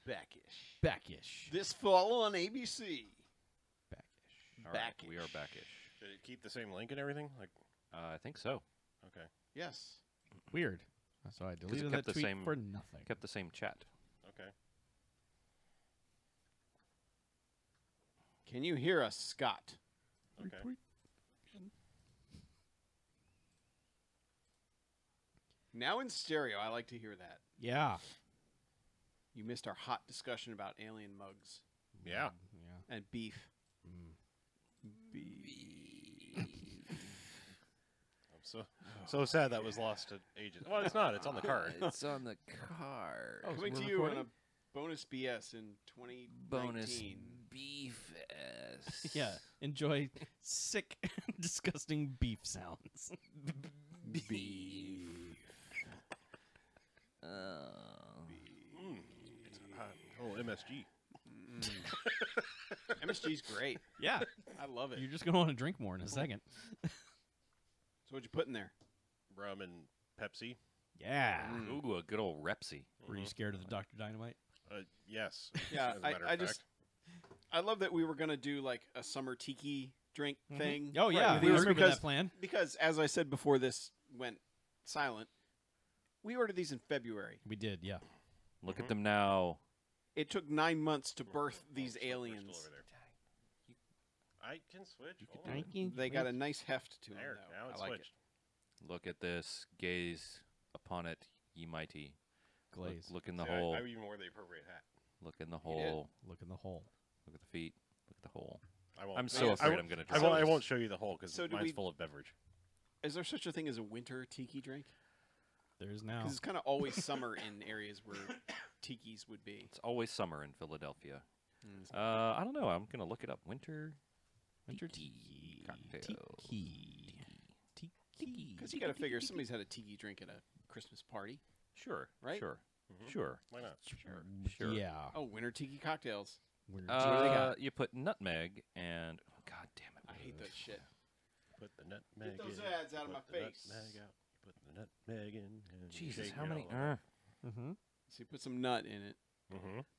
Backish. Backish. This fall on ABC. Backish. All right, Backish. we are backish. Did it keep the same link and everything? Like, I think so. okay. Yes. Weird. So I deleted kept that the tweet same- for nothing. Kept the same chat. Okay. Can you hear us, Scott? Okay. Retweet. Now in stereo. I like to hear that. Yeah. You missed our hot discussion about alien mugs Yeah. Yeah. and beef. I'm so sad that was lost to ages. Well, it's not. It's on the card. It's on the card. Coming to you on a bonus BS in 2019. Bonus beef ass. Yeah. Enjoy sick, disgusting beef sounds. Beef. It's oh, MSG. MSG's great. Yeah. I love it. You're just going to want to drink more in a second. So what'd you put in there? Rum and Pepsi. Yeah. Ooh, a good old Repsy. Were you scared of the Dr. Dynamite? Yes. Yeah, as a matter I of just... fact. I love that we were going to do like a summer tiki drink thing. Oh, yeah. Right, We remember because, that plan. Because, as I said before this went silent, we ordered these in February. We did, yeah. Look at them now. It took 9 months to birth these We're still aliens. over there. I can switch. Hold on. They got a nice heft to them, There, though. now I it's like switched. Look at this. Gaze upon it, ye mighty. Glaze. Look in the See, hole. I even wore the appropriate hat. Look in the hole. Look in the hole. Look at the feet. Look at the hole. I won't. I'm so Man, afraid I'm going to I try won't. I this. won't show you the hole because So do mine's we- full of beverage. it. Is there such a thing as a winter tiki drink? There is now. Because it's kind of always summer in areas where tikis would be. It's always summer in Philadelphia. I don't know. I'm going to look it up. Winter Tiki. cocktail. Tiki. Tiki. Because you got to figure somebody's had a tiki drink at a Christmas party. Sure. Right? Sure. Sure. Why not? Sure. Sure. Yeah. Oh, winter tiki cocktails. We're do they got? You put nutmeg and... Oh, God damn it. I hate that shit. Put the nutmeg. Get those in. ads out of my Put the face. Nutmeg out. Put the nutmeg in. And Jesus, shake how it many... all. So you put some nut in it.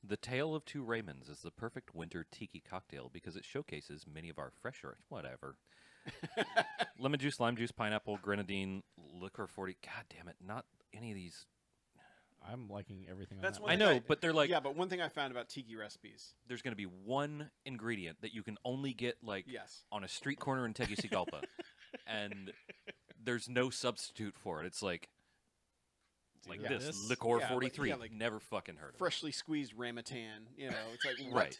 The Tale of Two Raymonds is the perfect winter tiki cocktail because it showcases many of our fresher... Whatever. Lemon juice, lime juice, pineapple, grenadine, liquor 40... God damn it. Not any of these... I'm liking everything on That's that one one. I thing know, but they're like... yeah, but one thing I found about tiki recipes. There's going to be one ingredient that you can only get like Yes. on a street corner in Tegucigalpa, and there's no substitute for it. It's like Yeah, this this- liquor yeah, 43. like Never fucking heard of it. Freshly squeezed Ramatan. You know, it's like, what? Right.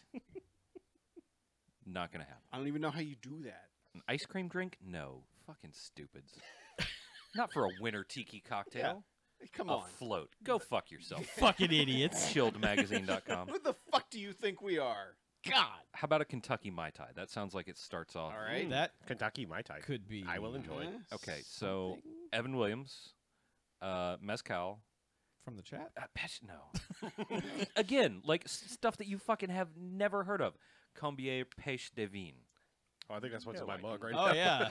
Not going to happen. I don't even know how you do that. An ice cream drink? No. Fucking stupids. Not for a winter tiki cocktail. Hey, come A on. float. Go fuck yourself. Fucking idiots. Chilledmagazine.com. Who the fuck do you think we are? God. How about a Kentucky Mai Tai? That sounds like it starts off. All right. That Kentucky Mai Tai. could be. I will enjoy it. Okay, so Evan Williams, Mezcal, From the chat? no. Again, like stuff that you fucking have never heard of. Combier Pêche de Vigne. Oh, I think that's what's in my mug right Oh, now. yeah.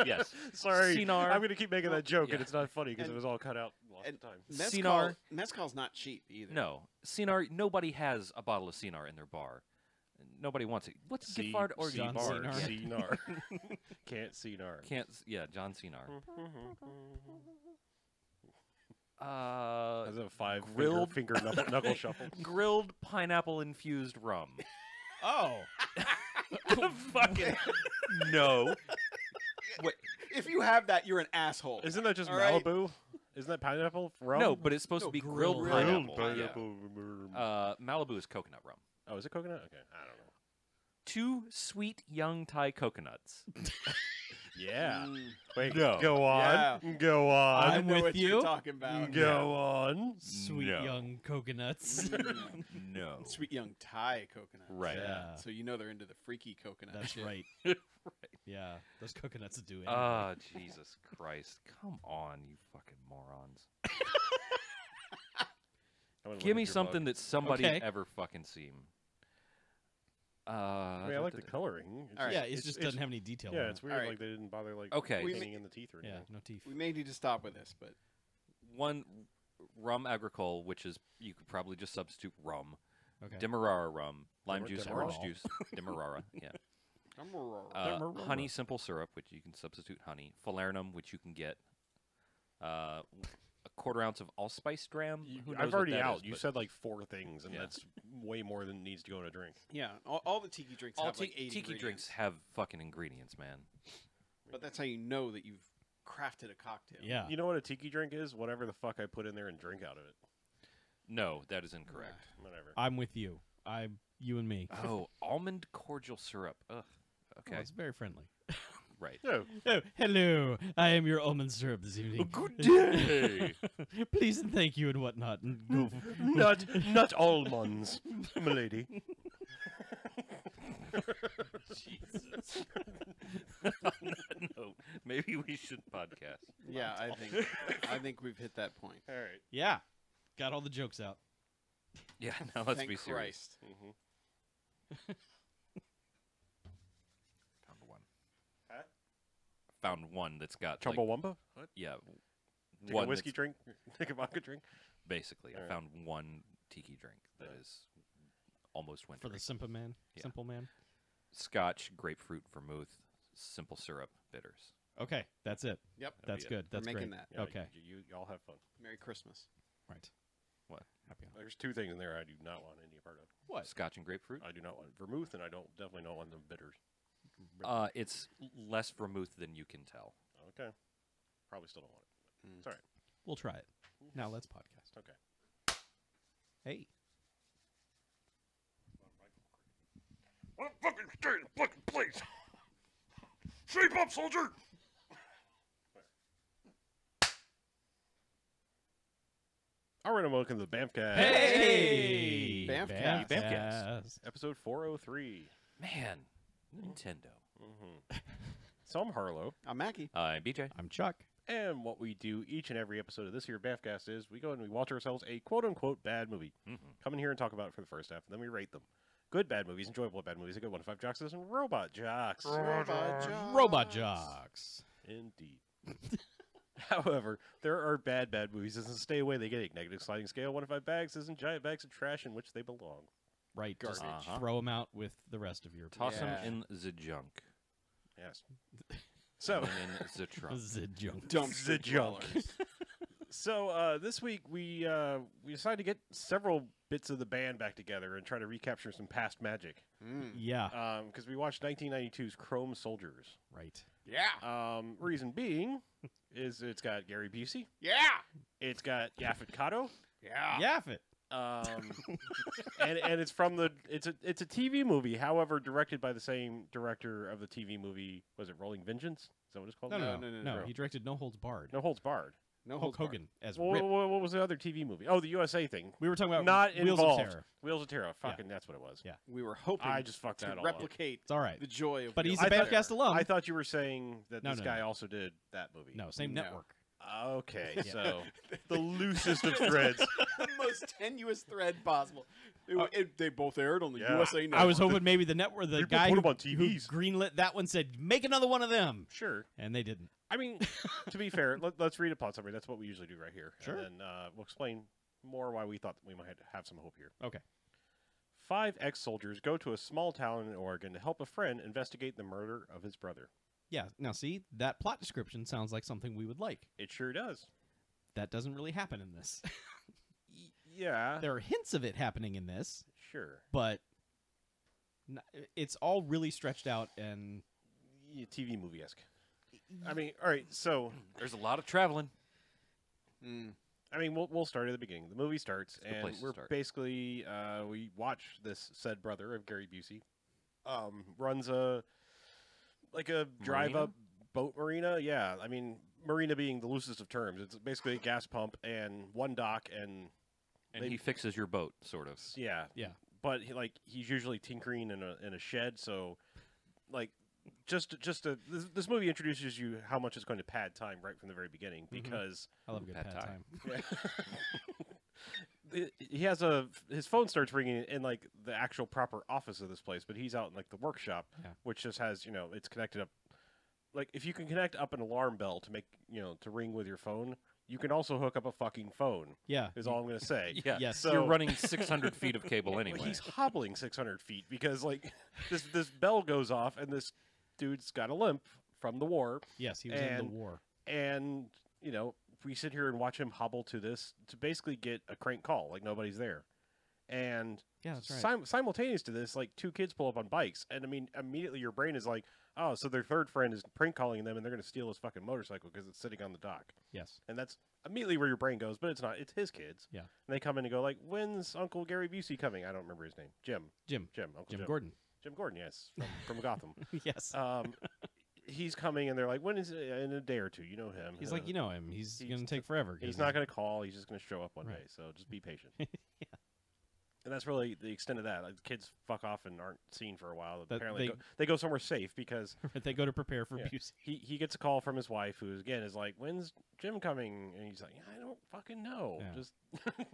Yes. Sorry. Cinar. I'm going to keep making that joke, Yeah. and it's not funny because And- it was all cut out lots And of time. Cinar. Mezcal's not cheap either. No. Cinar, nobody has a bottle of Cinar in their bar. Nobody wants it. What's the gift card or John bar? Cinar. Cinar. Can't Cinar. Can't, yeah, John Cinar. As a five Grilled- finger knuckle shuffle. Grilled pineapple infused rum. Oh. Fucking no. Wait, If you have that, you're an asshole. Isn't that just All right? Malibu? Isn't that pineapple rum? no, but it's supposed to be grilled pineapple. Yeah. Malibu is coconut rum. Oh, is it coconut? Okay, I don't know. 2 sweet young Thai coconuts. Yeah. Wait, No. go on. Yeah. Go on. I I'm know with what you. you're talking about. Go on. Sweet No. young coconuts. No. Sweet young Thai coconuts. Right. Yeah. So you know they're into the freaky coconut That's shit. right. Yeah. Those coconuts do it. Ah, Jesus Christ. Come on, you fucking morons. Give me something that somebody's Okay. ever fucking seen. I mean, I like the coloring. It's All right. yeah, it just doesn't have any detail. Yeah, on it's it. weird. All right. Like they didn't bother like Okay. painting in the teeth or Yeah, anything. no teeth. We may need to stop with this, but One rum agricole, which is you could probably just substitute rum. Okay. Demerara rum, lime juice, orange Demerara. juice, Demerara, yeah. Demerara. Honey simple syrup, which you can substitute honey. Falernum, which you can get. A quarter ounce of allspice dram. Who knows I've what already that out. is, You but said like 4 things, and Yeah. that's way more than needs to go in a drink. Yeah, all the tiki drinks all have like 8 tiki ingredients, drinks have fucking ingredients, man. but that's how you know that you've crafted a cocktail. Yeah. You know what a tiki drink is? Whatever the fuck I put in there and drink out of it. No, that is incorrect. Whatever. I'm with you. You and me. Oh, almond cordial syrup. Ugh. Okay, Oh, it's very friendly. right. No. Oh, hello. I am your almond syrup this evening. Good day. Please and thank you and whatnot. And go not almonds, milady. Jesus. No, maybe we should podcast. Yeah, I think we've hit that point. All right. Yeah. Got all the jokes out. Yeah, now let's Thank be serious. Christ. Mm-hmm. Found one. Huh? Found one that's got like, Chumbawamba? What? yeah, Take one a whiskey that's- drink? Take a vodka drink? Basically, I Alright. found one tiki drink that Alright. is almost winter. For the simple man. Yeah. Simple man. Scotch, grapefruit, vermouth, simple syrup, bitters. Okay. That's it. Yep, That's be it. good. That's we're making great. that. Yeah, Okay. You all have fun. Merry Christmas. Right. What? Happy holidays. There's 2 things in there I do not want any part of. What? Scotch and grapefruit. I do not want vermouth, and I definitely don't want the bitters. It's less vermouth than you can tell. Okay. Probably still don't want it. It's all right. We'll try it. Now let's podcast. Okay. Hey. Fucking stay in the fucking place. Shape up, soldier. All right, and welcome to the BMFcast. Hey! BMFcast. BMFcast. Episode 403. Man, Nintendo. Mm-hmm. So I'm Harlow, I'm Mackie. I'm BJ. I'm Chuck. and what we do each and every episode of this here BMFcast is we go and we watch ourselves a quote-unquote bad movie. Mhm. Come in here and talk about it for the first half, and then we rate them. Good bad movies, enjoyable bad movies, a good 1 to 5 jocks, and robot jocks. Robot Jocks. Indeed. However, there are bad movies. Doesn't stay away. They get a negative sliding scale. 1 to 5 bags isn't giant bags of trash in which they belong. Right. Just Garbage. Uh-huh. throw them out with the rest of your Toss them Yeah. in the junk. Yes. So, And in the trunk. The junk. Dumpster The junk. dwellers. so this week we decided to get several bits of the band back together and try to recapture some past magic. Yeah. Because we watched 1992's Chrome Soldiers. Right. Yeah. Reason being is it's got Gary Busey. Yeah. It's got Yaphet Kotto. Yeah. Yaff it. And it's from it's a TV movie, however, directed by the same director of the TV movie. Was it Rolling Vengeance? Is that what it's called? No. He directed No Holds Barred. No Holds Barred. No Hulk holds barred. Hogan as Well, Rip. what was the other TV movie? Oh, the USA thing. We were talking about Not Wheels involved. of Terror. Wheels of Terror. Fucking, that's what it was. Yeah. We were hoping I just fucked to that all up. replicate It's all right. the joy of But he's Wheels a of BMFcast Terror. alum. I thought you were saying that No, this no, guy no. also did that movie. No, same No. network. Okay, Yeah. so the loosest of threads. the most tenuous thread possible. They both aired on the Yeah. USA Network. I was hoping maybe the network, the People guy put who, 'em on who TVs. greenlit that one said, make another one of them. Sure. And they didn't. I mean, to be fair, let's read a plot summary. That's what we usually do right here. Sure. And then we'll explain more why we thought we might have some hope here. Okay. 5 ex-soldiers go to a small town in Oregon to help a friend investigate the murder of his brother. Yeah. Now, see, that plot description sounds like something we would like. It sure does. That doesn't really happen in this. Yeah. There are hints of it happening in this, Sure. but it's all really stretched out and Yeah, TV movie-esque. I mean, all right, so There's a lot of traveling. I mean, we'll start at the beginning. The movie starts, a good and place to we're start. basically we watch this said brother of Gary Busey runs a drive-up boat marina. Yeah, I mean, marina being the loosest of terms. It's basically a gas pump and one dock, and And They- he fixes your boat, sort of. yeah, yeah. But he's usually tinkering in a shed, so like. This movie introduces you how much it's going to pad time right from the very beginning because I love a good Pad pad time. time. he has his phone starts ringing in like the actual proper office of this place, but he's out in like the workshop, Yeah. which just has it's connected up. Like if you can connect up an alarm bell to make to ring with your phone, you can also hook up a fucking phone. Yeah. Is all I'm going to say. Yeah. Yes. So- You're running 600 feet of cable anyway. He's hobbling 600 feet because like this bell goes off and this dude's got a limp from the war, Yes, he was in the And- war. and we sit here and watch him hobble to this to basically get a crank call, like nobody's there, and Yeah, that's right. simultaneous to this, like 2 kids pull up on bikes, and I mean immediately your brain is like, oh, so their third friend is prank calling them, and they're going to steal his fucking motorcycle because it's sitting on the dock, Yes. and that's immediately where your brain goes, but it's not. It's his kids. Yeah. And they come in and go like, when's Uncle Gary Busey coming? I don't remember his name. Jim, Uncle Jim Gordon. Jim Gordon, yes, from Gotham. Yes. He's coming, and they're like, when is it? In a day or two. You know him. He's like, you know him. He's He's going to take forever. He's not going to call. He's just going to show up one Right. day. So just be patient. And that's really the extent of that. Like, the kids fuck off and aren't seen for a while. That Apparently, they go somewhere safe because They go to prepare for Yeah. Busey. he gets a call from his wife, who again is like, "When's Jim coming?" And he's like, "I don't fucking know. Yeah. Just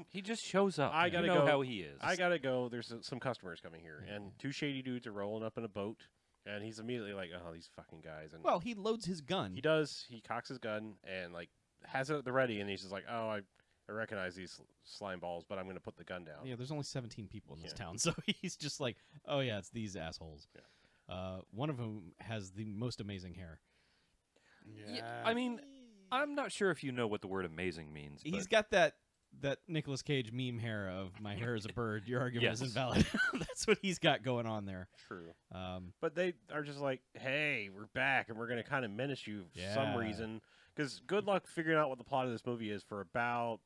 He just shows up. I gotta you know go. how he is. I gotta go. There's some customers coming here, Yeah. and 2 shady dudes are rolling up in a boat." And he's immediately like, "Oh, these fucking guys!" And Well, he loads his gun. he does. He cocks his gun and like has it at the ready, and he's just like, "Oh, I recognize these slime balls, but I'm going to put the gun down." Yeah, there's only 17 people in this Yeah. town, so he's just like, oh yeah, it's these assholes. One of them has the most amazing hair. Yeah, I mean, I'm not sure if you know what the word amazing means. He's but got that Nicolas Cage meme hair of "my hair is a bird, your argument is Yes. invalid." That's what he's got going on there. True. Um, But they are just like, "Hey, we're back, and we're going to kind of menace you for some Yeah. reason." Because good luck figuring out what the plot of this movie is for about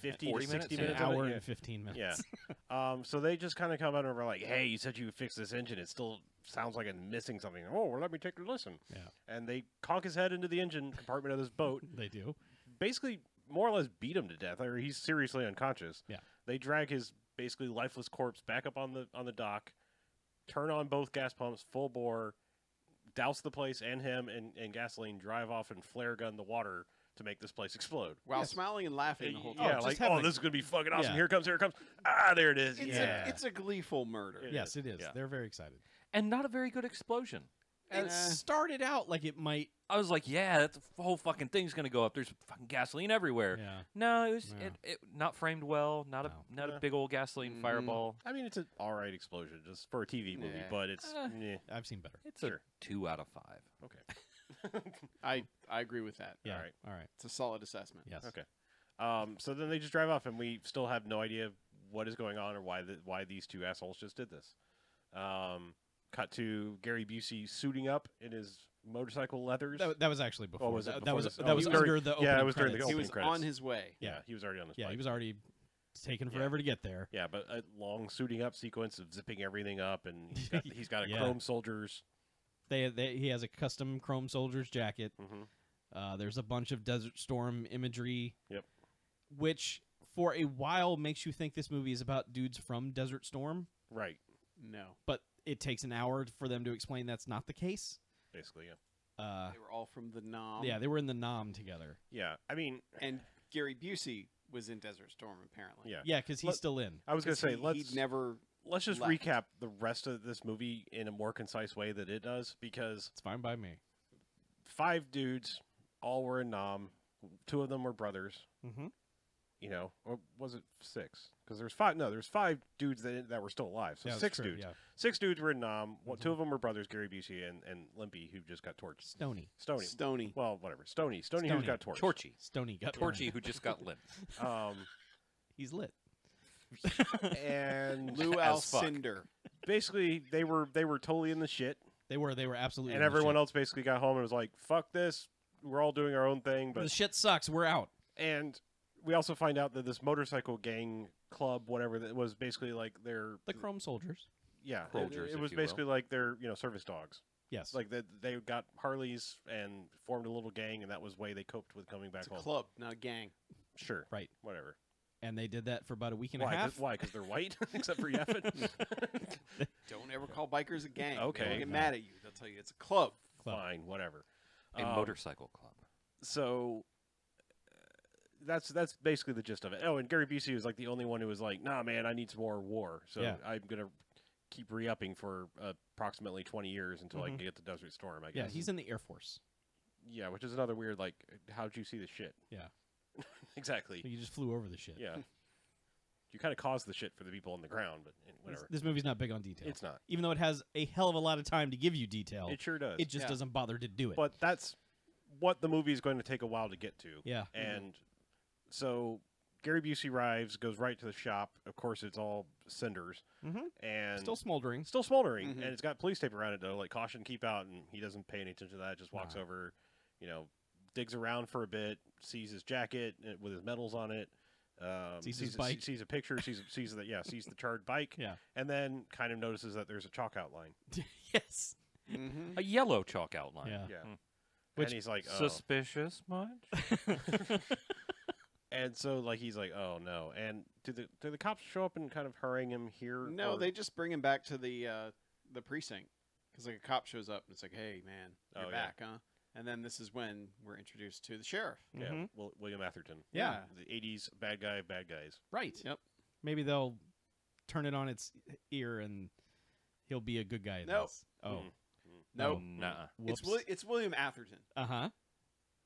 50 to 40 60 minutes? minutes. an of it, hour yeah. and 15 minutes. Yeah. So they just kind of come out and are like, "Hey, you said you would fix this engine. It still sounds like it's missing something." "Oh, well, let me take a listen." Yeah. And they conk his head into the engine compartment of this boat. They do. Basically, more or less beat him to death, or he's seriously unconscious. Yeah. They drag his basically lifeless corpse back up on the dock, turn on both gas pumps, full bore, douse the place and him in gasoline, drive off and flare gun the water to make this place explode. While Yes. smiling and laughing the whole Yeah, time. just like, having oh, a- this is gonna be fucking awesome. Yeah. Here it comes. Ah, there it is. It's, Yeah. it's a gleeful murder. It Yes, is. it is. Yeah. They're very excited. and not a very good explosion. It started out like it might. I was like, yeah, that's the whole fucking thing's gonna go up. There's fucking gasoline everywhere. Yeah. No, it was Yeah. it not framed well. Not No. not Yeah. a big old gasoline Mhm. fireball. I mean, it's an all right explosion just for a TV movie, Yeah. but it's yeah. I've seen better. It's Sure. a 2 out of 5. Okay. I agree with that. Yeah. right. All right. It's a solid assessment. Yes. Okay. So then they just drive off, and we still have no idea what is going on or why these 2 assholes just did this. Cut to Gary Busey suiting up in his motorcycle leathers. That was actually before. was it that, before was this? that Oh, was it was under during- the yeah, opening it was during the credits. He opening was credits. on his way. yeah, he was already on this Yeah, bike. he was already taking Yeah. forever to get there. Yeah, but a long suiting up sequence of zipping everything up, and he's got a Yeah. chrome soldiers. He has a custom Chrome Soldier's jacket. Mm-hmm. There's a bunch of Desert Storm imagery. Yep. Which, for a while, makes you think this movie is about dudes from Desert Storm, Right, No. but it takes an hour for them to explain that's not the case. basically, yeah. They were all from the Nom. they were in the Nam together. Yeah, I mean, And Gary Busey was in Desert Storm, apparently. yeah. Yeah, because he's Let- still in. I was gonna say He'd never. let's just left. recap the rest of this movie in a more concise way that it does, because It's fine by me. 5 dudes all were in Nam. 2 of them were brothers. Mm-hmm. Or was it 6? Because there's 5. No, there's 5 dudes that were still alive. So 6 dudes. Yeah. 6 dudes were in Nam. 2 of them were brothers, Gary Busey and Limpy, who just got torched. Stony. Stony. Well, whatever. Stony who Stony. got torched. Torchy. Stony got Torchy, who just got limp. He's lit. And Lou As fuck. Alcindor. basically they were totally in the shit, They were absolutely. and in the everyone shit. else basically got home and was like, "Fuck this, we're all doing our own thing." The But shit sucks. We're out. and we also find out that this motorcycle gang club, whatever, that was basically like their The Chrome Soldiers. yeah, Soldiers, it if was you will. basically like their service dogs. Yes. Like they got Harleys and formed a little gang, and that was the way they coped with coming back It's a home. club, not a gang. Sure, Right. whatever. And they did that for about a week and Why? a half. Why? Because they're white, except for Yeffin. Don't ever call bikers a gang. Okay. They'll get mad at you. They'll tell you it's a club. Club. Fine, whatever. A motorcycle club. So that's basically the gist of it. Oh, and Gary Busey was like the only one who was like, "Nah, man, I need some more war." So Yeah. I'm gonna keep re-upping for approximately 20 years until I can get to Desert Storm. I Yeah, guess. he's in the Air Force. Yeah, which is another weird. Like, how'd you see the shit? Yeah. Exactly. So you just flew over the shit. Yeah. You kind of caused the shit for the people on the ground, but whatever. This movie's not big on detail. It's not. Even though it has a hell of a lot of time to give you detail, It sure does. it just doesn't bother to do it. But that's what the movie is going to take a while to get to. Yeah. And so Gary Busey arrives, goes right to the shop. Of course, it's all cinders. Mm-hmm. And Still smoldering. still smoldering. Mhm. And it's got police tape around it, though, like caution, keep out. And he doesn't pay any attention to that. Just walks Nah. over, digs around for a bit, sees his jacket with his medals on it. Sees his bike. Sees a picture. sees the charred bike. Yeah. And then kind of notices that there's a chalk outline. Yes. Mm-hmm. A yellow chalk outline. Yeah. Yeah. Hmm. Which- And he's like, oh. Suspicious much? And so, like, he's like, oh no. And do the cops show up and kind of hurrying him here? No, or- they just bring him back to the precinct because like a cop shows up and it's like, hey man, you're Oh, yeah. back, huh? And then this is when we're introduced to the sheriff. Yeah, Mhm. William Atherton. Yeah. The 80s bad guys. Right. Yep. Maybe they'll turn it on its ear and he'll be a good guy. in Nope. this. Oh. Mm. Nope. Nuh-uh. Whoops. It's William Atherton. Uh-huh.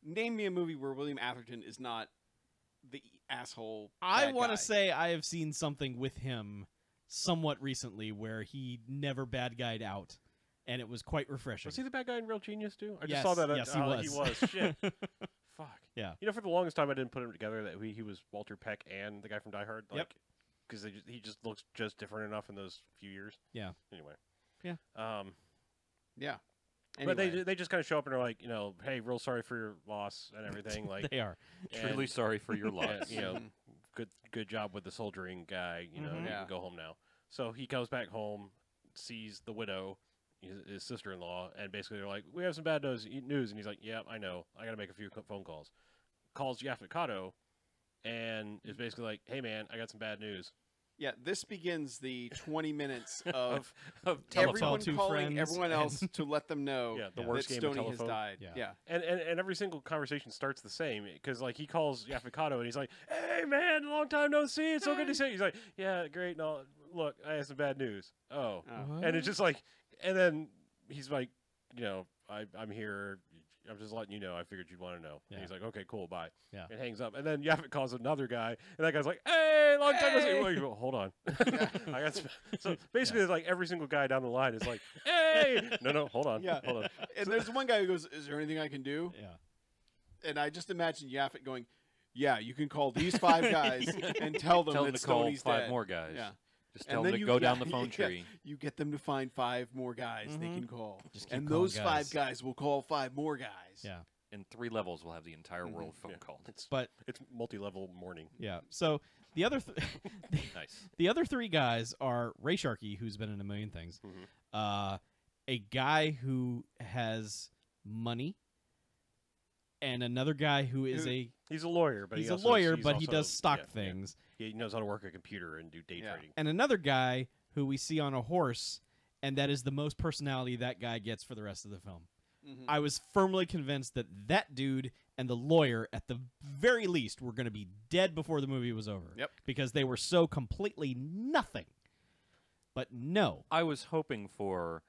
Name me a movie where William Atherton is not the asshole. I bad want guy. to say I have seen something with him somewhat recently where he never bad guyed out, and it was quite refreshing. Was he the bad guy in Real Genius too? I Yes, just saw that. yes, he He was. Shit. Fuck. Yeah. For the longest time, I didn't put him together that he was Walter Peck and the guy from Die Hard. Like, Yep. Because he just looks just different enough in those few years. Yeah. Anyway. Yeah. Yeah. But Anyway. they just kind of show up and are like, hey, real sorry for your loss and everything. Like, They are. Truly sorry for your loss. and, good job with the soldiering guy. You Mhm. you Yeah. can go home now. So he comes back home, sees the widow, his sister-in-law, and basically they're like, we have some bad news. And he's like, yeah, I know. I got to make a few phone calls. Calls Yaphet Kotto, and is basically like, hey man, I got some bad news. Yeah, this begins the 20 minutes of Of everyone Tell two calling friends everyone else to let them know Yeah, the Yeah. worst that game of Stoney has telephone. died. Yeah. Yeah. And every single conversation starts the same because like he calls Yaphet Kotto and he's like, "Hey man, long time no see. It's so good to see you." He's like, "Yeah, great. No, look, I have some bad news." Oh, and it's just like, and then he's like, I'm here. I'm just letting you know. I figured you'd want to know. Yeah. And he's like, "Okay, cool, bye." Yeah. And hangs up. And then Yaphet calls another guy, and that guy's like, "Hey, long time no see." Hey! Wait, hold on. I got so basically, it's like every single guy down the line is like, "Hey, no, hold on, Yeah. hold on." And there's one guy who goes, "Is there anything I can do?" Yeah. And I just imagine Yaphet going, "Yeah, you can call these 5 guys and tell them Tell that them to call Stoney's 5 dead." more guys. Yeah. Just And tell then them to you- go down yeah, the phone yeah. tree. You get them to find 5 more guys they Mhm. can call. Just keep And calling those 5 guys. guys will call 5 more guys. Yeah. In 3 levels, we'll have the entire Mhm. world phone Yeah. called. But It's multi-level mourning. yeah. So the other Nice. the other 3 guys are Ray Sharkey, who's been in a million things, Mhm. a guy who has money, and another guy who is He's a lawyer, but he's he a also- lawyer, he's but he also- does stock yeah, yeah. things, He knows how to work a computer and do day Yeah. trading. and another guy who we see on a horse, and that is the most personality that guy gets for the rest of the film. Mhm. I was firmly convinced that dude and the lawyer, at the very least, were going to be dead before the movie was over. Yep. Because they were so completely nothing. But no. I was hoping for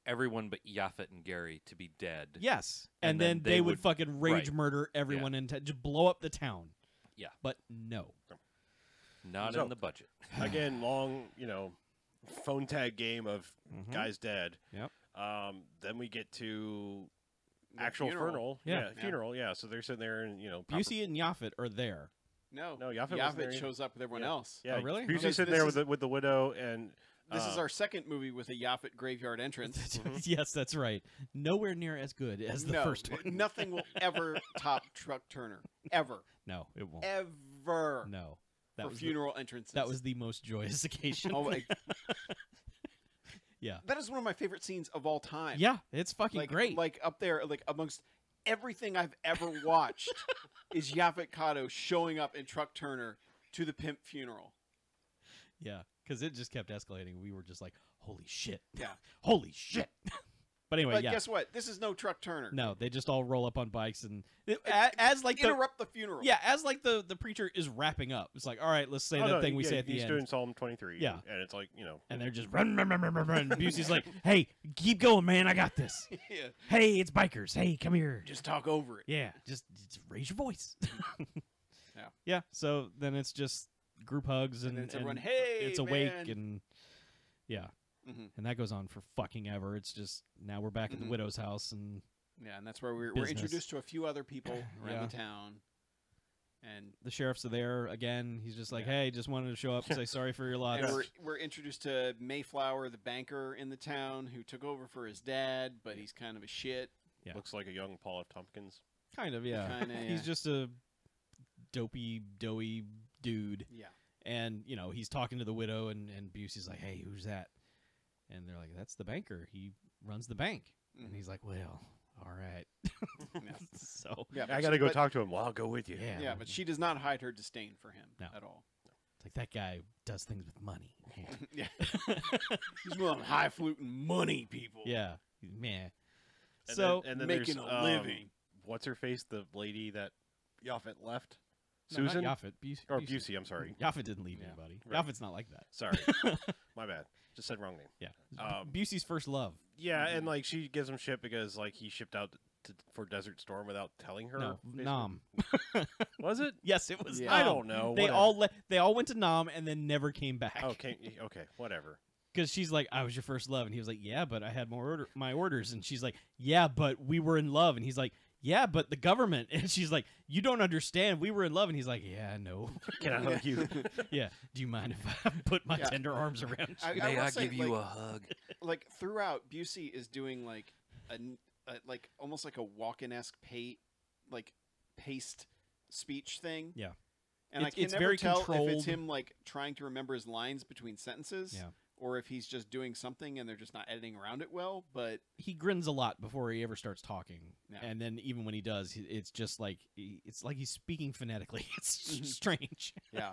everyone but Yaphet and Gary to be dead. Yes. And And, then then they they would would- fucking rage right. murder everyone and just blow up the town. Yeah. But no. Not So- in the budget. Again, long, phone tag game of Mhm. guys dead. Yep. Then we get to The actual funeral. Yeah. Funeral. Yeah. So they're sitting there and Busey and Yaphet are there. No. No, Yaphet wasn't there either. shows up with everyone Yeah. else. Yeah. Oh, really? Busey's Because sitting this there is- with the widow and This is our second movie with a Yaphet graveyard entrance. Yes, that's right. Nowhere near as good as the no, first one. Nothing will ever top Truck Turner. Ever. No, it won't. Ever. No. For was funeral entrances. that was the most joyous occasion. Oh, my- Yeah. that is one of my favorite scenes of all time. Yeah, it's fucking like, great. Like up there, like amongst everything I've ever watched is Yaphet Kotto showing up in Truck Turner to the pimp funeral. Yeah, because it just kept escalating. We were just like, holy shit. Yeah. Holy shit. But anyway, But yeah. guess what? This is no Truck Turner. No, they just all roll up on bikes and as like the Interrupt the funeral. yeah, as like the preacher is wrapping up. It's like, all right, let's say that thing we say at the he's end. doing Psalm 23. Yeah. And it's like, And they're just run. And Busey's like, hey, keep going, man. I got this. Yeah. Hey, it's bikers. Hey, come here. Just talk over it. Yeah, just raise your voice. Yeah. So then it's just group hugs And and, then it's everyone, and "Hey, it's a wake man." and yeah, Mm-hmm. and that goes on for fucking ever. It's just now we're back at the Mhm. widow's house and Yeah, and that's where we're Business. introduced to a few other people around Yeah. the town. And the sheriff's there again. He's just like, Yeah. hey, just wanted to show up and say sorry for your loss. And we're introduced to Mayflower, the banker in the town, who took over for his dad, but he's kind of a shit. Yeah. Looks like a young Paul F. Tompkins. Kind of, yeah. Kinda, He's yeah. just a dopey, doughy dude. Yeah. And, you know, he's talking to the widow, and Busey's like, hey, who's that? And they're like, that's the banker. He runs the bank. And Mhm. he's like, well, all right. Yeah. So, Yeah, I but got to go but- talk to him. Well, I'll go with you. yeah. Yeah, but she does not hide her disdain for him No. at all. It's like, that guy does things with money. Yeah. He's one of them highfalutin money people. Yeah. Man. And So, then, and then making there's, a living. What's her face? The lady that Yaphet left? no, not Susan? Yaphet. Or Busey, I'm sorry. Yaphet didn't leave Yeah. anybody. Right. Yaphet's not like that. Sorry. My bad. Just said wrong name. Yeah. Um, Busey's first love. Yeah, Mhm. and like she gives him shit because like he shipped out for Desert Storm without telling her. No, basically. Nam. Was it? Yes, it was Yeah. Nam. I don't know. They whatever. they all went to Nam and then never came back. Okay, okay, whatever. Because she's like, I was your first love, and he was like, yeah, but I had my orders, and she's like, yeah, but we were in love, and he's like, yeah, but the government, and she's like, you don't understand, we were in love, and he's like, yeah, I know. Can I hug you? Yeah, do you mind if I put my Yeah. tender arms around you? May will I say, give you like, a hug? like throughout, Busey is doing like a like almost like a Walken-esque paced speech thing. Yeah. And I It's- can it's never very tell if controlled. it's him like trying to remember his lines between sentences, Yeah. or if he's just doing something and they're just not editing around it well. But He grins a lot before he ever starts talking, Yeah. and then even when he does, it's just like it's like he's speaking phonetically. It's Mhm. strange. yeah,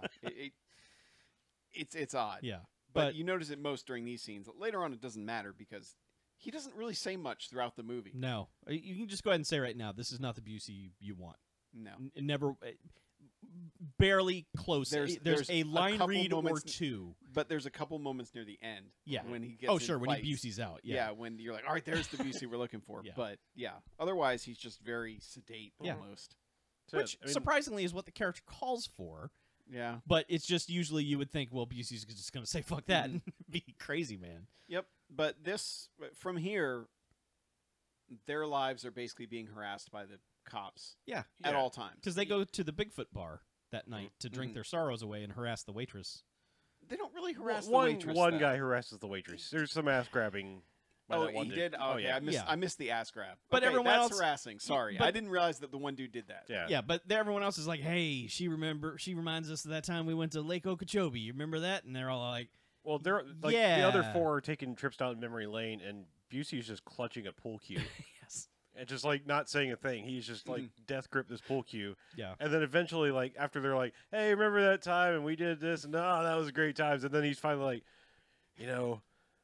it's odd. Yeah, But but you notice it most during these scenes. Later on, it doesn't matter because he doesn't really say much throughout the movie. no, you can just go ahead and say right now, this is not the Busey you want. No. Never, barely close. There's a a line couple read or moments- two. But there's a couple moments near the end. Yeah. When he gets Oh, in sure, when fights. he Busey's out. Yeah. Yeah. When you're like, all right, there's the Busey we're looking for. Yeah. But yeah, otherwise he's just very sedate Yeah. almost. Which I mean, surprisingly is what the character calls for. Yeah. But it's just usually you would think, well, Busey's just going to say fuck that and be crazy, man. Yep. But this from here, their lives are basically being harassed by the cops Yeah. at Yeah. all times. Because they go to the Bigfoot bar that night to drink Mhm. their sorrows away and harass the waitress. They don't really harass the one waitress. one though. guy harasses the waitress. There's some ass grabbing. by Oh, that one he dude. did. Oh, okay. yeah. Yeah. I missed the ass grab. But Okay, everyone that's else- harassing. Sorry, but- I didn't realize that the one dude did that. Yeah. Yeah, but everyone else is like, hey, she reminds us of that time we went to Lake Okeechobee. You remember that? And they're all like, Well, they're like the other Yeah. four are taking trips down memory lane, and Busey's just clutching a pool cue yes. and just like not saying a thing. He's just like death grip this pool cue, Yeah. and then eventually, like after they're like, "Hey, remember that time? And we did this, and oh, that was a great times." And then he's finally like, you know,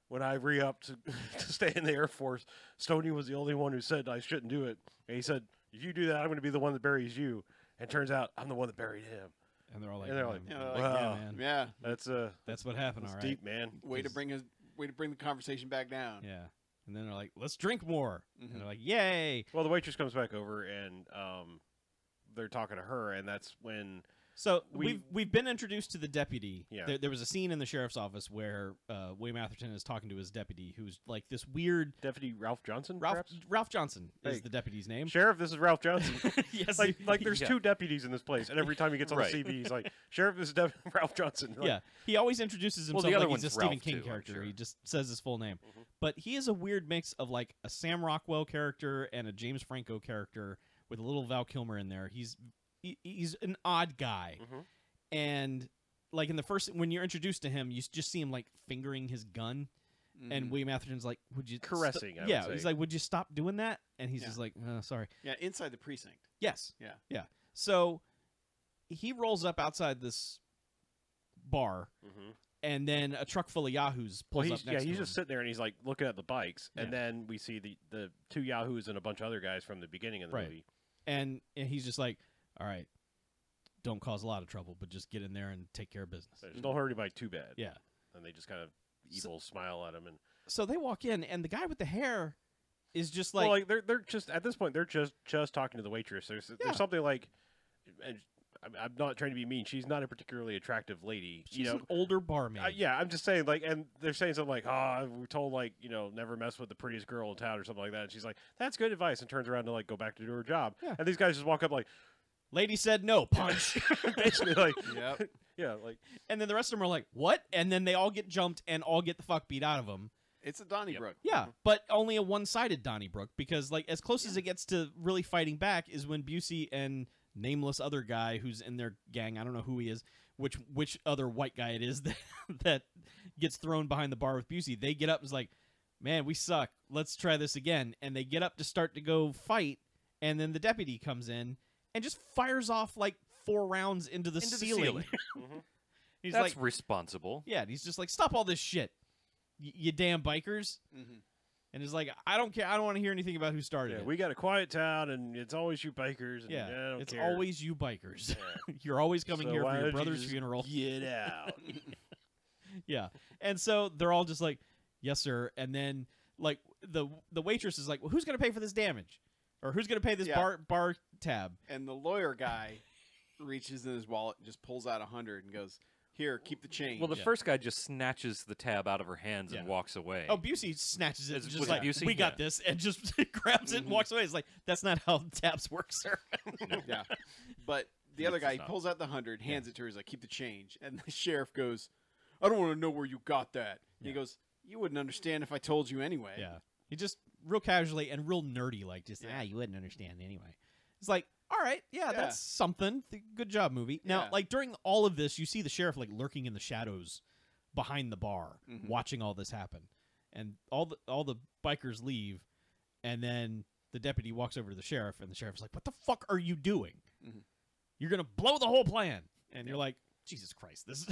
when I re-upped to, to stay in the Air Force, Stoney was the only one who said I shouldn't do it. And he said, if you do that, I'm going to be the one that buries you. And turns out I'm the one that buried him. And they're all like, And they're like, Yeah, "Yeah, like, wow. man. Yeah. That's That's what happened, all that's right. deep, man. Way to bring the conversation back down. Yeah. And then they're like, let's drink more. Mhm. And they're like, yay. Well, the waitress comes back over, and they're talking to her, and that's when So We- we've been introduced to the deputy. Yeah. There was a scene in the sheriff's office where William Atherton is talking to his deputy, who's like this weird Deputy Ralph Johnson, Ralph perhaps? Ralph Johnson Hey. is the deputy's name. Sheriff, this is Ralph Johnson. yes, like there's Yeah. two deputies in this place, and every time he gets on Right. the CB, he's like, Sheriff, this is Ralph Johnson. Like, yeah. He always introduces Well, himself the other like he's a one's Stephen Ralph, King too, I'm character. sure. He just says his full name. Mhm. But he is a weird mix of like a Sam Rockwell character and a James Franco character with a little Val Kilmer in there. He's an odd guy. Mhm. And like in the first, when you're introduced to him, you just see him like fingering his gun, and Mhm. William Atherton's like, "Would you Caressing, I would yeah, say. he's like, "Would you stop doing that?" And he's Yeah. just like, "Sorry." Yeah, inside the precinct. Yes. Yeah. Yeah. So he rolls up outside this bar, Mhm. and then a truck full of yahoos Well, pulls he's up next to he's him. just sitting there, and he's like looking at the bikes, and Yeah. then we see the two yahoos and a bunch of other guys from the beginning of the Right. movie. and he's just like, "All right, don't cause a lot of trouble, but just get in there and take care of business." So just don't hurt anybody too bad. Yeah. And they just kind of evil smile at him, and So they walk in, and the guy with the hair is just like, well, like they're just at this point they're just talking to the waitress. There's Yeah. something like, and I'm not trying to be mean. She's not a particularly attractive lady. She's an older barmaid. Yeah, I'm just saying, like, and they're saying something like, "Oh, we're told, like, never mess with the prettiest girl in town," or something like that. And she's like, "That's good advice," and turns around to like go back to do her job. Yeah. And these guys just walk up like, Lady said no, punch. basically like, Yep. yeah, like, And then the rest of them are like, what? And then they all get jumped and all get the fuck beat out of them. It's a Donnybrook. Yeah, but only a one-sided Donnybrook, because like as close as it gets to really fighting back is when Busey and nameless other guy who's in their gang, I don't know who he is, which other white guy it is that gets thrown behind the bar with Busey. They get up and is like, man, we suck. Let's try this again. And they get up to start to go fight, and then the deputy comes in and just fires off like 4 rounds into the ceiling. He's That's like, responsible. yeah, and he's just like, stop all this shit, you damn bikers. And he's like, I don't care. I don't want to hear anything about who started yeah, it. we got a quiet town, and it's always you bikers. And Yeah, I don't it's care. always you bikers. Yeah. You're always coming So here why for your don't you brother's just funeral. Get out. Yeah, and so they're all just like, yes, sir. And then like the waitress is like, well, who's gonna pay for this damage, or who's gonna pay this Yeah. bar tab? And the lawyer guy reaches in his wallet and just pulls out 100 and goes, "Here, keep the change." Well, the Yeah. first guy just snatches the tab out of her hands and Yeah. walks away. Oh, Busey snatches it, Is- and was just it like, Busey? we got Yeah. this, and just grabs it and walks away. It's like, that's not how tabs work, sir. Yeah. But the Yes, other guy, it's he not. pulls out the 100, hands it to her. He's like, "Keep the change." And the sheriff goes, "I don't want to know where you got that." And he goes, "You wouldn't understand if I told you anyway." Yeah, he just real casually and real nerdy, like just you wouldn't understand anyway. It's like, all right, yeah, that's something. Good job, movie. Now, Yeah. like during all of this, you see the sheriff like lurking in the shadows behind the bar, watching all this happen, and all the bikers leave, and then the deputy walks over to the sheriff, and the sheriff's like, "What the fuck are you doing? You're gonna blow the whole plan." And you're like, Jesus Christ, this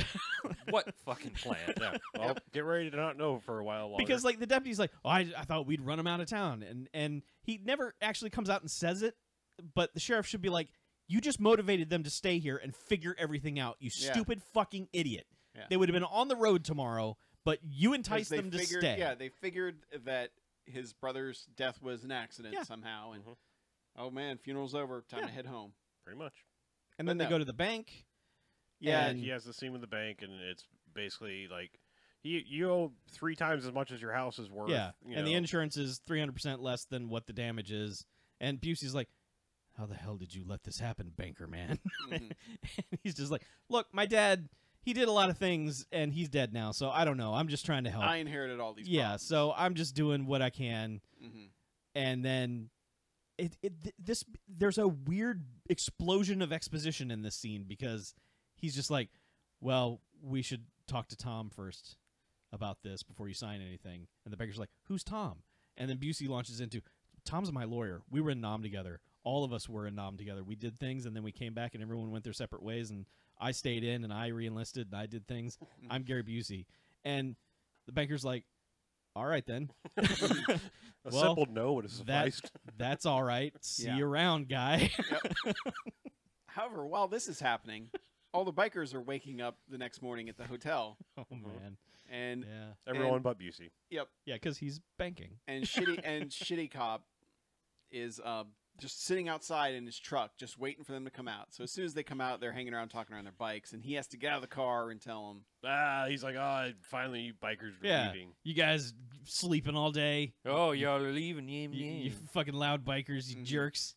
What fucking plan? Yeah. Well, get ready to not know for a while longer. because like the deputy's like, oh, I thought we'd run him out of town, and he never actually comes out and says it, but the sheriff should be like, you just motivated them to stay here and figure everything out, you Yeah. stupid fucking idiot. Yeah. They would have been on the road tomorrow, but you 'Cause enticed they them to figured, stay. Yeah, they figured that his brother's death was an accident Yeah. somehow, and oh man, funeral's over. Time to head home. pretty much. And then But they no. go to the bank. Yeah, and He has the scene with the bank, and it's basically like you owe 3 times as much as your house is worth. yeah, you and the know. insurance is 300% less than what the damage is. And Busey's like, how the hell did you let this happen, banker man? And he's just like, look, my dad, he did a lot of things, and he's dead now, so I don't know. I'm just trying to help. I inherited all these. Yeah, problems. so I'm just doing what I can. Mhm. And then there's a weird explosion of exposition in this scene because he's just like, well, we should talk to Tom first about this before you sign anything. And the banker's like, who's Tom? And then Busey launches into, Tom's my lawyer. We were in Nam together. All of us were in Nam together. We did things, and then we came back, and everyone went their separate ways, and I stayed in, and I re-enlisted, and I did things. I'm Gary Busey. And the banker's like, all right, then. A simple no would have sufficed. That's all right. See Yeah. you around, guy. However, while this is happening, all the bikers are waking up the next morning at the hotel, Oh, man. and Yeah. Everyone but Busey. yep, Yeah, because he's banking. and shitty cop is just sitting outside in his truck, just waiting for them to come out. So as soon as they come out, they're hanging around talking around their bikes, and he has to get out of the car and tell them. He's like, finally you bikers are Yeah. leaving. You guys sleeping all day. Oh, y'all are leaving. Yeah, You fucking loud bikers, you jerks.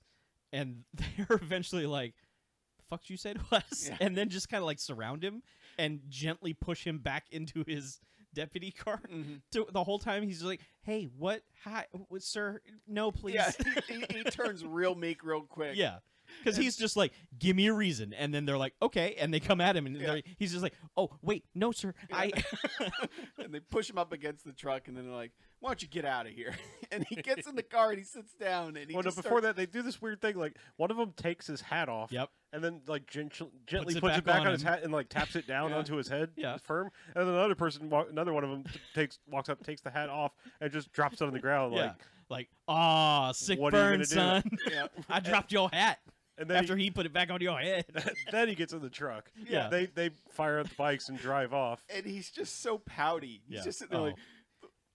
And they're eventually like, the fuck did you say to us? Yeah. And then just kind of like surround him and gently push him back into his deputy car. To, the whole time he's just like, hey, what? Hi, sir, no, please. Yeah, he turns real meek real quick. Yeah. Because he's just like, give me a reason. And then they're like, okay. And they come at him. And he's just like, oh, wait, no, sir. and they push him up against the truck, and then they're like, why don't you get out of here? And he gets in the car, and he sits down, and he Well, no, just before starts- that, they do this weird thing. Like, one of them takes his hat off. Yep. And then, like, gently Puts it puts it back back on on his him. hat and, like, taps it down Yeah. onto his head. Yeah. Firm. And then another person, another one of them walks up, takes the hat off, and just drops it on the ground. Yeah. Like, Like, sick What are you burn, gonna do? son. Yeah. I dropped your hat and then after he put it back on your head. then he gets in the truck. Yeah. They fire up the bikes and drive off. And he's just so pouty. He's Yeah. just sitting there like,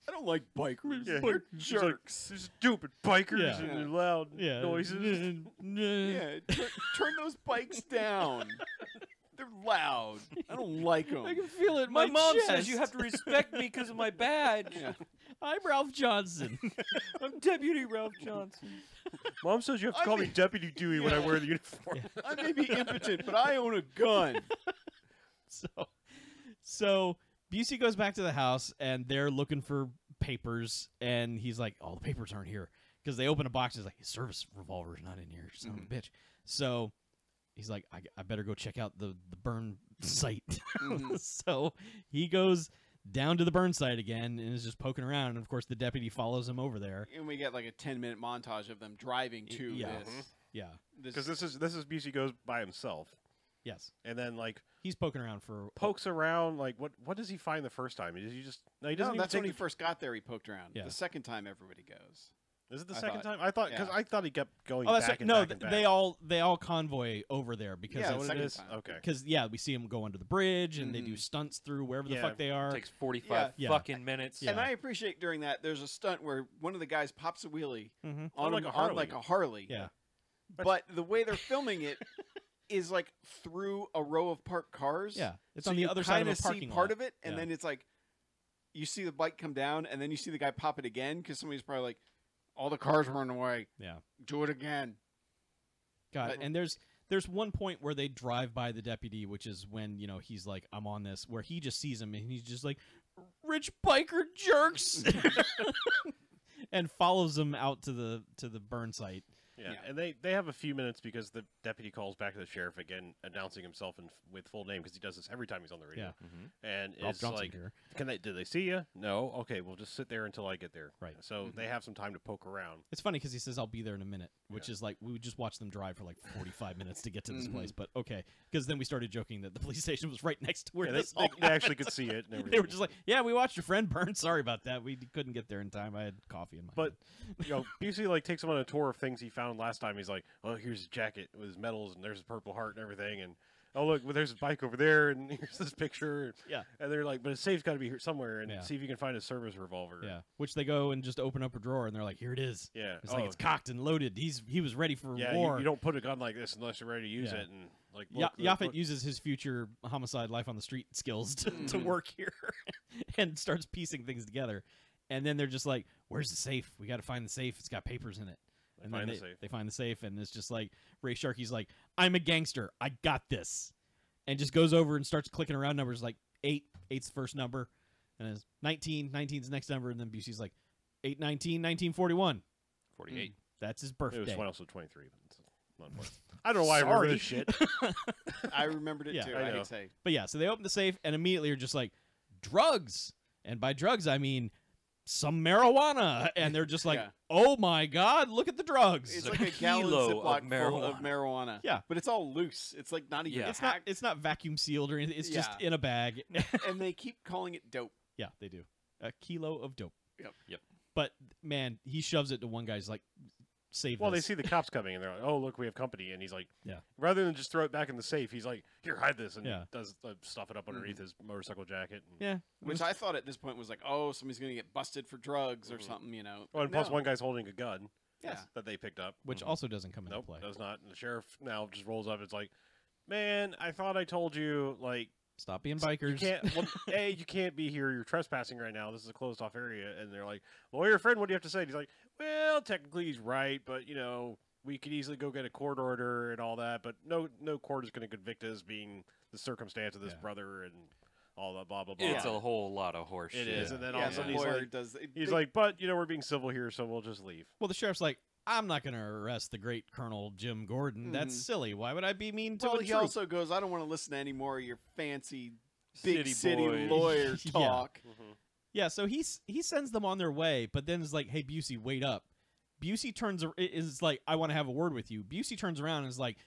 I don't like bikers. Yeah, They're he's like, jerks. "These stupid bikers Yeah. and their loud Yeah. noises." Yeah, turn those bikes down. They're loud. I don't like them. I can feel it in My my mom chest. says you have to respect me because of my badge. Yeah. I'm Ralph Johnson. I'm Deputy Ralph Johnson. Mom says you have to I call me mean- Deputy Dewey when I wear the uniform. I may be impotent, but I own a gun. So Busey goes back to the house, and they're looking for papers, and he's like, "Oh, the papers aren't here," because they open a box. He's like, "His service revolver's not in here, son of a bitch." So he's like, I better go check out the burn site." So he goes down to the burn site again and is just poking around, and of course the deputy follows him over there. And we get like a 10-minute montage of them driving to Yeah. this. Yeah. Because this is Busey goes by himself, Yes. and then like He's poking around for pokes around. Like what does he find the first time? Does he just no? He doesn't. No, even that's take when he the- first got there. He poked around. Yeah. The second time, everybody goes. Is it the I second thought- time? I thought because yeah. I thought he kept going Oh, that's back right. and No, back and back. they all convoy over there because Yeah, Is the that what it second is? time. Okay. because we see them go under the bridge and they do Mhm. stunts through wherever the Yeah. fuck they are. Takes 45 Yeah. fucking minutes. Yeah. And I appreciate during that, there's a stunt where one of the guys pops a wheelie Mm-hmm. on, like him- a on Harley. like a Harley. Yeah. But the way they're filming it is like through a row of parked cars. Yeah, it's So on the you other side of kinda a parking see part lot. of it, and Yeah. then it's like you see the bike come down, and then you see the guy pop it again because somebody's probably like, "All the cars run away. Yeah. Do it again." God, But- and there's one point where they drive by the deputy, which is when he's like, "I'm on this," where he just sees him and he's just like, "Rich biker jerks," and follows them out to the burn site. Yeah. Yeah. And they have a few minutes because the deputy calls back to the sheriff again, announcing himself with full name because he does this every time he's on the radio. Yeah. And Ralph it's Johnson like, here. did they see you? No. Okay, we'll just sit there until I get there. Right. So they have some time to poke around. It's funny because he says, "I'll be there in a minute," which is like we would just watch them drive for like 45 minutes to get to this place. But okay, because then we started joking that the police station was right next to where Yeah, this they all actually happened. could see it. And everything. They were just like, "Yeah, we watched your friend burn. Sorry about that. We couldn't get there in time. I had coffee in my But hand." Busey like takes him on a tour of things he found last time. He's like, "Oh, here's his jacket with his medals, and there's a purple heart and everything, and oh look, well, there's his bike over there, and here's this picture." Yeah. And they're like, "But his safe's got to be here somewhere, and Yeah. see if you can find his service revolver." Yeah, which they go and just open up a drawer and they're like, "Here it is." Yeah. It's like it's cocked and loaded. He was ready for Yeah, war. you don't put a gun like this unless you're ready to use Yeah. it, and like Yaphet uses his future homicide life on the street skills to work here and starts piecing things together. And then they're just like, "Where's the safe? We got to find the safe. It's got papers in it." And find then the safe. they find the safe, and it's just like Ray Sharkey's like, "I'm a gangster. I got this," and just goes over and starts clicking around numbers like 8's the first number, and it's 19's the next number, and then Busey's like 8/19, 1941. 48. That's his It birthday. was also 23. But it's not important. I don't know why I remember this shit. I remembered it Yeah. too. I I know. could say. But yeah, so they open the safe and immediately are just like, drugs. And by drugs, I mean some marijuana. And they're just like, Yeah. "Oh my God, look at the drugs." It's a like a gallon kilo Ziploc of full of marijuana. Yeah. But it's all loose. It's like not even Yeah. it's not vacuum sealed or anything. It's just Yeah. in a bag. and they keep calling it dope. Yeah, they do. A kilo of dope. Yep. But man, he shoves it to one guy's like, "Save Well, they this." see the cops coming, and they're like, "Oh, look, we have company." And he's like, Yeah. Rather than just throw it back in the safe, he's like, "Here, hide this," and Yeah. he does stuff it up underneath his motorcycle jacket. And, Yeah. Which I thought at this point was like, oh, somebody's going to get busted for drugs or Mhm. something, you know. Oh, and plus No. one guy's holding a gun. Yeah. That they picked up. Which also doesn't come into Nope, play. does not. And the sheriff now just rolls up. It's like, "Man, I thought I told you. Like, Stop being you bikers. can't. Well, A, you can't be here. You're trespassing right now. This is a closed off area." And they're like, "Well, your friend, what do you have to say?" And he's like, "Well, technically he's right, but you know, we could easily go get a court order and all that, but no court is going to convict us being the circumstance of this Yeah. brother and all that blah blah blah." It's a whole lot of horse It shit. is, and then all Yeah, of a the sudden he's lawyer like, does. he's like, "But you know, we're being civil here, so we'll just leave." Well, the sheriff's like, "I'm not going to arrest the great Colonel Jim Gordon. That's Mhm. silly. Why would I be mean to well, a he troop?" also goes, I don't want to listen to any more of your fancy big city boy. lawyer Yeah. talk. Yeah, so he sends them on their way, but then is like, "Hey, Busey, wait up." Busey is like, "I want to have a word with you." Busey turns around and is like,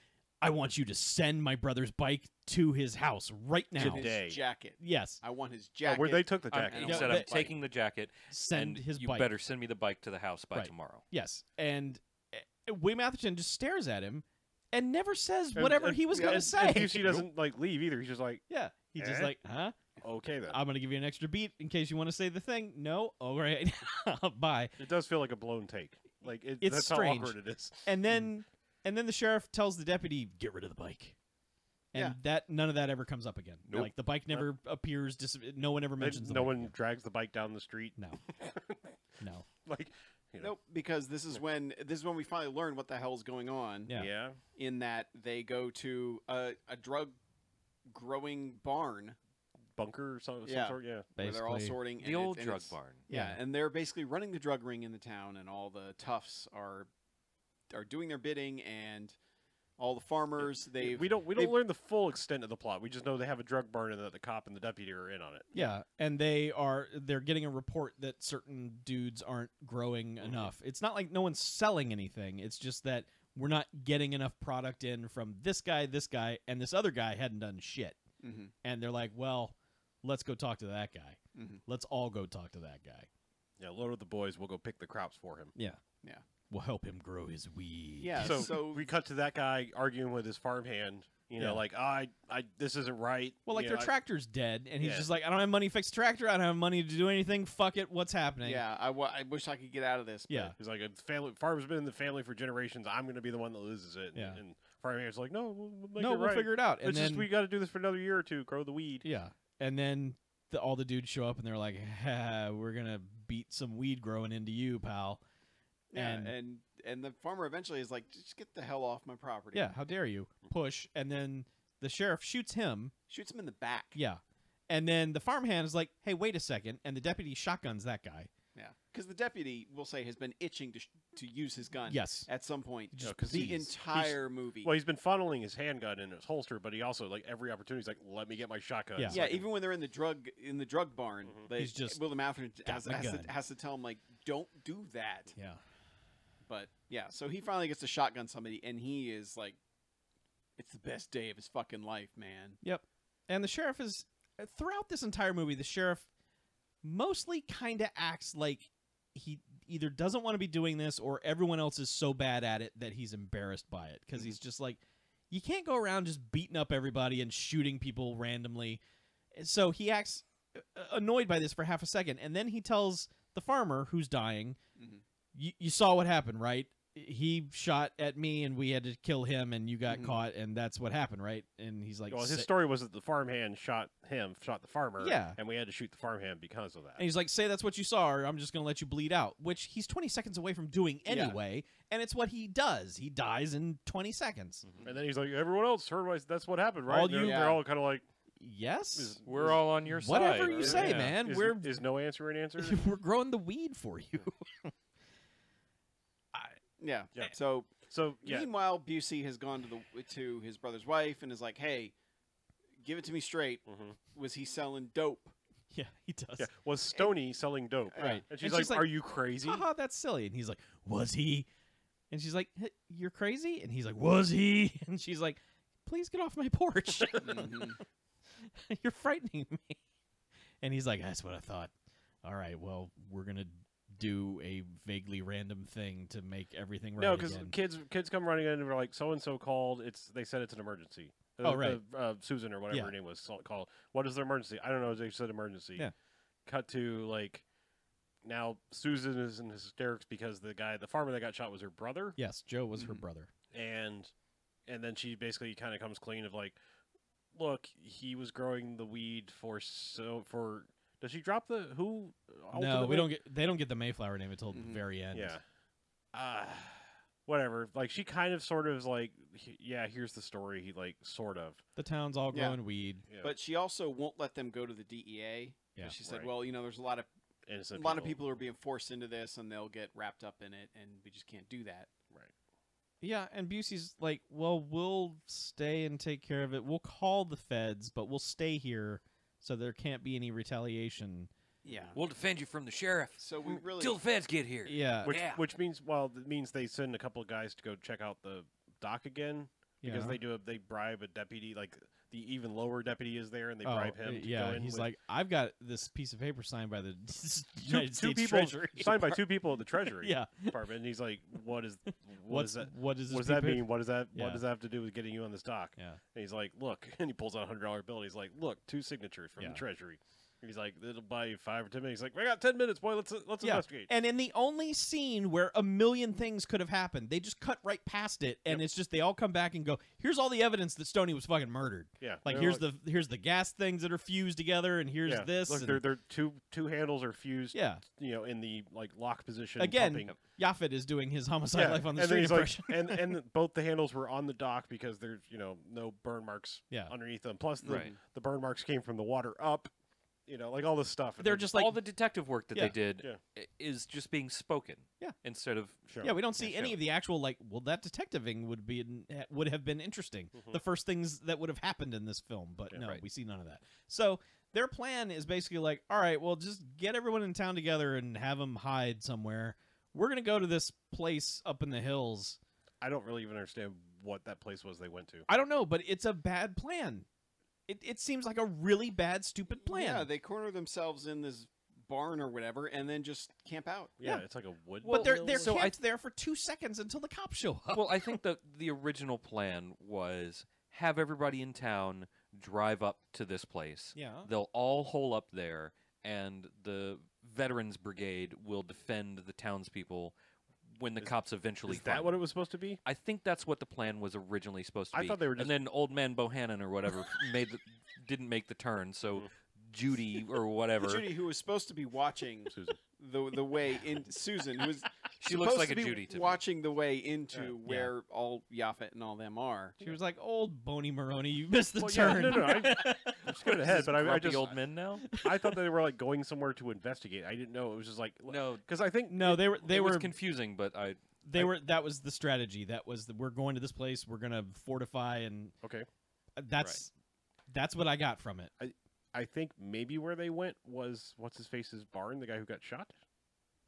"I want you to send my brother's bike to his house right now." Today. His jacket. Yes, I want his Oh, jacket. where they took the I'm, jacket. he No, said, they- "I'm taking the jacket, send and his you bike. better send me the bike to the house by Right. tomorrow." Yes, and William Atherton just stares at him and never says And- whatever and- he was yeah, going to and- say. And Busey doesn't like leave either. He's just like, Yeah, he's just Eh? like, "Huh?" Okay then. I'm gonna give you an extra beat in case you want to say the thing. No, all right, bye. It does feel like a blown take. Like It's that's strange. how awkward it is. And then the sheriff tells the deputy, "Get rid of the bike." And none of that ever comes up again. Nope. Like the bike never appears. No one ever mentions. No the bike one again. drags the bike down the street. No. No. Like, Nope, because this is when we finally learn what the hell's going on. Yeah. In that they go to a drug growing barn. Bunker or some Yeah. sort. Yeah. Where they're all Basically. sorting The old drug barn. Yeah, Yeah. and they're basically running the drug ring in the town, and all the toughs are doing their bidding, and all the farmers We don't learn the full extent of the plot. We just know they have a drug barn and that the cop and the deputy are in on it. Yeah, and they're getting a report that certain dudes aren't growing enough. It's not like no one's selling anything. It's just that we're not getting enough product in from this guy, and this other guy hadn't done shit. Mm-hmm. And they're like, well, let's go talk to that guy. Mm-hmm. Let's all go talk to that guy. Yeah, load of the boys. We'll go pick the crops for him. Yeah. Yeah. We'll help him grow his weed. Yeah. So we cut to that guy arguing with his farmhand. You know, Yeah. like, I this isn't right. Well, like You their know, tractor's dead, and he's Yeah. just like, I don't have money to fix the tractor. I don't have money to do anything. Fuck it. What's happening? Yeah, I wish I could get out of this. But Yeah. He's like, farm's been in the family for generations. I'm going to be the one that loses it. Yeah. And farmhand's like, no, we'll make No, it we'll right. figure it out. And It's then just we got to do this for another year or two. Grow the weed. yeah, and then all the dudes show up, and they're like, we're gonna beat some weed growing into you, pal. Yeah, and the farmer eventually is like, just get the hell off my property. Yeah, how dare you? Push, and then the sheriff shoots him. Shoots him in the back. Yeah, and then the farmhand is like, hey, wait a second, and the deputy shotguns that guy. Yeah, because the deputy, we'll say, has been itching to use his gun. Yes. At some point. Just the please. entire movie. Well, he's been funneling his handgun in his holster, but he also, like, every opportunity, he's like, let me get my shotgun. Yeah. So Yeah, I can- even when they're in the drug barn, He's just William Afton got my gun. has to tell him, like, don't do that. Yeah, But yeah, so he finally gets to shotgun somebody, and he is like, it's the best day of his fucking life, man. yep. And the sheriff is throughout this entire movie. The sheriff mostly kind of acts like he either doesn't want to be doing this, or everyone else is so bad at it that he's embarrassed by it. Because he's just like, you can't go around just beating up everybody and shooting people randomly. So he acts annoyed by this for half a second, and then he tells the farmer who's dying, Mhm. you saw what happened, right? He shot at me, and we had to kill him, and you got caught, and that's what happened, right? And he's like, well, his story was that the farmhand shot the farmer. Yeah. And we had to shoot the farmhand because of that. and he's like, say that's what you saw, or I'm just going to let you bleed out, which he's 20 seconds away from doing Yeah. anyway, and it's what he does. He dies in 20 seconds. And then he's like, everyone else heard that's what happened, right? All And they're, you- they're all kind of like, Yes? We're all on your side. Whatever you right? say, yeah. man. Is no answer an answer? We're growing the weed for you. Yeah. Yeah. So So, yeah. meanwhile, Busey has gone to his brother's wife and is like, hey, give it to me straight. Mhm. Was he selling dope? Yeah, he does. Yeah. Was Stoney selling dope? Right. And she's like, are you crazy? Haha, that's silly. And he's like, was he? And she's like, "Hey, you're crazy? And he's like, was he? And she's like, please get off my porch. Mhm. You're frightening me. And he's like, that's what I thought. All right, well, we're going to do a vaguely random thing to make everything right No, because again. kids come running in and they're like, so and so called. They said it's an emergency. Oh, right. Susan or whatever Yeah. her name was called. What is the emergency? I don't know. They said emergency. Yeah. Cut to like now Susan is in hysterics because the farmer that got shot was her brother, Yes, Joe was her Mhm. brother. and then she basically kind of comes clean of like, look, he was growing the weed for. Does she drop the who? No, they don't get the Mayflower name until the Mhm. very end. Yeah. Whatever. Like she kind of sort of is like, yeah, here's the story. He like sort of. The town's all Yeah. growing weed. Yeah. But she also won't let them go to the DEA. Yeah. She said, Right. well, there's a lot Innocent of people who are being forced into this, and they'll get wrapped up in it, and we just can't do that. Right. Yeah, and Busey's like, well, we'll stay and take care of it. We'll call the feds, but we'll stay here so there can't be any retaliation. Yeah. We'll defend you from the sheriff So we really till the feds get here. Yeah. Which Yeah. which means it means they send a couple of guys to go check out the dock again. because Yeah. they bribe a deputy, like the even lower deputy is there, and they bribe him. To yeah, go in he's with like, I've got this piece of paper signed by the two United States people Treasury. signed by 2 people at the Treasury Yeah. Department, and he's like, what is What does that? this What does piece that of mean? paper- What does that? Yeah. What does that have to do with getting you on this dock? Yeah. And he's like, look, and he pulls out $100 bill. And he's like, look, 2 signatures from Yeah. the Treasury. And he's like, it'll buy you 5 or 10 minutes. He's like, I got 10 minutes, boy. Let's Yeah. investigate. And in the only scene where a million things could have happened, they just cut right past it, and it's just they all come back and go, "Here's all the evidence that Stoney was fucking murdered. Yeah, Like they're here's the gas things that are fused together, and here's yeah. this. Look, and- they're two handles are fused. yeah. In the like lock position. Again, pumping. Yaffet is doing his homicide life on the and then street he's impression. like, and both the handles were on the dock because there's no burn marks Yeah. underneath them. Plus Right. the burn marks came from the water up. Like all this stuff. And They're just like, all the detective work that Yeah. they did Yeah. is just being spoken. Yeah. Instead of Sure. yeah, we don't see Yeah, any sure. of the actual that detectiving would have been interesting. Mhm. The first things that would have happened in this film, but Yeah, no, right. we see none of that. So their plan is basically like, all right, well, just get everyone in town together and have them hide somewhere. We're gonna go to this place up in the hills. I don't really even understand what that place was they went to. I don't know, but it's a bad plan. It seems like a really bad, stupid plan. Yeah, they corner themselves in this barn or whatever, and then just camp out. Yeah, Yeah. it's like a wood. but they're mill. so I- camped there for 2 seconds until the cops show up. well, I think the original plan was have everybody in town drive up to this place. Yeah. They'll all hole up there, and the Veterans Brigade will defend the townspeople when the cops eventually Is that find what them. it was supposed to be? I think that's what the plan was originally supposed to I be. thought they were just- And then Old Man Bohannon or whatever didn't make the turn, so Mhm. Judy or whatever. Judy, who was supposed to be watching Susan. the way in Susan, who was She looks supposed like to a be Judy to me. watching the way into Yeah. where all Yaffet and all them are. She was like, "Old Boney Maroney, you missed the Well, yeah, turn." no, I'm skipping ahead, but I Grumpy just old men now. I thought they were like going somewhere to investigate. I didn't know it was just like No, because I think No, they were it was confusing, but that was the strategy. That was we're going to this place, we're gonna fortify, and okay. that's what I got from it. I think maybe where they went was what's his face's barn, the guy who got shot.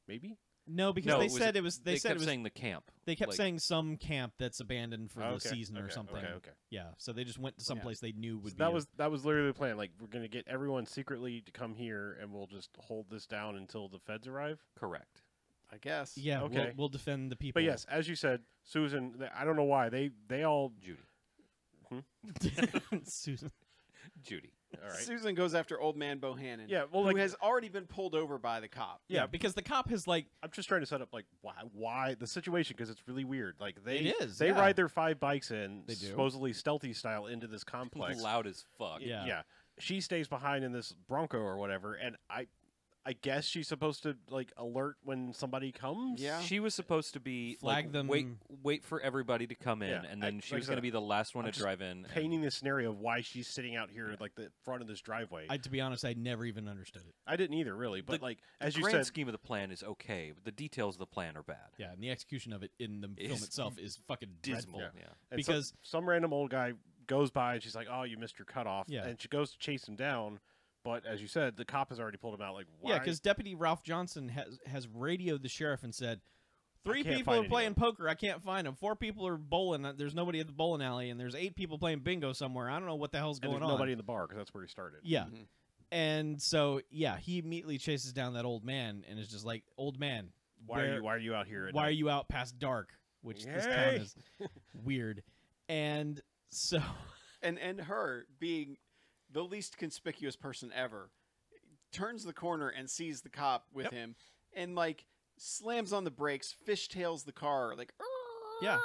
Maybe. No, because No, they it was- said it was. they said kept it was. saying the camp. They kept like- saying some camp that's abandoned for the Okay, season or okay, something. Okay. Yeah, so they just went to some Yeah. place they knew would So be. that was literally the plan. Like we're gonna get everyone secretly to come here, and we'll just hold this down until the feds arrive. Correct. I guess. yeah. Okay. We'll defend the people. But yes, as you said, Susan. I don't know why they all. Judy. Susan. Judy. All right. Susan goes after Old Man Bohannon. Yeah. Well, who like has already been pulled over by the cop. Yeah, because the cop has like. I'm just trying to set up like why the situation because it's really weird. Like they It is, they yeah. ride their 5 bikes in They do. supposedly stealthy style into this complex. Loud as fuck. Yeah. Yeah. She stays behind in this Bronco or whatever, and I guess she's supposed to like alert when somebody comes. Yeah. She was supposed to be Flag like, them- wait for everybody to come in, Yeah, and I- then she like I was going said, to be the last one I'm to just drive in. and- Painting the scenario of why she's sitting out here at like the front of this driveway. To be honest, I never even understood it. I didn't either, really. But like as the you grand said, scheme of the plan is okay, but the details of the plan are bad. Yeah, and the execution of it in the film Is itself is fucking Dismal. dreadful. Yeah. and because- some random old guy goes by and she's like, "Oh, you missed your cutoff," Yeah. and she goes to chase him down. But as you said, the cop has already pulled him out. Like, why? Yeah, because Deputy Ralph Johnson has radioed the sheriff and said, "3 can't people are find playing poker. I can't find them. 4 people are bowling. There's nobody at the bowling alley, and there's 8 people playing bingo somewhere. I don't know what the hell's and going there's on." nobody in the bar because that's where he started. Yeah, Mhm. and so yeah, he immediately chases down that old man and is just like, "Old man, Why are you out here? At why are night?" you out past dark?" Which this town Yay! is weird, and so And her being the least conspicuous person ever turns the corner and sees the cop with Yep. him and like slams on the brakes, fishtails the car like Yeah.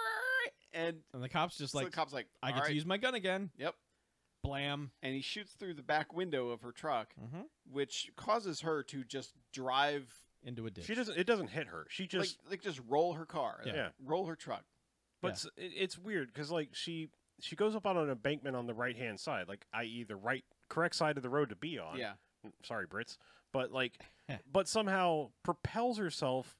and the cop's just so like, the cop's like, "I "All get right." to use my gun again." Yep. Blam. And he shoots through the back window of her truck, Mm-hmm. which causes her to just drive Into a ditch. She doesn't. It doesn't hit her. She just. like just roll her car. Yeah. Yeah. Roll her truck. But Yeah. it's weird because like she goes up on an embankment on the right hand side, like i.e. the correct side of the road to be on. Yeah. Sorry, Brits. But like, but somehow propels herself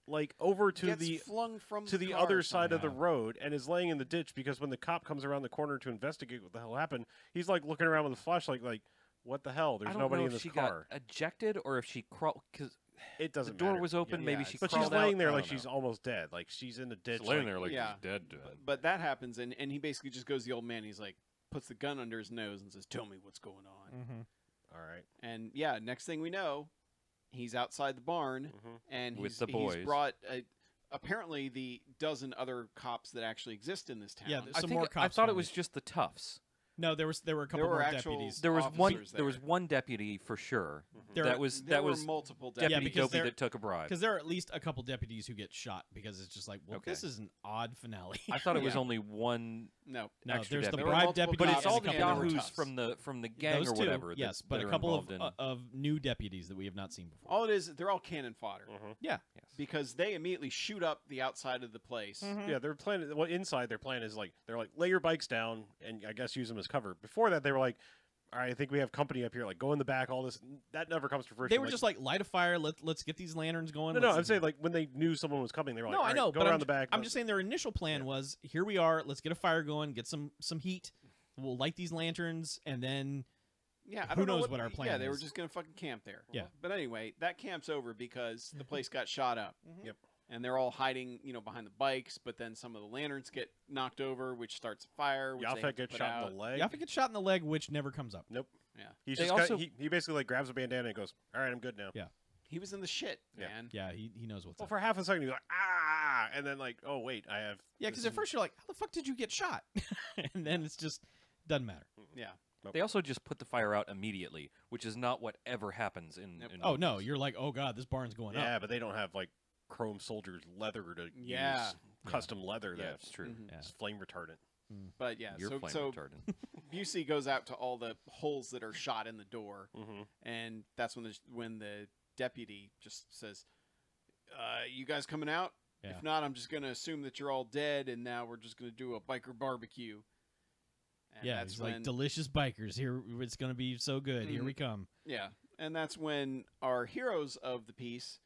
like over to Gets the flung from to the car other side of the somehow. road and is laying in the ditch because when the cop comes around the corner to investigate what the hell happened, he's like looking around with a flashlight, like, what the hell? I There's don't nobody know in if this she car. got ejected or if she crawled It doesn't The door matter. was open. Yeah, maybe it's- she But crawled she's laying out. there I like don't she's know. almost dead. Like she's in a ditch. She's laying like- there like Yeah. she's dead. But that happens, and he basically just goes to the old man. He's like, puts the gun under his nose and says, "Tell me what's going on." Mm-hmm. All right. And yeah, next thing we know, he's outside the barn, Mhm. and With he's, the boys. he's brought apparently the dozen other cops that actually exist in this town. Yeah, I some think more I cops thght it finally. was just the toughs. No, there were a couple were more actual- deputies. There was one. Officers There was there. one deputy for sure. There- that was there that were was multiple Deputy deputies. because Dopey they're- that took a bribe. Because there are at least a couple deputies who get shot because it's just like, well, Okay. this is an odd finale. I thought it was Yeah. only one. No, No, extra there's the deputy. There were bribe multiple deputy, But cops it's and all a the couple that more were yahoos toughs. from the gang Those or two, whatever. yes, that, but that a are couple involved in. of new deputies that we have not seen before. all it is, they're all cannon fodder Mhm. Yeah. Yes. because they immediately shoot up the outside of the place. Mhm. Yeah, their plan. Well, inside their plan is like they're like lay your bikes down and I guess use them as cover. Before that, they were like, all right, I think we have company up here. Like go in the back. All this that never comes to fruition. They were just like, light a fire. Let's get these lanterns going. no. let's- I'm saying like when they knew someone was coming, they were like, No, all I right, know, go but around the back. I'm just saying their initial plan Yeah. was, here we are. Let's get a fire going, get some heat. We'll light these lanterns, and then Yeah, I Who don't know knows what our Yeah, plan they were is. just gonna fucking camp there. Yeah. But anyway, that camp's over because the place got shot up. Yep. And they're all hiding, behind the bikes. But then some of the lanterns get knocked over, which starts a fire. Which they have Yafet to gets put shot out. in the leg. Yaffa gets shot in the leg, which never comes up. Nope. Yeah. He's They just also- he basically like grabs a bandana and goes, all right, I'm good now. Yeah. He was in the shit, Yeah. man. Yeah, he knows what's Well, up. for half a second, he's like, ah, and then like, oh wait, I have. Yeah, this because at is- first you're like, how the fuck did you get shot? And then it's just doesn't matter. Yeah. They also just put the fire out immediately, which is not what ever happens in. Nope. in Oh no, movies. you're like, oh god, this barn's going yeah, up. but they don't have like chrome soldiers leather to Yeah. use custom leather Yeah, that's it's true. Mhm. Yeah. flame retardant. But yeah, You're so flame so retardant. Busey goes out to all the holes that are shot in the door, Mm-hmm. and that's when the deputy just says, "You guys coming out? Yeah. If not, I'm just gonna assume that you're all dead, and now we're just gonna do a biker barbecue." And Yeah, that's he's when like, delicious bikers. Here, it's gonna be so good. Here Mhm. we come. yeah, and that's when our heroes of the piece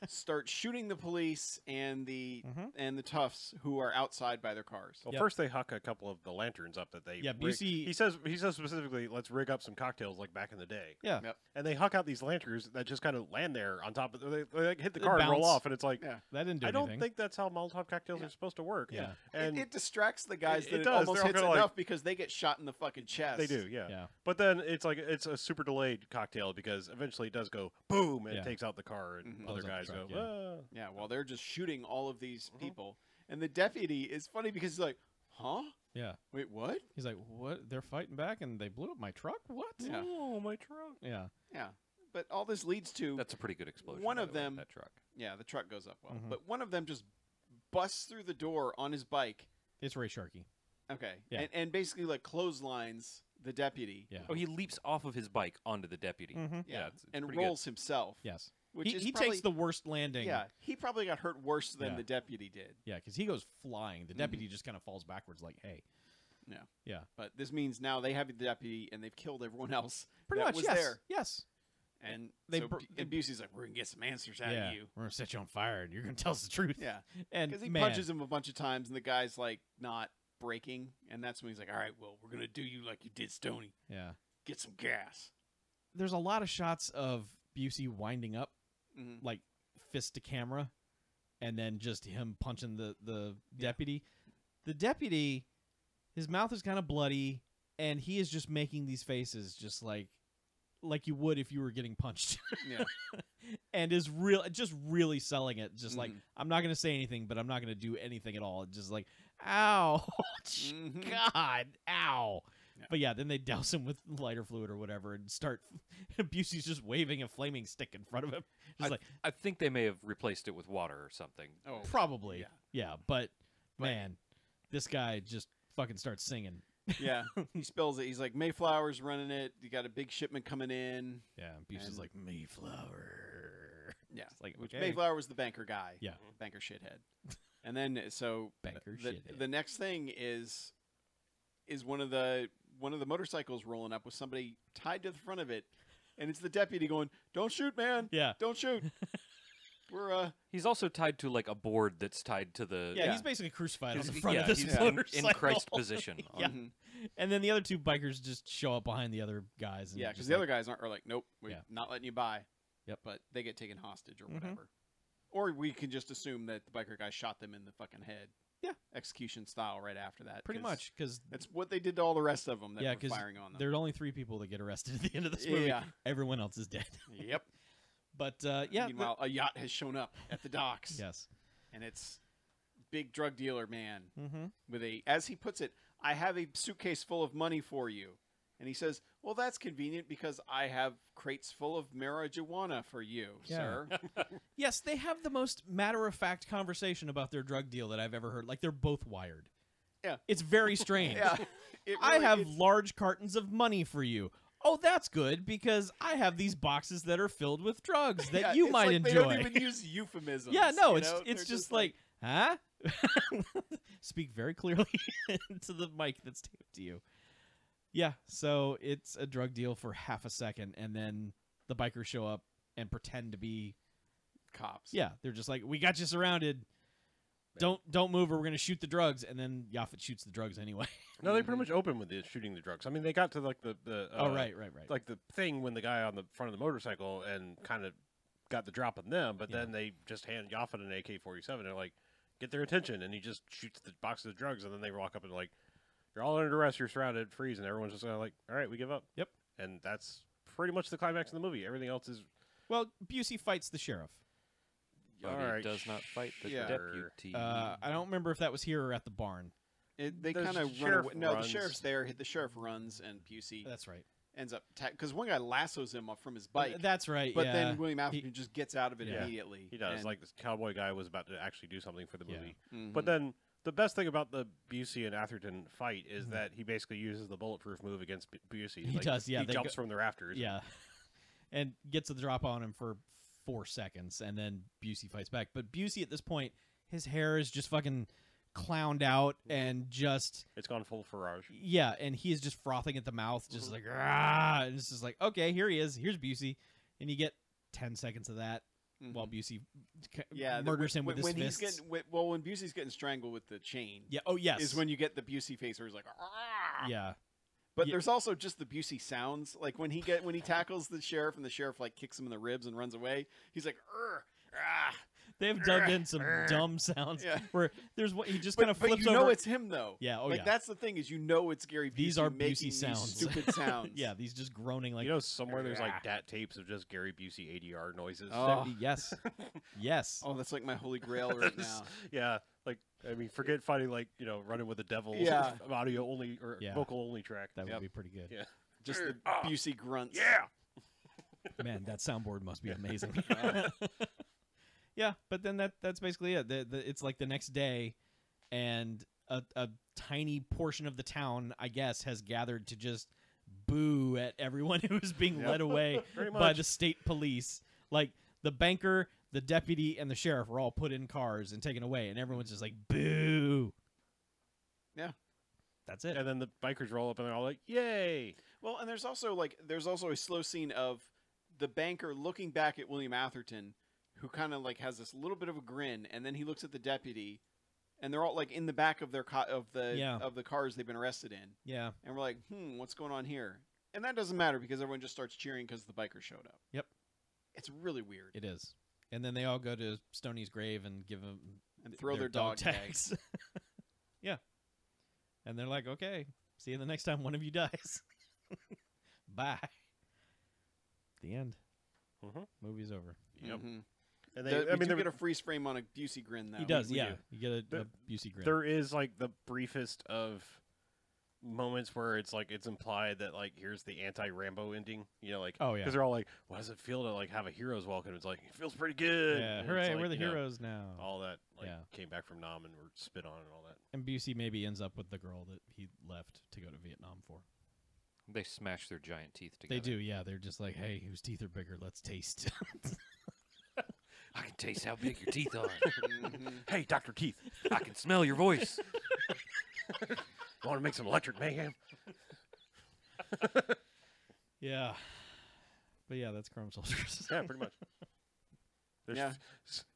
start shooting the police and the Mhm. and the toughs who are outside by their cars. Well, Yep. first they huck a couple of the lanterns up that they. Yeah, rig- Busey- He says specifically, let's rig up some cocktails like back in the day. Yeah. Yep. And they huck out these lanterns that just kind of land there on top of. They like, hit the car and bounce. roll off, and it's like, Yeah. That didn't do I don't anything. think that's how Molotov cocktails Yeah. are supposed to work. Yeah. And It distracts the guys It that it, does. almost They're all hits kinda like- enough because they get shot in the fucking chest. they do, yeah. Yeah. But then it's like it's a super delayed cocktail because eventually it does go boom and Yeah. it takes out the car, and Mhm. other Blows up guys the go, truck, ah. Yeah, well, they're just shooting all of these Mhm. people. And the deputy is funny because he's like, huh? Yeah. Wait, what? He's like, what? They're fighting back and they blew up my truck? What? Yeah. Oh, my truck. Yeah. Yeah. But all this leads to, That's a pretty good explosion. One by of the way, them- that truck. yeah, the truck goes up well. Mhm. But one of them just busts through the door on his bike. It's Ray Sharkey. Okay. Yeah. And basically, like, clotheslines the deputy. Yeah. Oh, he leaps off of his bike onto the deputy. Mm-hmm. Yeah. it's and pretty good. rolls himself. Yes. Which He, is he probably, takes the worst landing. Yeah, he probably got hurt worse than Yeah. the deputy did. Yeah, because he goes flying. The Mhm. deputy just kind of falls backwards, like, hey. Yeah. Yeah. But this means now they have the deputy and they've killed everyone else Pretty that much, was yes. there. Yes. And They so bur- and Busey's like, we're going to get some answers out Yeah. of you. We're going to set you on fire and you're going to tell us the truth. Yeah. And Because he man, punches him a bunch of times, and the guy's like not breaking, and that's when he's like, "All right, well, we're gonna do you like you did Stoney. Yeah. Get some gas." There's a lot of shots of Busey winding up, Mhm. like fist to camera, and then just him punching the deputy. The deputy, his mouth is kind of bloody, and he is just making these faces, just like you would if you were getting punched, Yeah. and is just really selling it. Just like, Mhm. I'm not gonna say anything, but I'm not gonna do anything at all. Just like, ow, Mhm. God, ow. Yeah. But yeah, then they douse him with lighter fluid or whatever and start. Busey's just waving a flaming stick in front of him. Just like, I think they may have replaced it with water or something. Oh, probably. yeah. Yeah, but But- man, this guy just fucking starts singing. Yeah. He spills it. He's like, Mayflower's running it. You got a big shipment coming in. Yeah, Busey's And- like, Mayflower. Yeah. It's like, Which okay. Mayflower was the banker guy. Yeah. Banker shithead. And then so Banker the, shithead. the next thing is one of the motorcycles rolling up with somebody tied to the front of it, and it's the deputy going, "Don't shoot, man! Yeah. Don't shoot." We're He's also tied to like a board that's tied to the. Yeah, Yeah. he's basically crucified on He's- the front yeah, of this he's motorcycle. in Christ position. Yeah. Mhm. And then the other two bikers just show up behind the other guys. And Yeah, just because the like, other guys are like, "Nope, we're Yeah. not letting you by." Yep. But they get taken hostage or Mhm. whatever. Or we can just assume that the biker guy shot them in the fucking head. Yeah. Execution style right after that. Pretty 'cause much, because that's what they did to all the rest of them that yeah, were because firing on them. there are only 3 people that get arrested at the end of this movie. Yeah. Everyone else is dead. Yep. But yeah, Meanwhile, a yacht has shown up at the docks. yes. And it's big drug dealer man Mm-hmm. with a, as he puts it, I have a suitcase full of money for you. And he says, well, that's convenient because I have crates full of marijuana for you, Yeah. sir. Yes, they have the most matter-of-fact conversation about their drug deal that I've ever heard. Like, they're both wired. Yeah. It's very strange. Yeah. It I really- have it's- large cartons of money for you. Oh, that's good because I have these boxes that are filled with drugs that yeah, you it's might like enjoy. They don't even use euphemisms. Yeah, no, you it's know? it's They're just like, huh? Speak very clearly into the mic that's taped to you. Yeah, so it's a drug deal for half a second, and then the bikers show up and pretend to be cops. yeah. They're just like, we got you surrounded. Don't move, or we're gonna shoot the drugs. And then Yaphet shoots the drugs anyway. No, they pretty much open with the shooting the drugs. I mean, they got to like the Oh right. like the thing when the guy on the front of the motorcycle and kind of got the drop on them, but Yeah. then they just hand Yaphet an AK-47. They're like, get their attention, and he just shoots the box of drugs, and then they walk up and like, you're all under arrest, you're surrounded, freeze, and everyone's just kind of like, all right, we give up. Yep. And that's pretty much the climax of the movie. Everything else is Well, Busey fights the sheriff. But all he right, does not fight the yeah. deputy. I don't remember if that was here or at the barn. They The kind of run sheriff away. No, the runs. sheriff's there. The sheriff runs, and Busey That's right. ends up because one guy lassos him off from his bike. That's right. But yeah. then William Atherton just gets out of it Yeah. immediately. he does. And- Like this cowboy guy was about to actually do something for the Yeah. movie. Mhm. But then the best thing about the Busey and Atherton fight is Mhm. that he basically uses the bulletproof move against Busey. He does, yeah, He they jumps go- from the rafters. Yeah. And gets the drop on him for 4 seconds, and then Busey fights back. But Busey at this point, his hair is just fucking clowned out and just It's gone full Farage. yeah, and he is just frothing at the mouth, just like ah, and it's just like okay, here he is, here's Busey, and you get 10 seconds of that Mhm. while Busey yeah, murders him with his when fists. he's getting when Busey's getting strangled with the chain. Yeah. Oh yes. Is when you get the Busey face where he's like, "Ah!" yeah. But Yeah. there's also just the Busey sounds, like when he tackles the sheriff and the sheriff like kicks him in the ribs and runs away. He's like, "Arr, ah." They have dubbed in some dumb sounds Yeah. where there's what he just kind of But flips you know over. it's him though. Yeah, oh like yeah. that's the thing is it's Gary Busey. These are making Busey these sounds. stupid sounds. Yeah, these just groaning like you know, somewhere there's "Ah." like DAT tapes of just Gary Busey ADR noises. Oh. Yes. Yes. Oh, that's like my holy grail right now. Yeah, like I mean, forget finding like running with the devil. Yeah. audio only or Yeah. vocal only track. That would Yep. be pretty good. Yeah. Just the Busey grunts. Yeah. Man, that soundboard must be amazing. Yeah, but then that's basically it. It's like the next day, and a tiny portion of the town, I guess, has gathered to just boo at everyone who's being led away Pretty by much. the state police. Like the banker, the deputy, and the sheriff were all put in cars and taken away, and everyone's just like boo. Yeah. That's it. And then the bikers roll up and they're all like, "Yay!" Well, and there's also a slow scene of the banker looking back at William Atherton, who kind of like has this little bit of a grin, and then he looks at the deputy, and they're all like in the back of their of the cars they've been arrested in, Yeah. and we're like, what's going on here? And that doesn't matter because everyone just starts cheering because the biker showed up. Yep. It's really weird. It is. And then they all go to Stoney's grave and give him And throw their dog tags. Yeah. And they're like, okay, see you the next time one of you dies. Bye. The end. Mhm. Movie's over. Yep. Mhm. And We they, I mean, do get a freeze frame on a Busey grin though. He does, We yeah. do. You get a The- Busey grin. there is like the briefest of moments where it's like it's implied that like here's the anti-Rambo ending, like Oh, yeah. because they're all like, "What does it feel to like have a hero's welcome?" It's like it feels pretty good. Yeah, And it's hooray, like, we're the you know, heroes now. all that Yeah. came back from Nam and were spit on and all that. And Busey maybe ends up with the girl that he left to go to Vietnam for. They smash their giant teeth together. They do, yeah. They're just like, hey, whose teeth are bigger? Let's taste. I can taste how big your teeth are. Mhm. Hey, Dr. Teeth, I can smell your voice. want to make some electric mayhem? Yeah. But yeah, that's Chrome Soldiers. Yeah, pretty much. Yeah.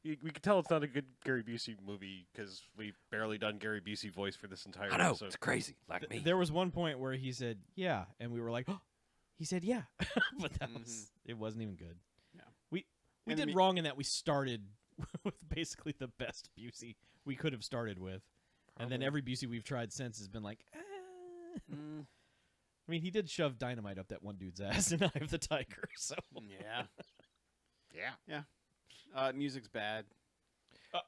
We can tell it's not a good Gary Busey movie because we've barely done Gary Busey voice for this entire I know, episode. it's crazy. Like me. There was one point where he said, yeah. And we were like, oh, he said, yeah. But that Mhm. was, it wasn't even good. Yeah. We And I did mean- wrong in that we started with basically the best Busey we could have started with. And then Probably. every Busey we've tried since has been like, Mm, I mean, he did shove dynamite up that one dude's ass in Eye of the Tiger, so. yeah. Yeah. Music's bad.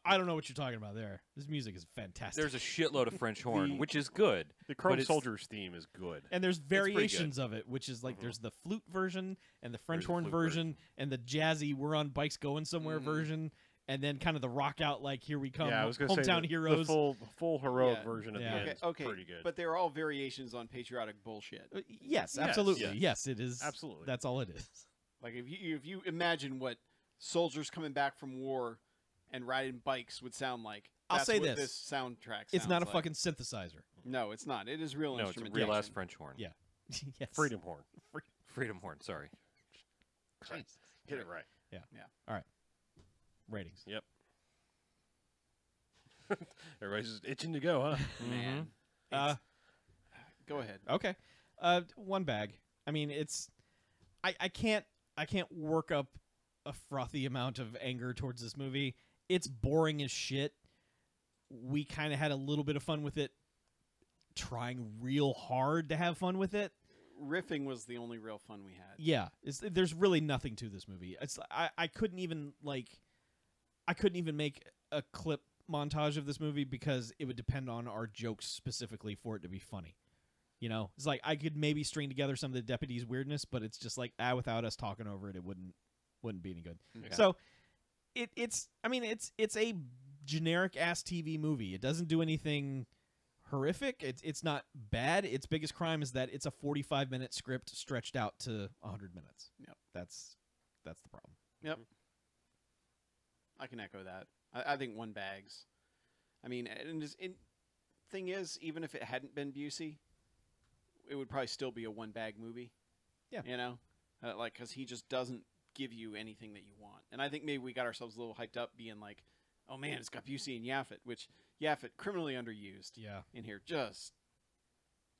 I don't know what you're talking about there. This music is fantastic. There's a shitload of French horn, The- which is good. The Chrome But it's- Soldiers theme is good. and there's pretty good. variations of it, which is like Mhm. there's the flute version and the French There's the horn flute version and the jazzy we're on bikes going somewhere Mhm. version, and then kind of the rock out like here we come, Yeah, I was going to say hometown the heroes. full heroic Yeah. version of Yeah. the end Okay, is pretty good. but they're all variations on patriotic bullshit. Yes, Yes, absolutely. yes. Yes, it is. Absolutely. That's all it is. Like if you imagine what soldiers coming back from war and riding bikes would sound like, I'll that's say what this. soundtrack. It's not a sounds like. fucking synthesizer. No, it's not. It is real No, it's a instrumentation. real ass French horn. Yeah. Yes. Freedom Horn. Freedom horn. Sorry. Jesus. Get it right. Ratings. Yep. Everybody's just itching to go, huh? Man. Uh, Go ahead. okay. One bag. I mean, it's. I can't work up a frothy amount of anger towards this movie. It's boring as shit. We kind of had a little bit of fun with it, trying real hard to have fun with it. Riffing was the only real fun we had. Yeah, there's really nothing to this movie. It's I couldn't even make a clip montage of this movie because it would depend on our jokes specifically for it to be funny. You know, it's like I could maybe string together some of the deputies' weirdness, but it's just like without us talking over it, it wouldn't be any good. Okay. So it's a generic ass TV movie. It doesn't do anything horrific. It's not bad. Its biggest crime is that it's a 45-minute script stretched out to 100 minutes. Yep. That's the problem. Yep. I can echo that. I think one bags. I mean, thing is, even if it hadn't been Busey, it would probably still be a one bag movie. Yeah. You know, because he just doesn't give you anything that you want. And I think maybe we got ourselves a little hyped up, being like, "Oh man, it's got Busey and Yaphet," which Yaphet criminally underused Yeah. in here. Just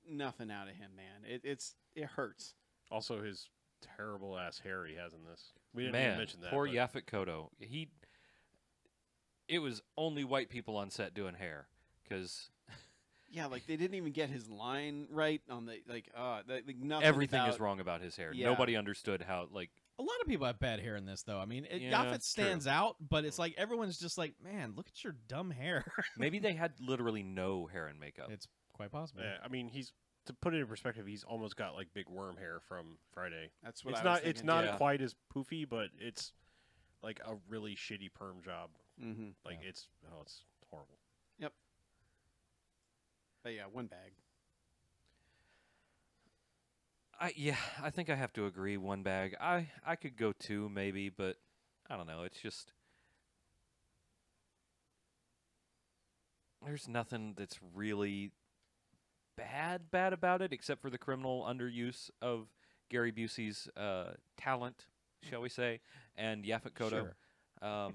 nothing out of him, man. It hurts. Also, his terrible ass hair he has in this. We didn't even Man, mention that. poor but Yaphet Kotto. It was only white people on set doing hair because Yeah, like they didn't even get his line right on the like nothing. everything about, is wrong about his hair. Yeah. Nobody understood how A lot of people have bad hair in this, though. I mean, Yeah, Yaphet stands out, but it's like everyone's just like, man, look at your dumb hair. maybe they had literally no hair and makeup. It's quite possible. yeah, I mean, to put it in perspective, he's almost got like big worm hair from Friday. That's what It's I not. was It's thinking. not Yeah. quite as poofy, but it's like a really shitty perm job. Mm-hmm. Like Yeah. it's horrible. But yeah, one bag. I think I have to agree. One bag. I could go two maybe, but I don't know. It's just there's nothing that's really bad about it except for the criminal underuse of Gary Busey's talent, shall we say, and Yaphet Kotto. Sure.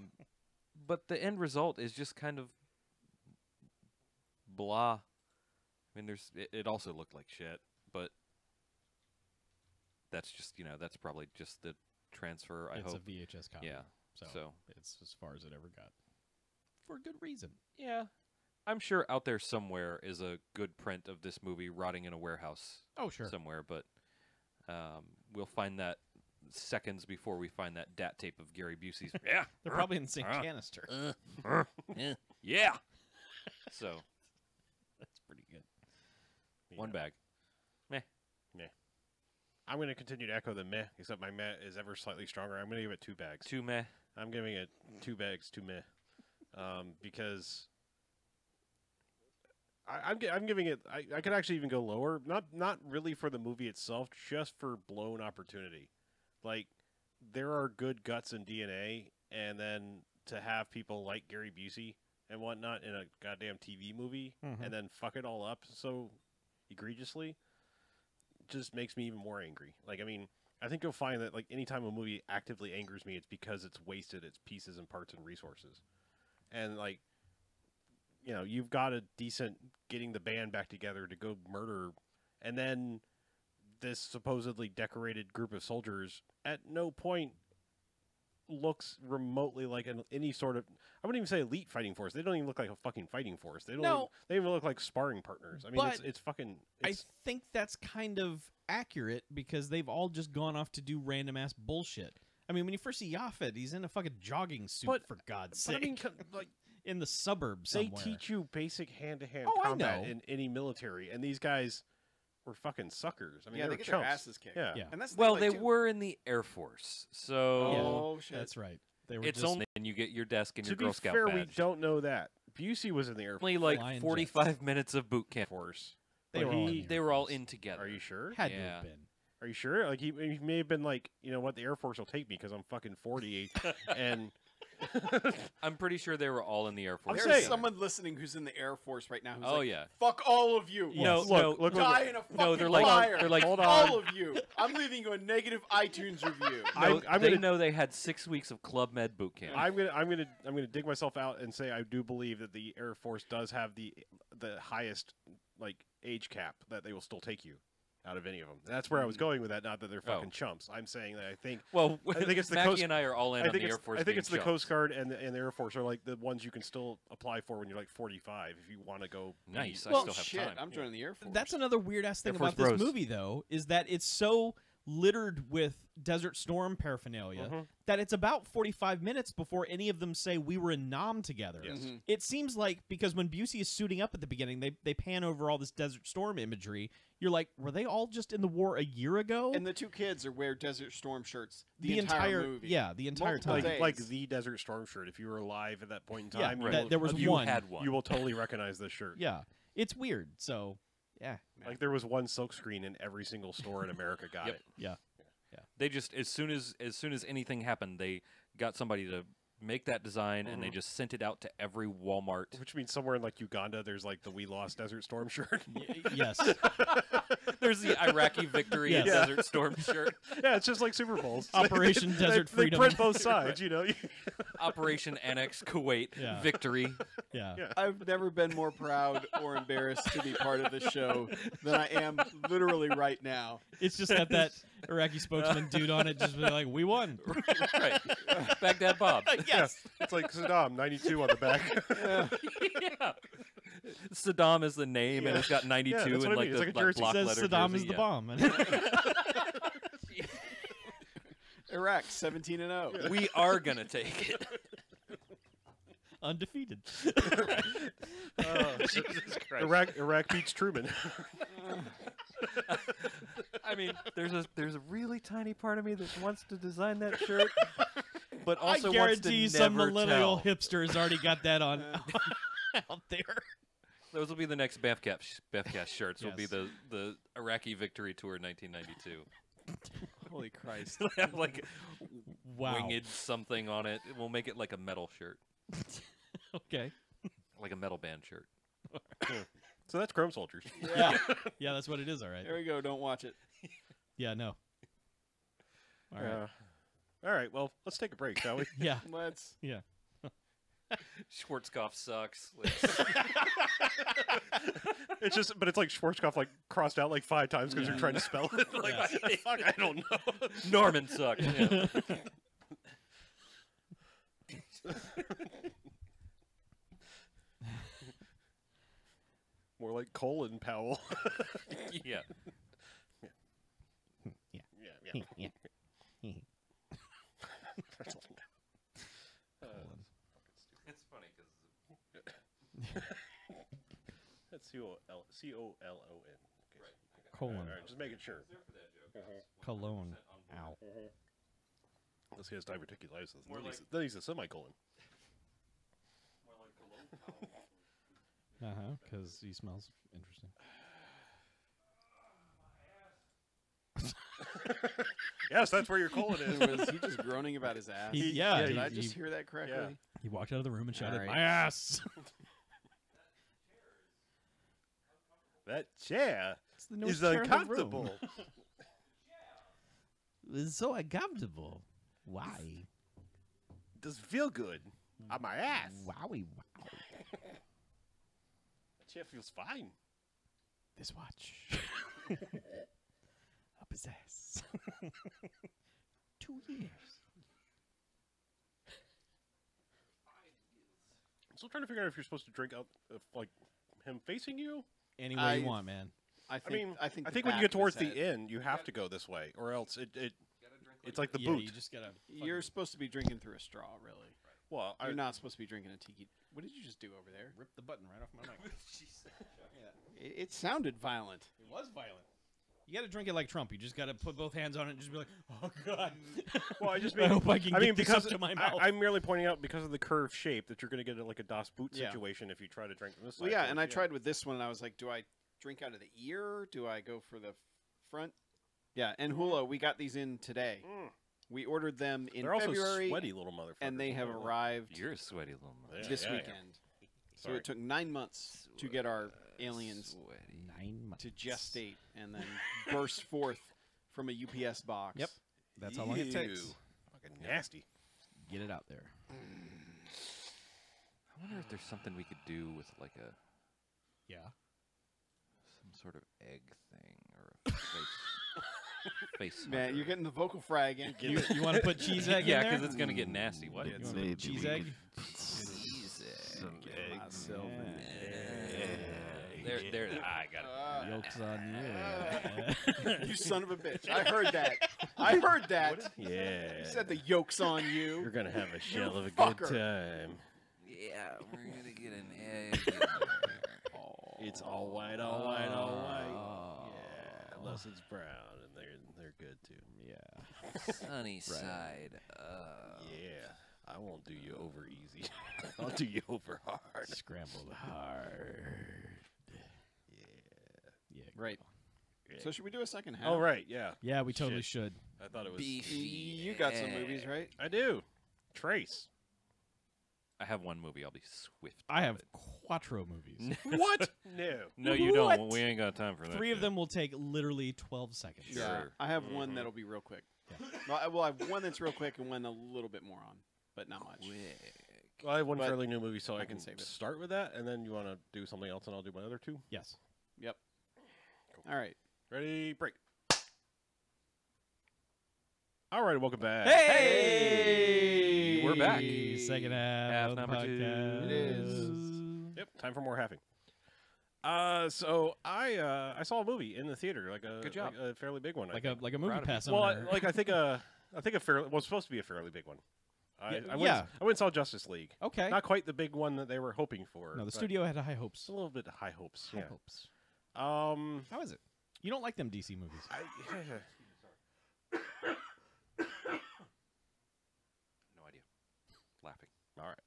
But the end result is just kind of blah. I mean, it also looked like shit, but that's just that's probably just the transfer. I It's hope. a VHS copy. Yeah. So, So it's as far as it ever got. For good reason. yeah, I'm sure out there somewhere is a good print of this movie rotting in a warehouse Oh, sure. somewhere, but we'll find that seconds before we find that DAT tape of Gary Busey's. Yeah, They're probably in the same canister. yeah. So That's pretty good. one bag. I'm going to continue to echo the meh, except my meh is ever slightly stronger. I'm going to give it 2 bags. Two meh. I'm giving it 2 bags, 2 meh, because I'm giving it. I could actually even go lower. Not really for the movie itself, just for blown opportunity. Like there are good guts and DNA, and then to have people like Gary Busey and whatnot in a goddamn TV movie, Mhm. and then fuck it all up so egregiously, just makes me even more angry. Like, I mean, I think you'll find that like anytime a movie actively angers me, it's because it's wasted its pieces and parts and resources. And like, you've got a decent getting the band back together to go murder, and then this supposedly decorated group of soldiers at no point looks remotely like any sort of. I wouldn't even say elite fighting force. They don't even look like a fucking fighting force. They don't. No. Even, they even look like sparring partners. I mean, But it's fucking. I It's, think that's kind of accurate because they've all just gone off to do random ass bullshit. I mean, when you first see Yaphet, he's in a fucking jogging suit, But- for God's but I sake, mean, like in the suburbs they somewhere. teach you basic hand-to-hand Oh, I combat know. in any military, and these guys were fucking suckers. I mean, yeah, they they were get chumps. their asses kicked. Yeah. Yeah. And that's the Well, thing, they like, too. were in the Air Force, so Oh shit. That's right. They were it's just only and you get your desk and To your be Girl Scout fair, badge. we don't know that. Busey was in the Air Only like Flying 45 minutes of boot camp. Force. they but were all in he- the They Air were all Force. in together. Are you sure? Had to Yeah. have been. Are you sure? Like he may have been like, you know what, the Air Force will take me because I'm fucking 48, and I'm pretty sure they were all in the Air Force. There's saying- someone listening who's in the Air Force right now who's Oh like, yeah. fuck all of you. No, Look, no, look, Die in a fucking No, they're like- fire. they're like, hold all on. of you. I'm leaving you a negative iTunes review. No, I'm they gonna- know they had 6 weeks of Club Med boot camp. I'm gonna dig myself out and say I do believe that the Air Force does have the highest like age cap that they will still take you out of any of them. That's where I was going with that. Not that they're fucking chumps. I'm saying that I think well, I think it's the Mackie Coast- and I are all in I on think the it's Air Force. I think being it's the chumps. Coast Guard and the Air Force are like the ones you can still apply for when you're like 45 if you want to go. Nice. I Well, still have Shit, time. I'm joining the Air Force. That's another weird ass thing Air Force about this Bros. movie, though, is that it's so littered with Desert Storm paraphernalia Mhm. that it's about 45 minutes before any of them say we were in Nam together. Yes. Mhm. It seems like because when Busey is suiting up at the beginning, they pan over all this Desert Storm imagery. You're like, were they all just in the war a year ago? And the two kids are wear Desert Storm shirts the, the entire movie. yeah, the entire Multiple time. days. Like the Desert Storm shirt. If you were alive at that point in Yeah, time, right. you will, there was You one. had one. you will totally recognize this shirt. Yeah, it's weird. So, yeah, Like there was one silkscreen in every single store in America got Yep. it. yeah. They just as soon as anything happened, they got somebody to make that design and they just sent it out to every Walmart. Which means somewhere in like Uganda, there's like the "We Lost Desert Storm" shirt. Yes. There's the Iraqi victory Yes. Desert Storm shirt, Yeah, it's just like Super Bowls. Operation Desert they Freedom. print both sides, you know. Operation Annex Kuwait Yeah. victory. Yeah. Yeah. I've never been more proud or embarrassed to be part of this show than I am literally right now. It's just got that Iraqi spokesman dude on it, just be like, we won. Right, Baghdad Bob. Yes. It's like Saddam 92 on the back. Yeah. Saddam is the name, and it's got 92 Yeah, that's and what I like mean. It's the like a jersey. block Says letter Saddam jersey, is the yeah. bomb. Iraq 17-0. We are gonna take it. Undefeated. Jesus Christ. Iraq beats Truman. I mean, there's a really tiny part of me that wants to design that shirt, but I also guarantee wants to some never millennial tell. hipsters already got that on out there. Those will be the next BMFcast shirts. Will be Yes. the Iraqi Victory Tour 1992. Holy Christ. It'll have like Wow. winged something on it. We'll make it like a metal shirt, Okay. like a metal band shirt. So that's Chrome Soldiers. Yeah. Yeah, that's what it is, all right. There we go. Don't watch it. Yeah, no. All right. All right. Well, let's take a break, shall we? Yeah. Let's. Yeah. Schwarzkopf sucks. It's just, but it's like Schwarzkopf like crossed out like 5 times because Yeah. you're trying to spell it. Like, Yeah. fuck, I don't know. Norman sucks. Yeah. More like Colin Powell. Yeah. Yeah. yeah. Yeah. It's funny because That's COLON. Colon. All right, just making sure. Cologne. Ow. Unless he has diverticulitis, More then he's a semicolon. Uh-huh, because he smells interesting. Yes, that's where your colon is. Was he just groaning about his ass? Yeah, Did he- I just he- hear that correctly? Yeah. He walked out of the room and shouted, right. "My ass!" That chair It's the newest is chair in the room. uncomfortable. It's so uncomfortable. Why? Doesn't feel good on my ass. Wowie wow. That chair feels fine. This watch. Up his ass. 2 years. Still trying to figure out if you're supposed to drink out, like him facing you. Any way you want, man. I I think think when you get towards the end, you have to go this way, or else it's like the boot. You just gotta. You're supposed to be drinking through a straw, really. Well, You're not supposed to be drinking a tiki. What did you just do over there? rip the button right off my mic. It sounded violent. It was violent. You got to drink it like Trump. You just got to put both hands on it and just be like, "Oh God." Well, I just I hope I can get this because up to my mouth. I'm merely pointing out because of the curved shape that you're going to get like a Das Boot Yeah. situation if you try to drink from this side. Well, yeah, towards and I the tried end. with this one, and I was like, do I drink out of the ear? Do I go for the front? Yeah, and Hula, we got these in today. Mm. We ordered them in They're also February, sweaty little motherfuckers. and they have arrived You're a sweaty little mother. Yeah, this yeah. weekend. So Sorry. it took 9 months to get our aliens Sweaty. 9 months to gestate and then burst forth from a UPS box. Yep. That's how long it takes. Ew. Fucking nasty. Get it out there. I wonder if there's something we could do with like a Yeah. some sort of egg thing or a face. Man, you're smudger. getting the vocal fry again. You want to put cheese egg Yeah, in there? because it's gonna get nasty. What? You wanna put cheese egg? Cheese egg. Some eggs. There. I got it. Yolks on you. You son of a bitch. I heard that. I heard that. Yeah. You said the yolk's on You're you. gonna have a shell of a fucker. good time. Yeah, we're gonna get an egg. In there. It's all white, all white, all white. Yeah, unless it's brown, and they're good too. Yeah. Sunny side up. Yeah, I won't do you over easy. I'll do you over hard. Scrambled hard. Yeah. Right. So should we do a second half? Oh right, yeah. Yeah, we totally Shit. should. I thought it was. Beefy. You got some movies, egg. right? I do. Trace. I have one movie. I'll be swift. I have with quattro movies. What? No. No, you don't. What? We ain't got time for that. 3 of shit. them will take literally 12 seconds. Sure. Yeah. I have Mm-hmm. one that'll be real quick. Well, I have one that's real quick and one a little bit more on, but not much. Quick. Well, I have one But fairly new movie, so I can can save it. start with that, and then you want to do something else, and I'll do my other two. Yes. Yep. All right. Ready? Break. All right, welcome back. Hey! We're back. Second half, Half of the number 2. podcast. It is. Yep, time for more halving. So I saw a movie in the theater, like a Good job. like a fairly big one. I Like think. a movie Proud of you. pass well, owner. I think a fairly well, it's supposed to be a fairly big one. I went yeah. I went and saw Justice League. Okay. Not quite the big one that they were hoping for. No, the but studio had high hopes. It's a little bit high hopes. High Yeah. hopes. Um. How is it? You don't like them DC movies. No idea. Laughing. All right.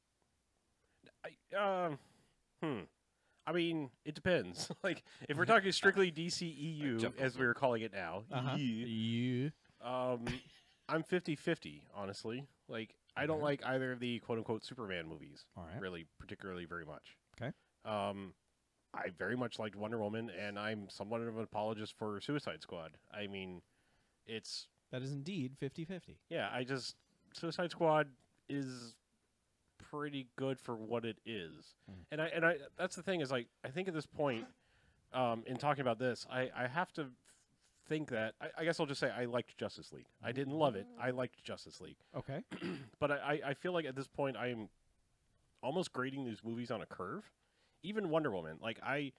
I mean, it depends. Like, if we're talking strictly DCEU, jumped as over. we were calling it now, Uh-huh. yeah, I'm 50-50, honestly. Like, I don't like either of the quote-unquote Superman movies, All right. really, particularly very much. Okay. I very much liked Wonder Woman, and I'm somewhat of an apologist for Suicide Squad. I mean, it's... That is indeed 50-50. Yeah, Suicide Squad is pretty good for what it is. And I that's the thing is, like, I think at this point, in talking about this, I have to think that I guess I'll just say I liked Justice League. I didn't love it. I liked Justice League. Okay. But I feel like at this point I'm almost grading these movies on a curve. Even Wonder Woman, like I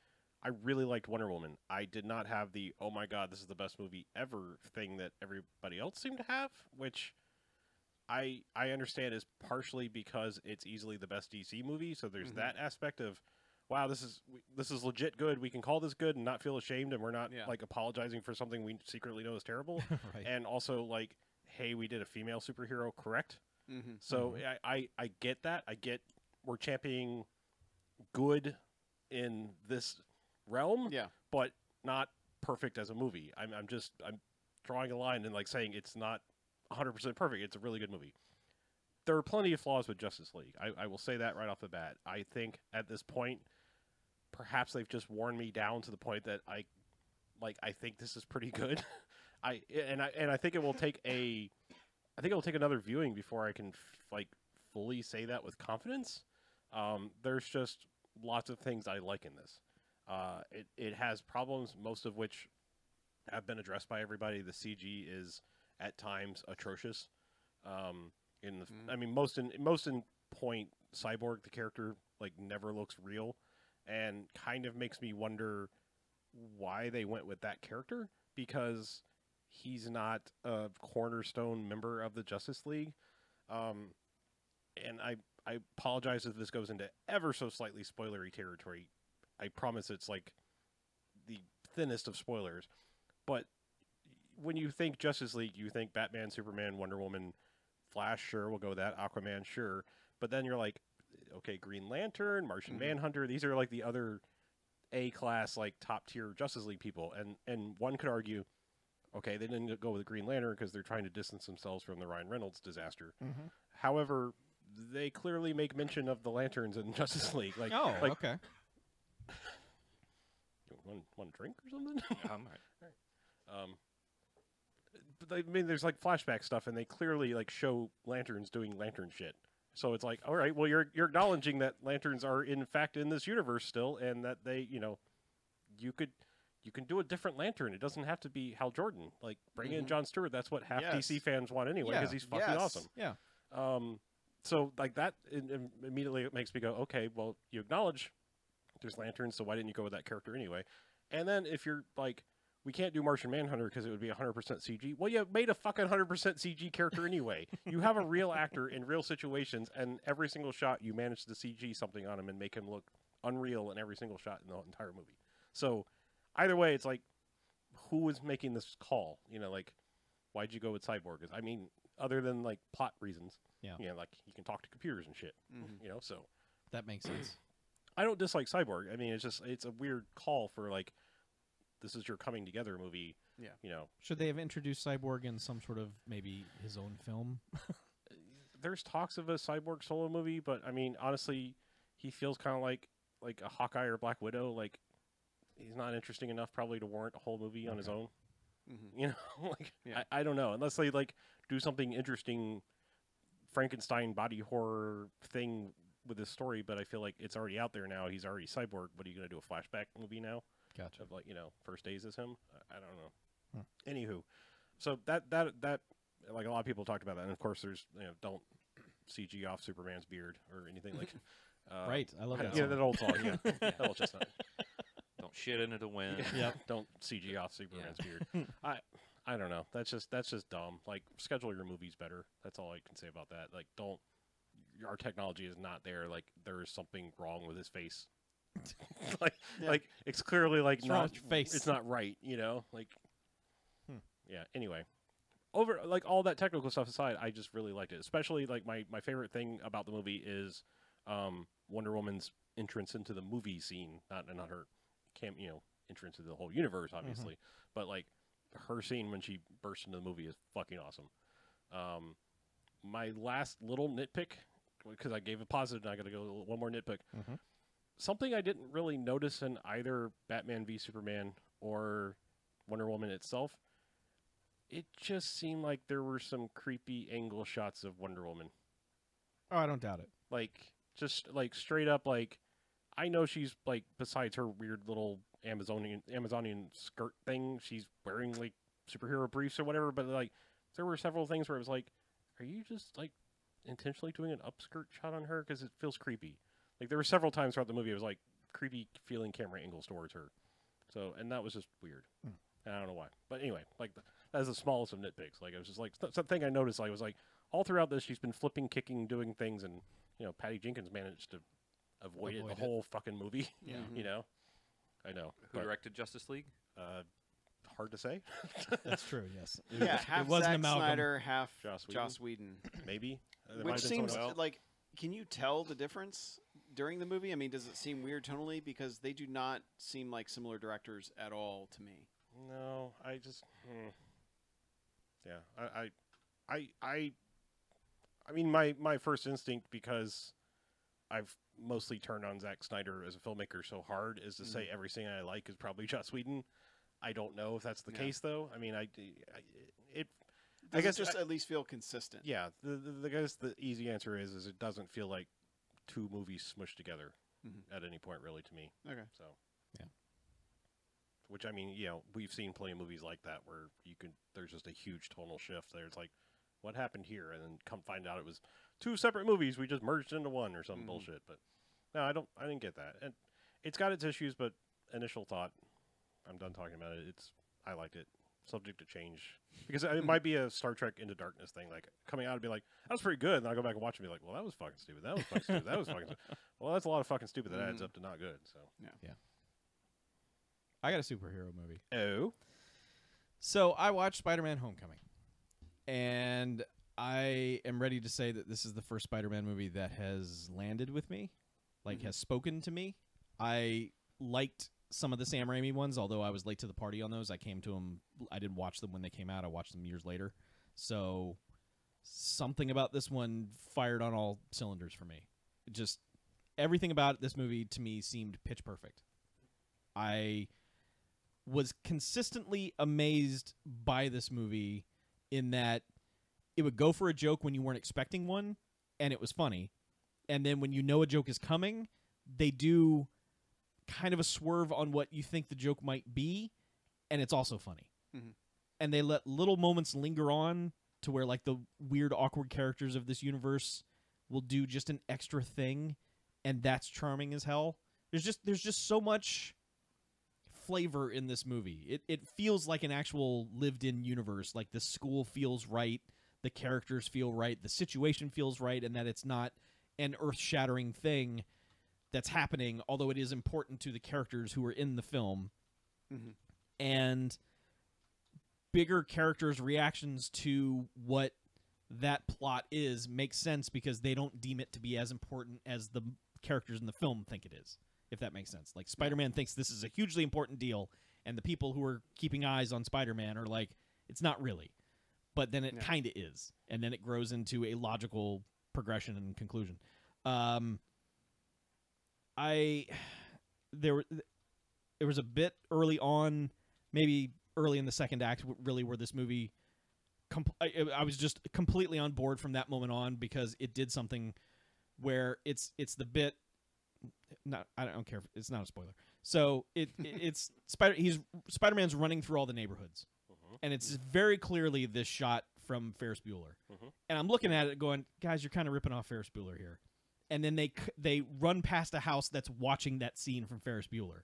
really liked Wonder Woman. I did not have the oh my god, this is the best movie ever thing that everybody else seemed to have, which I understand is partially because it's easily the best DC movie. So there's that aspect of wow, this is legit good. We can call this good and not feel ashamed, and we're not Yeah. like apologizing for something we secretly know is terrible. Right. And also like, hey, we did a female superhero, correct? Mm-hmm. So I get that. I get we're championing good in this realm, Yeah. but not perfect as a movie. I'm drawing a line and like saying it's not 100% perfect. It's a really good movie. There are plenty of flaws with Justice League. I will say that right off the bat. I think at this point, perhaps they've just worn me down to the point that I think this is pretty good. I think it will take another viewing before I can fully say that with confidence. There's just lots of things I like in this. It has problems, most of which have been addressed by everybody. The CG is at times atrocious. I mean, most in point, Cyborg, the character, like never looks real, and kind of makes me wonder why they went with that character, because he's not a cornerstone member of the Justice League. And I apologize if this goes into ever so slightly spoilery territory. I promise it's like the thinnest of spoilers. But when you think Justice League, you think Batman, Superman, Wonder Woman, Flash, sure, we'll go with that. Aquaman, sure. But then you're like, okay, Green Lantern, Martian Manhunter, these are like the other A-class, like top-tier Justice League people. And one could argue, okay, they didn't go with the Green Lantern because they're trying to distance themselves from the Ryan Reynolds disaster. However, they clearly make mention of the lanterns in Justice League. Like, okay. Want a drink or something? All right. But I mean, there's like flashback stuff, and they clearly like show lanterns doing lantern shit. So it's like, all right, well, you're acknowledging that lanterns are in fact in this universe still, and that they, you can do a different lantern. It doesn't have to be Hal Jordan. Like, bring in Jon Stewart. That's what half DC fans want anyway, because he's fucking awesome. Yeah. So like that immediately it makes me go, okay, well, you acknowledge there's lanterns, so why didn't you go with that character anyway? And then if you're like, we can't do Martian Manhunter because it would be 100% CG. Well, you made a fucking 100% CG character anyway. You have a real actor in real situations, and every single shot you manage to CG something on him and make him look unreal in every single shot in the entire movie. So either way, it's like, who was making this call? Like, why'd you go with Cyborg? I mean, other than like plot reasons. Yeah. Like he can talk to computers and shit. So That makes sense. I don't dislike Cyborg. I mean, it's a weird call for like, this is your coming together movie. Yeah. Should they have introduced Cyborg in some sort of maybe his own film? There's talks of a Cyborg solo movie, but I mean, honestly, he feels kind of like a Hawkeye or Black Widow. Like, he's not interesting enough probably to warrant a whole movie on his own. I don't know, unless they like do something interesting, Frankenstein body horror thing with this story. But I feel like it's already out there now. He's already Cyborg. What are you gonna do, a flashback movie now? Gotcha. Of like, first days as him. I don't know. Anywho, so that like a lot of people talked about that, and of course there's don't CG off Superman's beard or anything like. Right, I love that. Yeah, that old song. Yeah, that old chestnut. Don't shit into the wind. Yeah, don't CG off Superman's beard. I don't know. That's just dumb. Like, schedule your movies better. That's all I can say about that. Like, don't. Our technology is not there. Like, there is something wrong with his face. like it's clearly like What's wrong not with your face? It's not right. Like. Yeah. Anyway, over like all that technical stuff aside, I just really liked it. Especially like my favorite thing about the movie is Wonder Woman's entrance into the movie scene. Not her entrance into the whole universe, obviously, but like her scene when she bursts into the movie is fucking awesome. My last little nitpick, because I gave a positive, and I got to go one more nitpick. Something I didn't really notice in either Batman v Superman or Wonder Woman itself. It just seemed like there were some creepy angle shots of Wonder Woman. Oh, I don't doubt it. Like, just like straight up, like, I know she's like, besides her weird little Amazonian skirt thing, she's wearing like superhero briefs or whatever, but like, there were several things where it was like, are you just like intentionally doing an upskirt shot on her? Because it feels creepy. Like, there were several times throughout the movie it was like creepy feeling camera angles towards her. So, and that was just weird. And I don't know why. But anyway, like, that's the smallest of nitpicks. Like, it was just like something I noticed. Like, it was like all throughout this, she's been flipping, kicking, doing things, and Patty Jenkins managed to avoid it the whole fucking movie. Yeah. I know. Who directed Justice League? Hard to say. That's true. Yes. Yeah, half it wasn't Zack Amalgam. Snyder, half Joss Joss Whedon. Maybe. There might Which have been seems someone else. like, can you tell the difference during the movie? I mean, does it seem weird tonally? Because they do not seem like similar directors at all to me. No, I just. Yeah, I mean, my first instinct, because I've mostly turned on Zack Snyder as a filmmaker so hard, is to say everything I like is probably Joss Whedon. I don't know if that's the case, though. I mean, I guess it just at least feel consistent. Yeah, I guess the easy answer is it doesn't feel like two movies smushed together at any point, really, to me. Okay. So. Yeah. Which, I mean, we've seen plenty of movies like that where there's just a huge tonal shift. There's like, what happened here? And then come find out it was two separate movies we just merged into one or some bullshit. But No, I didn't get that. And it's got its issues, but initial thought, I'm done talking about it. I liked it. Subject to change because it might be a Star Trek Into Darkness thing. Like coming out and be like, that was pretty good, and I go back and watch and be like, well, that was fucking stupid. That was fucking stupid. That was fucking stupid. Well, that's a lot of fucking stupid that adds up to not good. So I got a superhero movie. oh, So I watched Spider-Man: Homecoming, and I am ready to say that this is the first Spider-Man movie that has landed with me, like has spoken to me. I liked some of the Sam Raimi ones, although I was late to the party on those. I came to them. I didn't watch them when they came out. I watched them years later. So something about this one fired on all cylinders for me. Just everything about this movie to me seemed pitch perfect. I was consistently amazed by this movie in that it would go for a joke when you weren't expecting one, and it was funny. And then when you know a joke is coming, they do kind of a swerve on what you think the joke might be, and it's also funny. And they let little moments linger on to where like the weird, awkward characters of this universe will do just an extra thing, and that's charming as hell. There's just so much flavor in this movie. It feels like an actual lived-in universe. Like the school feels right, the characters feel right, the situation feels right, and that it's not an earth-shattering thing that's happening, although it is important to the characters who are in the film. And bigger characters' reactions to what that plot is makes sense because they don't deem it to be as important as the characters in the film think it is, if that makes sense. Like, Spider-Man thinks this is a hugely important deal, and the people who are keeping eyes on Spider-Man are like, it's not really. But then it kind of is. And then it grows into a logical progression and conclusion. There was a bit early on, maybe early in the second act, really, where this movie, I was just completely on board from that moment on because it did something where it's the bit. I don't care if it's not a spoiler. So it's Spider-Man's running through all the neighborhoods, and it's very clearly this shot from Ferris Bueller, and I'm looking at it going, guys, you're kind of ripping off Ferris Bueller here. And then they run past a house that's watching that scene from Ferris Bueller.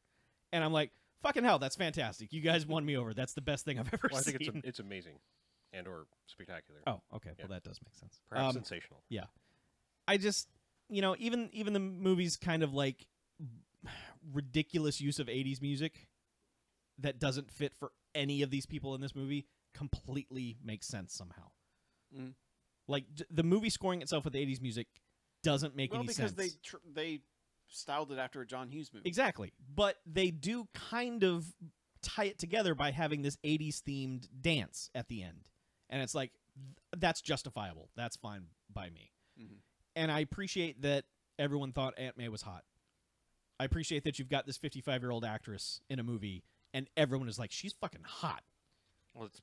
And I'm like, fucking hell, that's fantastic. You guys won me over. That's the best thing I've ever seen. I think it's amazing and or spectacular. Oh, okay. Yeah. Well, that does make sense. Perhaps sensational. Yeah. I just, even the movie's kind of like ridiculous use of 80s music that doesn't fit for any of these people in this movie completely makes sense somehow. Like, the movie scoring itself with 80s music doesn't make any sense. Well, because they styled it after a John Hughes movie. Exactly. But they do kind of tie it together by having this 80s themed dance at the end. And it's like, that's justifiable. That's fine by me. And I appreciate that everyone thought Aunt May was hot. I appreciate that you've got this 55-year-old actress in a movie and everyone is like, she's fucking hot. Well, it's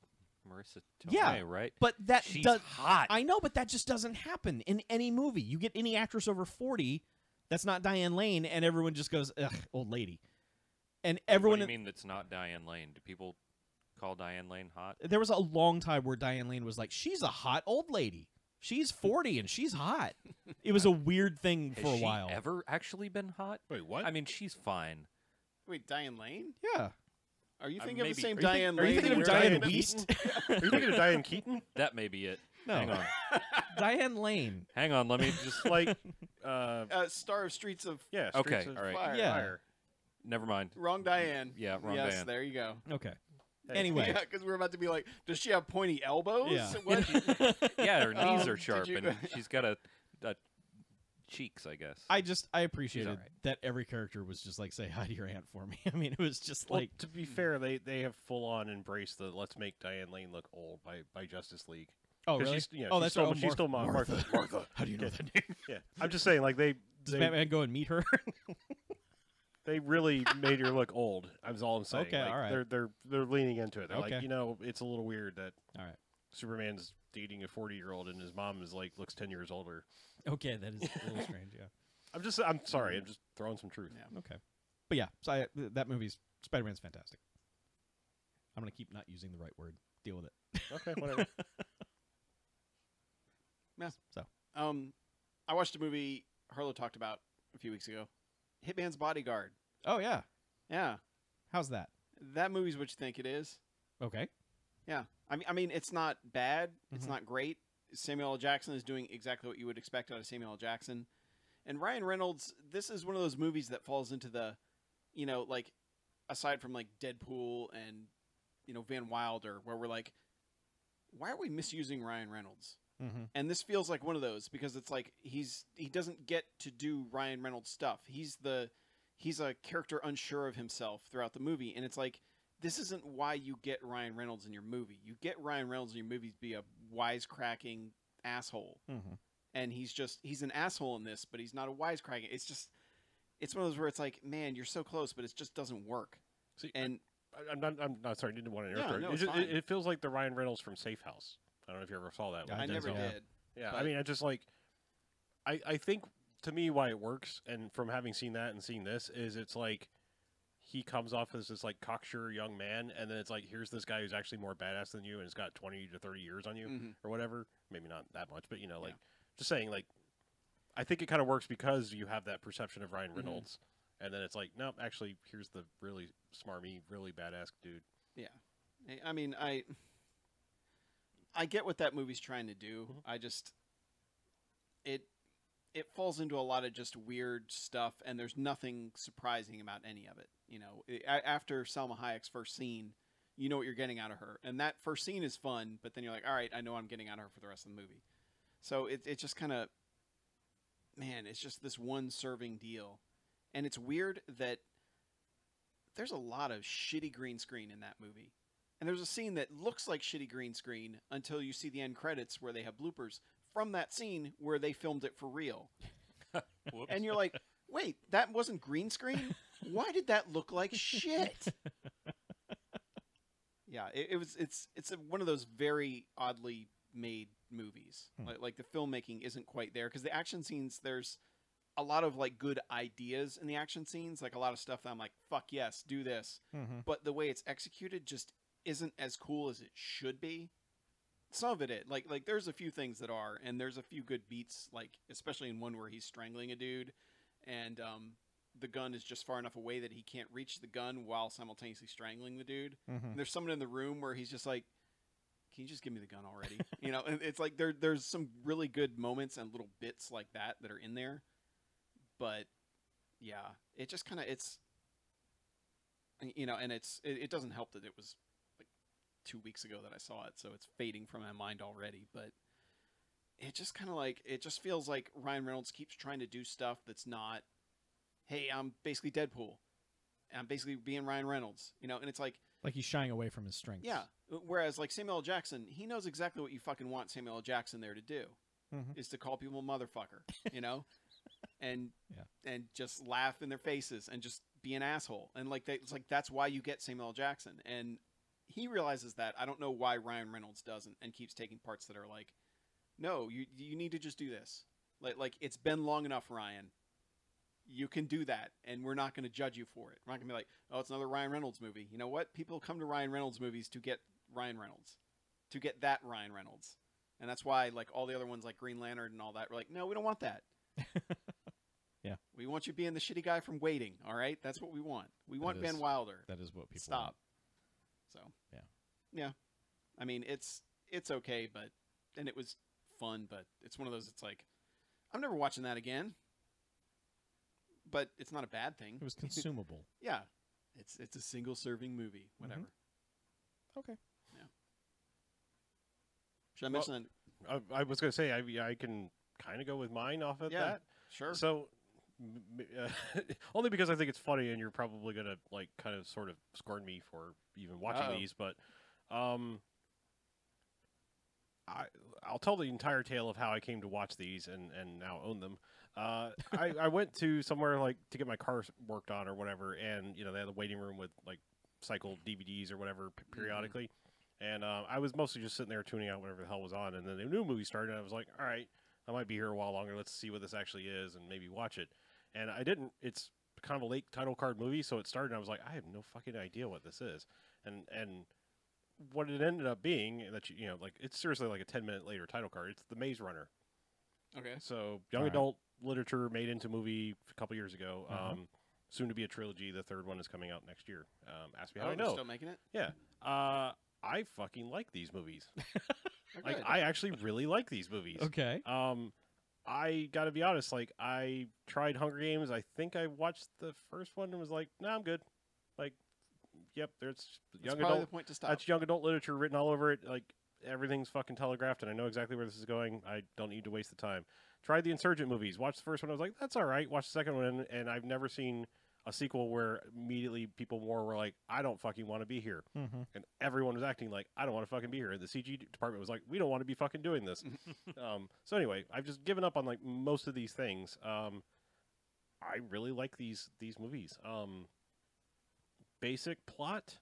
Marissa Tomei, right? But she's hot. I know, but that just doesn't happen in any movie. You get any actress over 40 that's not Diane Lane, and everyone just goes, ugh, old lady. And everyone. What do you mean that's not Diane Lane? Do people call Diane Lane hot? There was a long time where Diane Lane was like, she's a hot old lady. She's 40 and she's hot. It was a weird thing for a while. Has she ever actually been hot? Wait, what? I mean, she's fine. Wait, Diane Lane? Yeah. Are you thinking of the maybe- same are you Diane Are Lane? you thinking of that you're Diane talking Weist? Are you thinking of Diane Keaton? That may be it. No. Hang on. Diane Lane. Hang on. Let me just Like, Star of Streets of yeah. Okay, Streets of all right. Fire. Yeah. Fire. never mind. Wrong Diane. Yeah, wrong yes, Diane. there you go. Okay. Hey. Anyway. Yeah, because we're about to be like, does she have pointy elbows? Yeah. What? Yeah, her knees Did are sharp, you- and she's got a cheeks, I guess. I appreciated alright. that every character was just like, say hi to your aunt for me. I mean, it was just Well, like, to be fair, they have full on embraced the let's make Diane Lane look old by Justice League. oh 'Cause really? she's- yeah, oh, she's that's still, right. but she's still Martha. Martha. How do you know Yeah. that name? Yeah, I'm just saying, like they Batman go and meet her? they really made her look old. That's all I'm saying. Okay, like, all right. They're leaning into it. They're Okay. like, it's a little weird that All right. Superman's dating a 40-year-old and his mom is like looks 10 years older. Okay, that is a little strange. Yeah. I'm sorry. I'm just throwing some truth. Yeah. Okay. But yeah, so that movie's Spider-Man's fantastic. I'm gonna keep not using the right word. Deal with it. Okay, whatever. Yeah. So I watched a movie Harlow talked about a few weeks ago. Hitman's Bodyguard. Oh yeah. Yeah, How's that? that movie's what you think it is. Okay. Yeah, I mean, it's not bad. It's Mhm. not great. Samuel L. Jackson is doing exactly what you would expect out of Samuel L. Jackson, and Ryan Reynolds. This is one of those movies that falls into the, like, aside from like Deadpool and, Van Wilder, where we're like, why are we misusing Ryan Reynolds? Mm-hmm. And this feels like one of those because it's like he doesn't get to do Ryan Reynolds stuff. He's a character unsure of himself throughout the movie, and it's like this isn't why you get Ryan Reynolds in your movie. You get Ryan Reynolds in your movie to be a wisecracking asshole, Mm-hmm. and he's an asshole in this, but he's not a wisecracking. It's one of those where it's like, man, you're so close, but it just doesn't work. See, And I'm not sorry. I didn't want to interrupt. Yeah, no, It it's just- fine. it feels like the Ryan Reynolds from Safe House. I don't know if you ever saw that. Yeah, with I never Denzel. Yeah. did. Yeah, But- I mean, I just like, I think to me why it works, and from having seen that and seeing this, is it's like he comes off as this like cocksure young man, and then it's like here's this guy who's actually more badass than you, and has got 20 to 30 years on you Mhm. or whatever. Maybe not that much, but like just saying like, I think it kind of works because you have that perception of Ryan Reynolds, and then it's like no, actually here's the really smarmy, really badass dude. Yeah, I mean, I get what that movie's trying to do. Mhm. I just it falls into a lot of just weird stuff, and there's nothing surprising about any of it. After Salma Hayek's first scene, you know what you're getting out of her, and that first scene is fun. But then you're like, all right, I know what I'm getting out of her for the rest of the movie. So it just kind of, man, it's just this one serving deal, and it's weird that there's a lot of shitty green screen in that movie. And there's a scene that looks like shitty green screen until you see the end credits where they have bloopers from that scene where they filmed it for real. Whoops. And you're like, wait, that wasn't green screen? Why did that look like shit? Yeah, it's one of those very oddly made movies. Like the filmmaking isn't quite there because the action scenes, there's a lot of like good ideas in the action scenes, like a lot of stuff that I'm like, fuck yes, do this. Mm-hmm. But the way it's executed just isn't as cool as it should be. Some of it, like there's a few things that are, and there's a few good beats, like especially in one where he's strangling a dude, and the gun is just far enough away that he can't reach the gun while simultaneously strangling the dude. Mm-hmm. And there's someone in the room where he's just like, "Can you just give me the gun already?" And it's like there's some really good moments and little bits like that are in there, but yeah, it just kind of and it doesn't help that it was 2 weeks ago that I saw it, so it's fading from my mind already. But it just kind of it just feels like Ryan Reynolds keeps trying to do stuff that's not, hey, I'm basically Deadpool, I'm basically being Ryan Reynolds, and it's like Like he's shying away from his strengths. yeah. Whereas like Samuel L. Jackson, he knows exactly what you fucking want Samuel L. Jackson there to do, Mhm. is to call people motherfucker, and Yeah. and just laugh in their faces and just be an asshole, and it's like that's why you get Samuel L. Jackson, and he realizes that. I don't know why Ryan Reynolds doesn't and keeps taking parts that are like, no, you need to just do this. Like it's been long enough, Ryan. You can do that, and we're not going to judge you for it. We're not going to be like, oh, it's another Ryan Reynolds movie. You know what? People come to Ryan Reynolds movies to get Ryan Reynolds, to get that Ryan Reynolds, and that's why like all the other ones like Green Lantern and all that, we're like, no, we don't want that. Yeah. We want you being the shitty guy from Waiting. All right, that's what we want. We want is- Van Wilder. That is what people Stop. want. So Yeah. yeah. I mean, it's okay, and it was fun, but it's one of those. It's like I'm never watching that again. But it's not a bad thing. It was consumable. Yeah, it's a single serving movie. Whatever. Okay. Should I mention that? I was going to say I can kind of go with mine off of Yeah. that. Sure. So, only because I think it's funny, and you're probably gonna like kind of sort of scorn me for even watching Uh-oh. these, but I'll tell the entire tale of how I came to watch these and now own them. I went to somewhere like to get my car worked on or whatever, and they had a waiting room with like cycled DVDs or whatever periodically, and I was mostly just sitting there tuning out whatever the hell was on, and then the new movie started, and I was like, all right, I might be here a while longer. Let's see what this actually is, and maybe watch it. And I didn't. It's kind of a late title card movie, so it started, and I was like, I have no fucking idea what this is. And what it ended up being, that like it's seriously like a 10-minute later title card. It's The Maze Runner. Okay. So young All right. adult literature made into movie a couple years ago. Uh-huh. Soon to be a trilogy. The third one is coming out next year. Ask me how Oh, I they're know. still making it? Yeah. I fucking like these movies. Oh, Like good. I actually really like these movies. Okay. I gotta be honest. Like I tried Hunger Games. I think I watched the first one and was like, "Nah, I'm good." Like, yep, there's That's young probably adult. the point to stop. That's young adult literature written all over it. Like everything's fucking telegraphed, and I know exactly where this is going. I don't need to waste the time. Tried the Insurgent movies. Watched the first one. I was like, "That's all right." Watched the second one, and I've never seen a sequel where immediately people more were like, "I don't fucking want to be here," Mm-hmm. and everyone was acting like, "I don't want to fucking be here." And the CG department was like, "We don't want to be fucking doing this." So anyway, I've just given up on like most of these things. I really like these movies. Basic plot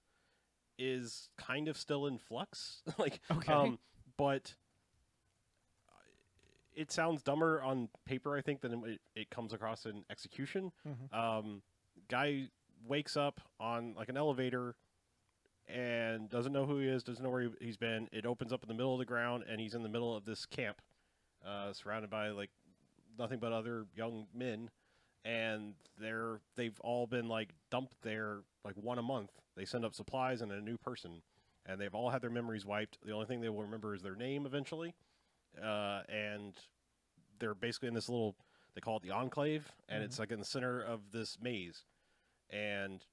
is kind of still in flux, like, Okay. but it sounds dumber on paper, I think, than it comes across in execution. Mhm. Guy wakes up on like an elevator and doesn't know who he is, doesn't know where he's been. It opens up in the middle of the ground, and he's in the middle of this camp, surrounded by like nothing but other young men, and they've all been like dumped there like one a month. They send up supplies and a new person, and they've all had their memories wiped. The only thing they will remember is their name eventually, and they're basically in this little, they call it the enclave, and it's like in the center of this maze, and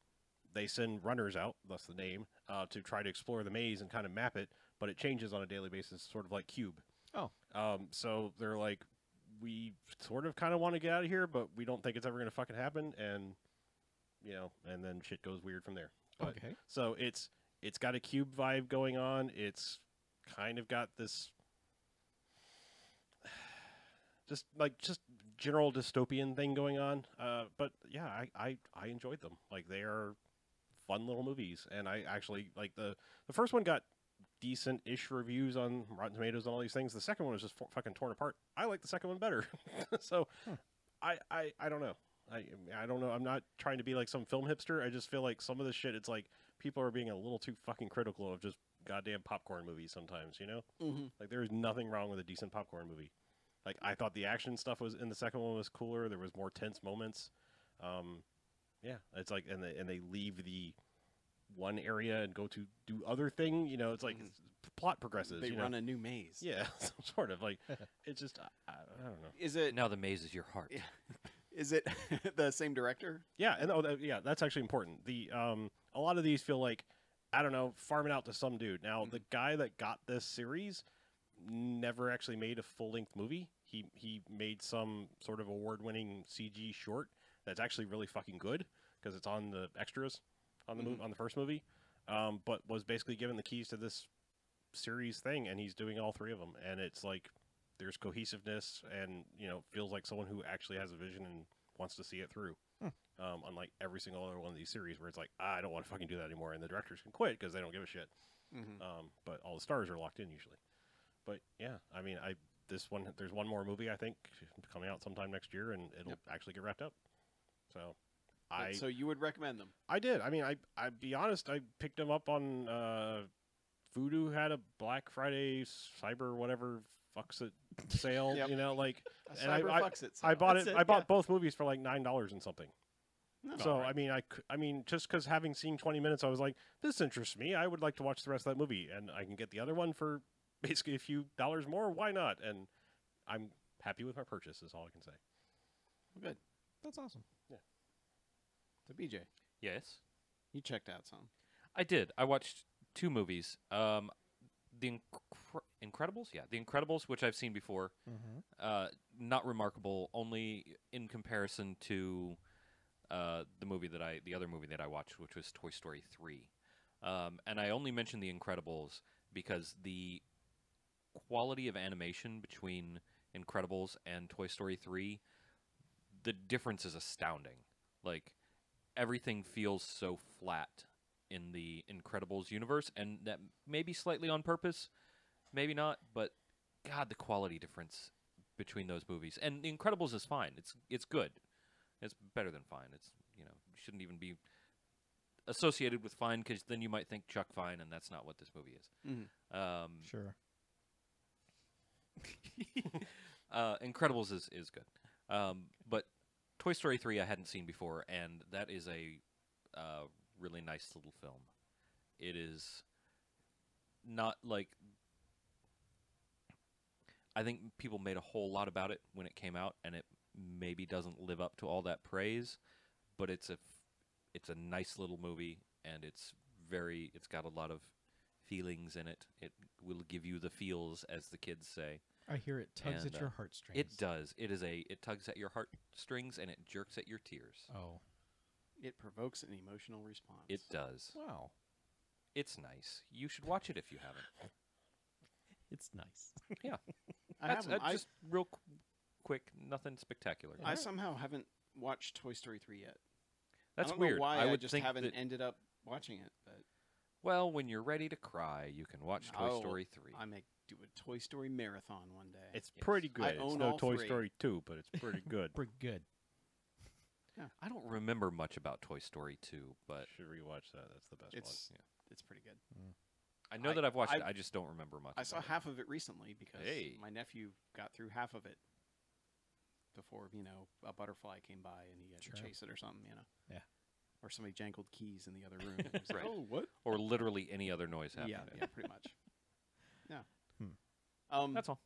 they send runners out, thus the name, to try to explore the maze and kind of map it, but it changes on a daily basis, sort of like Cube. Oh. So they're like, we sort of kind of want to get out of here, but we don't think it's ever going to fucking happen, and and then shit goes weird from there. But, Okay. So it's got a Cube vibe going on. It's kind of got this just general dystopian thing going on. But yeah, I enjoyed them. Like they are fun little movies, and I actually like the first one got decent-ish reviews on Rotten Tomatoes and all these things. The second one was just fucking torn apart. I like the second one better. So I don't know. I don't know. I'm not trying to be like some film hipster. I just feel like some of this shit, it's like people are being a little too fucking critical of just goddamn popcorn movies sometimes, you know? Mm-hmm. Like there is nothing wrong with a decent popcorn movie. Like I thought the action stuff was in the second one was cooler. There was more tense moments. Yeah, it's like and they leave the one area and go to do other thing. You know, it's like plot progresses. They run a new maze. Yeah, sort of like it's just I don't know. Is it? Now the maze is your heart. Yeah. Is it the same director? Yeah, and yeah, that's actually important. The a lot of these feel like I don't know, farming out to some dude. Now the guy that got this series never actually made a full length movie. He made some sort of award-winning CG short that's actually really fucking good because it's on the extras on the on the first movie, but was basically given the keys to this series thing, and he's doing all three of them, and it's like there's cohesiveness, and feels like someone who actually has a vision and wants to see it through. Unlike every single other one of these series where it's like I don't want to fucking do that anymore, and the directors can quit because they don't give a shit. But all the stars are locked in usually. But yeah, I mean, there's one more movie I think coming out sometime next year, and it'll actually get wrapped up. So. So you would recommend them? I did. I mean, I'd be honest. I picked them up on Voodoo had a Black Friday Cyber whatever fucks it sale. Yep. Like A cyber fucks it I sale. bought That's it. it, I bought yeah. both movies for like $9 and something. No. So Alright. I mean, just because having seen 20 minutes, I was like, this interests me. I would like to watch the rest of that movie, and I can get the other one for basically a few dollars more. Why not? And I'm happy with my purchase. Is all I can say. Good. That's awesome. So BJ, Yes, you checked out some. I did. I watched two movies. The Incredibles, yeah, The Incredibles, which I've seen before. Not remarkable, only in comparison to the other movie that I watched, which was Toy Story 3. And I only mention The Incredibles because the quality of animation between Incredibles and Toy Story 3, the difference is astounding. Like, everything feels so flat in the Incredibles universe, and that may be slightly on purpose, maybe not, but God, the quality difference between those movies. And The Incredibles is fine. It's good. It's better than fine. It's, shouldn't even be associated with fine, because then you might think Chuck Fine, and that's not what this movie is. Sure. Incredibles is good. But Toy Story 3 I hadn't seen before, and that is a really nice little film. It is not like... I think people made a whole lot about it when it came out, and it maybe doesn't live up to all that praise, but it's a nice little movie, and it's got a lot of feelings in it. It will give you the feels, as the kids say. I hear it tugs And, at your heartstrings. It does. It tugs at your heartstrings, and it jerks at your tears. Oh, It provokes an emotional response. It does. wow. It's nice. You should watch it if you haven't. It's nice. Yeah. I That's haven't. just real quick, nothing spectacular. I somehow haven't watched Toy Story 3 yet. That's I don't weird. know why I would just think haven't that, ended up watching it, but well, when you're ready to cry, you can watch Toy Oh, Story 3. I may do a Toy Story marathon one day. It's Yes. pretty good. I It's own no all Toy three. Story 2, but it's pretty good. Pretty good. I don't remember much about Toy Story 2, but Should rewatch that. That's the best It's one. it's pretty good. I know I- that I've watched it. I- I just don't remember much. I saw about it. half of it recently because Hey. my nephew got through half of it before a butterfly came by and he had Sure. to chase it or something, Yeah. Or somebody jangled keys in the other room. And he was like, Right. oh, what? Or literally any other noise happening. Yeah, pretty much. Yeah. Hmm. That's all.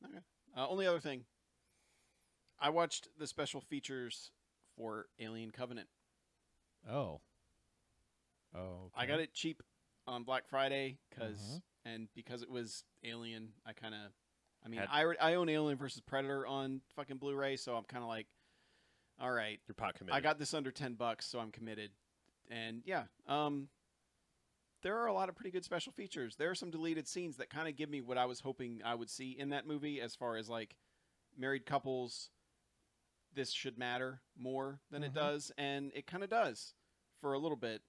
Okay. Only other thing, I watched the special features for Alien Covenant. Oh. Oh. I got it cheap on Black Friday because Mhm. it was Alien. I mean, Had- I own Alien versus Predator on fucking Blu-ray, so I'm kind of like, all right, You're pot committed. I got this under $10, so I'm committed. And yeah, there are a lot of pretty good special features. There are some deleted scenes that kind of give me what I was hoping I would see in that movie, as far as like married couples. This should matter more than it Mhm. does, and it kind of does for a little bit,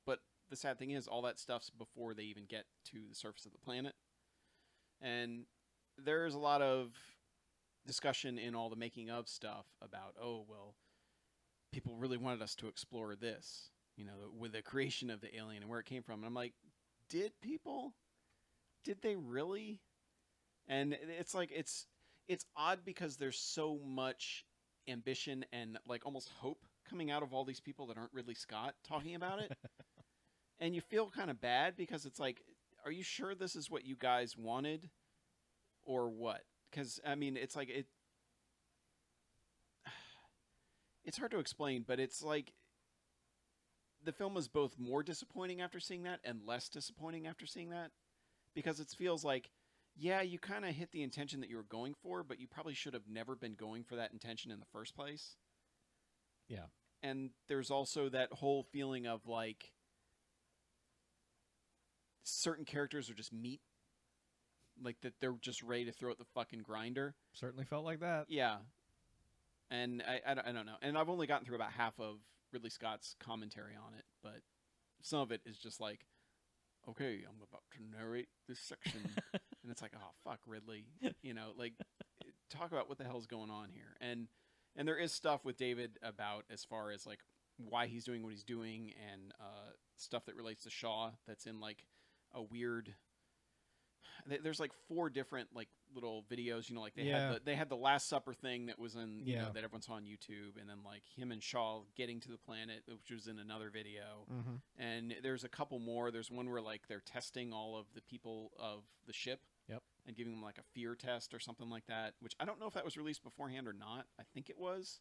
But the sad thing is, all that stuff's before they even get to the surface of the planet, and there's a lot of discussion in all the making of stuff about, oh well, people really wanted us to explore this, with the creation of the alien and where it came from. And I'm like, did people? Did they really? And it's like it's odd because there's so much ambition and like almost hope coming out of all these people that aren't Ridley Scott talking about it. And you feel kind of bad because it's like, are you sure this is what you guys wanted or what? Because I mean, it's like it's hard to explain, but it's like the film is both more disappointing after seeing that and less disappointing after seeing that, because it feels like, yeah, you kind of hit the intention that you were going for, but you probably should have never been going for that intention in the first place. Yeah. And there's also that whole feeling of like certain characters are just meat, like that they're just ready to throw at the fucking grinder. Certainly felt like that. Yeah. And I don't know. And I've only gotten through about half of Ridley Scott's commentary on it, but some of it is just like, okay, I'm about to narrate this section. And it's like, oh, fuck, Ridley. Like, talk about what the hell's going on here. And there is stuff with David about as far as, like, why he's doing what he's doing, and stuff that relates to Shaw that's in, like, a weird... There's like 4 different like little videos, like they had the Last Supper thing that was in that everyone saw on YouTube, and then like him and Shaw getting to the planet, which was in another video. Mm-hmm. And there's a couple more. There's one where like they're testing all of the people of the ship. Yep. And giving them like a fear test or something like that, which I don't know if that was released beforehand or not. I think it was.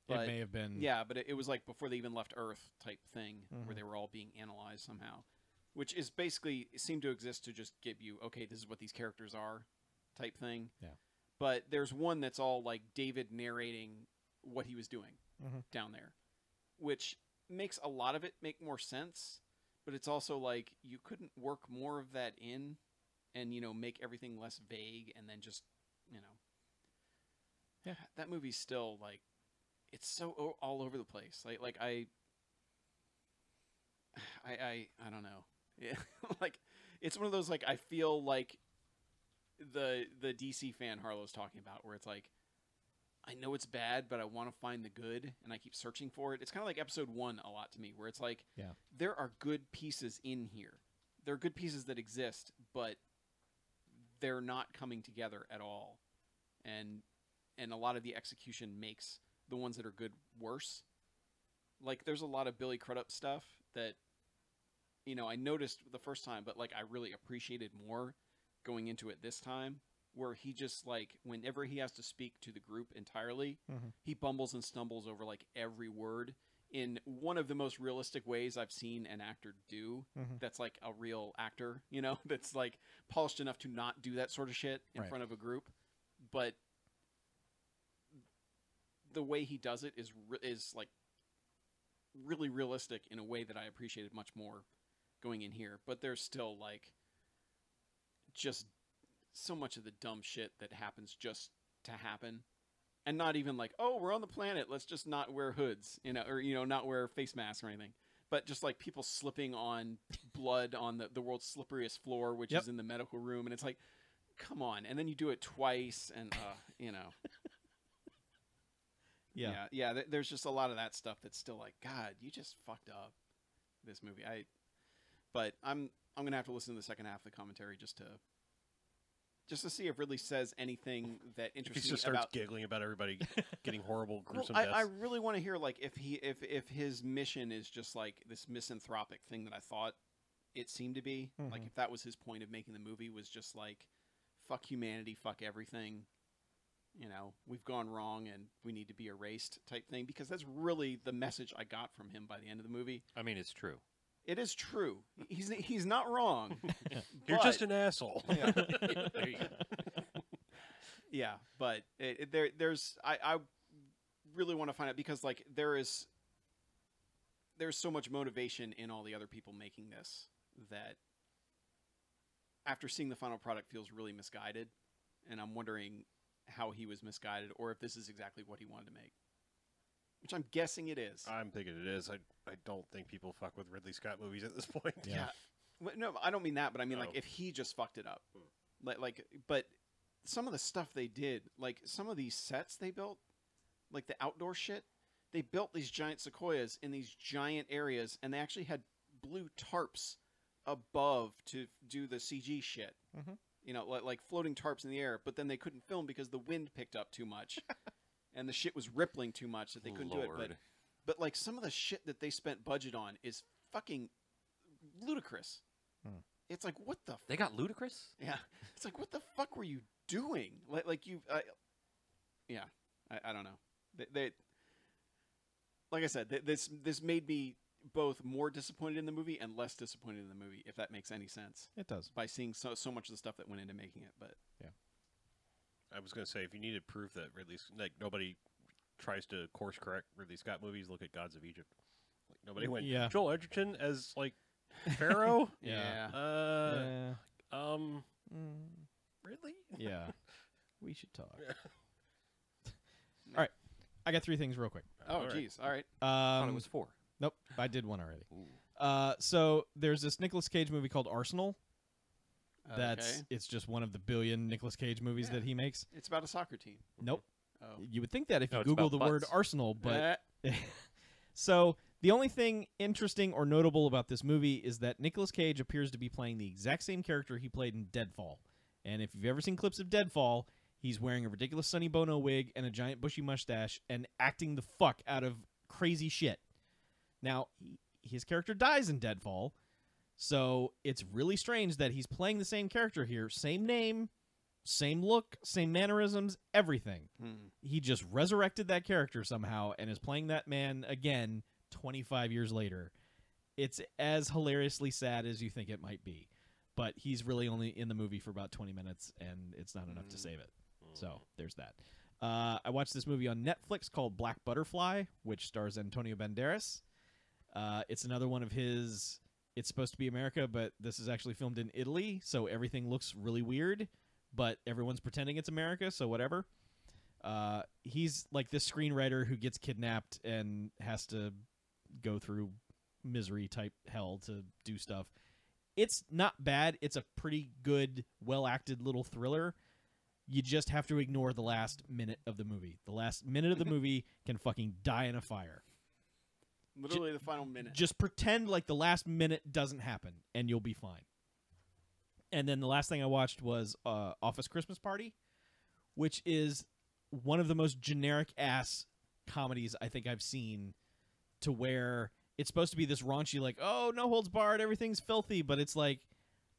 But, it may have been. Yeah, but it was like before they even left Earth type thing, Mhm. where they were all being analyzed somehow. Which is basically seemed to exist to just give you, okay, this is what these characters are, type thing. Yeah. But there's one that's all like David narrating what he was doing down there, which makes a lot of it make more sense. But it's also like you couldn't work more of that in, and make everything less vague, and then just Yeah. That movie's still like, it's so all over the place. Like I don't know. Yeah, like it's one of those like I feel like the DC fan Harlow's talking about, where it's like, I know it's bad, but I want to find the good, and I keep searching for it. It's kind of like episode 1 a lot to me, where it's like, Yeah. there are good pieces in here. There are good pieces that exist, but they're not coming together at all. and a lot of the execution makes the ones that are good worse. Like, there's a lot of Billy Crudup stuff that, you know, I noticed the first time, but like I really appreciated more going into it this time, where he just, like, whenever he has to speak to the group entirely, he bumbles and stumbles over like every word in one of the most realistic ways I've seen an actor do. That's like a real actor, you know, that's like polished enough to not do that sort of shit in front of a group. But the way he does it is like really realistic in a way that I appreciated much more going in here. But there's still like just so much of the dumb shit that happens just to happen, and not even like, oh, we're on the planet, let's just not wear hoods, you know, or, you know, not wear face masks or anything, but just like people slipping on blood on the world's slipperiest floor, which is in the medical room, and it's like, come on. And then you do it twice, and you know. There's just a lot of that stuff that's still like, God, you just fucked up this movie. But I'm gonna have to listen to the second half of the commentary just to see if Ridley says anything that interests He me just starts about giggling about everybody getting horrible, gruesome I deaths. really want to hear like if his mission is just like this misanthropic thing that I thought it seemed to be. Like, if that was his point of making the movie, was just like, fuck humanity, fuck everything. You know, we've gone wrong and we need to be erased type thing, because that's really the message I got from him by the end of the movie. I mean, it's true. It is true. He's not wrong. You're But- just an asshole. Yeah. There you go. Yeah, but there's I really want to find out, because like there's so much motivation in all the other people making this that after seeing the final product feels really misguided, and I'm wondering how he was misguided, or if this is exactly what he wanted to make, which I'm guessing it is. I'm thinking it is. I don't think people fuck with Ridley Scott movies at this point. Yeah. No, I don't mean that, but I mean like Oh. if he just fucked it up, but some of the stuff they did, like some of these sets they built, like the outdoor shit, they built these giant sequoias in these giant areas, and they actually had blue tarps above to do the CG shit. You know, like floating tarps in the air, but then they couldn't film because the wind picked up too much, and the shit was rippling too much that they couldn't do it. But like some of the shit that they spent budget on is fucking ludicrous. It's like, what the? They got ludicrous? Yeah, it's like, what the fuck were you doing? Like you, I don't know. They like I said, this made me both more disappointed in the movie and less disappointed in the movie, if that makes any sense. It does. By seeing so much of the stuff that went into making it, but I was going to say, if you needed proof that nobody tries to course correct Ridley Scott movies, look at Gods of Egypt. Like, nobody went, Yeah. Joel Edgerton as like Pharaoh? Yeah. Really? Yeah. We should talk. All right. I got 3 things real quick. Oh, All right. geez. All right. I thought it was 4. Nope. I did one already. Ooh. So there's this Nicolas Cage movie called Arsenal. That's Okay. It's just one of the billion Nicolas Cage movies Yeah. that he makes. It's about a soccer team. Nope. Oh. You would think that if No, you it's Google about the word butts. Arsenal, but Eh. so the only thing interesting or notable about this movie is that Nicolas Cage appears to be playing the exact same character he played in Deadfall. And if you've ever seen clips of Deadfall, he's wearing a ridiculous Sonny Bono wig and a giant bushy mustache and acting the fuck out of crazy shit. Now, his character dies in Deadfall, so it's really strange that he's playing the same character here. Same name, same look, same mannerisms, everything. He just resurrected that character somehow and is playing that man again 25 years later. It's as hilariously sad as you think it might be. But he's really only in the movie for about 20 minutes, and it's not enough to save it. So there's that. I watched this movie on Netflix called Black Butterfly, which stars Antonio Banderas. It's another one of his... It's supposed to be America, but this is actually filmed in Italy, so everything looks really weird, but everyone's pretending it's America, so whatever. He's like this screenwriter who gets kidnapped and has to go through misery-type hell to do stuff. It's not bad. It's a pretty good, well-acted little thriller. You just have to ignore the last minute of the movie. The last minute of the movie can fucking die in a fire. Literally the final minute. Just pretend like the last minute doesn't happen, and you'll be fine. And then the last thing I watched was Office Christmas Party, which is one of the most generic ass comedies I think I've seen, to where it's supposed to be this raunchy, like, oh, no holds barred, everything's filthy, but it's like,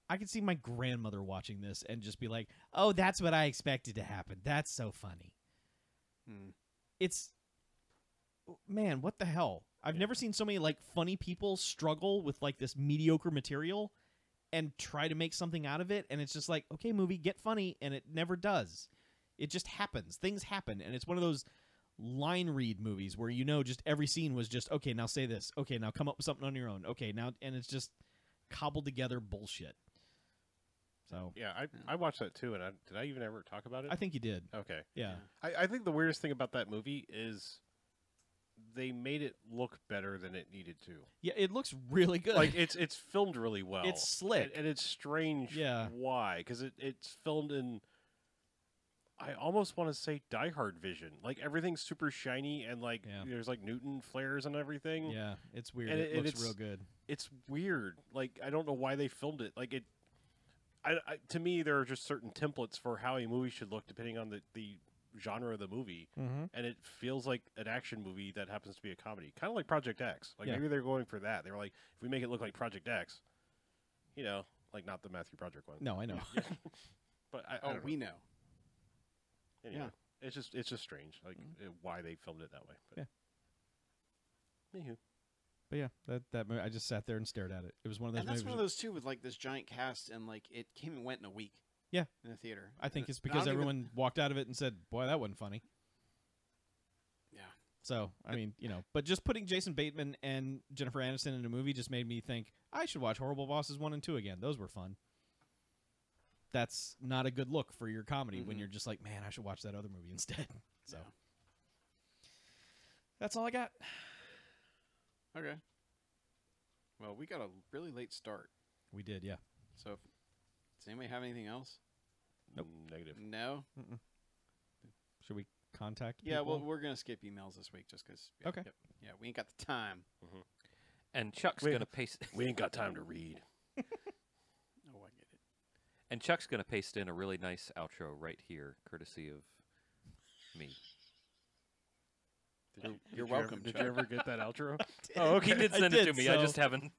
I could see my grandmother watching this and just be like, oh, that's what I expected to happen. That's so funny. It's, man, what the hell? I've never seen so many like funny people struggle with like this mediocre material and try to make something out of it, and it's just like, okay, movie, get funny, and it never does. It just happens. Things happen, and it's one of those line read movies where just every scene was just, okay, now say this. Okay, now come up with something on your own. Okay, now, and it's just cobbled together bullshit. So Yeah, I watched that too, and did I even ever talk about it? I think you did. Okay. Yeah. I think the weirdest thing about that movie is they made it look better than it needed to. Yeah, it looks really good. Like it's filmed really well. It's slick. and it's strange. Yeah. Why? Because it's filmed in. I almost want to say Die Hard vision. Like everything's super shiny and like there's like Newton flares and everything. Yeah, it's weird. And it looks it's real good. It's weird. Like I don't know why they filmed it. Like it. To me, there are just certain templates for how a movie should look depending on the genre of the movie, and it feels like an action movie that happens to be a comedy, kind of like Project X. Like maybe they're going for that. They were like, if we make it look like Project X, like not the Matthew Broderick one. No, I know. But I don't we know. know. Anyway, it's just strange, like why they filmed it that way. But anywho. But yeah, that movie, I just sat there and stared at it. It was one of those And that's movies. one of those too with like this giant cast, and like it came and went in a week. Yeah. In the theater. I think And it's I because don't even- everyone walked out of it and said, "Boy, that wasn't funny." Yeah. So I mean, but just putting Jason Bateman and Jennifer Aniston in a movie just made me think I should watch Horrible Bosses 1 and 2 again. Those were fun. That's not a good look for your comedy when you're just like, man, I should watch that other movie instead. So that's all I got. Okay. Well, we got a really late start. We did, yeah. So, does anybody have anything else? Nope. Negative. No. Should we contact? Yeah. people? Well, we're gonna skip emails this week just because. Okay. Yeah, we ain't got the time. And Chuck's Wait. going to paste. We ain't got time to read. Oh, I get it. And Chuck's going to paste in a really nice outro right here, courtesy of me. You're welcome, Did Chuck. you ever get that outro? Oh, okay. He did send it to me. I so- just haven't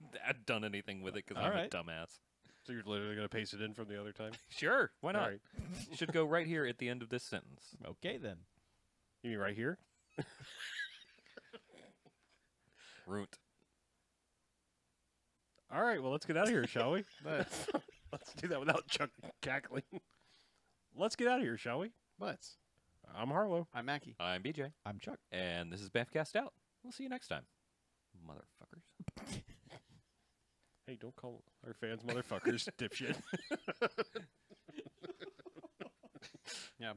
done anything with it because All I'm right. a dumbass. So you're literally gonna paste it in from the other time? Sure, why not? All right. It should go right here at the end of this sentence. Okay then. You mean right here? Root. All right. Well, let's get out of here, shall we? Let's do that without Chuck cackling. Let's get out of here, shall we? Let's. I'm Harlow. I'm Mackie. I'm BJ, I'm Chuck. and this is BMFcast out. We'll see you next time, motherfuckers. Hey, don't call our fans motherfuckers, dipshit. Yeah.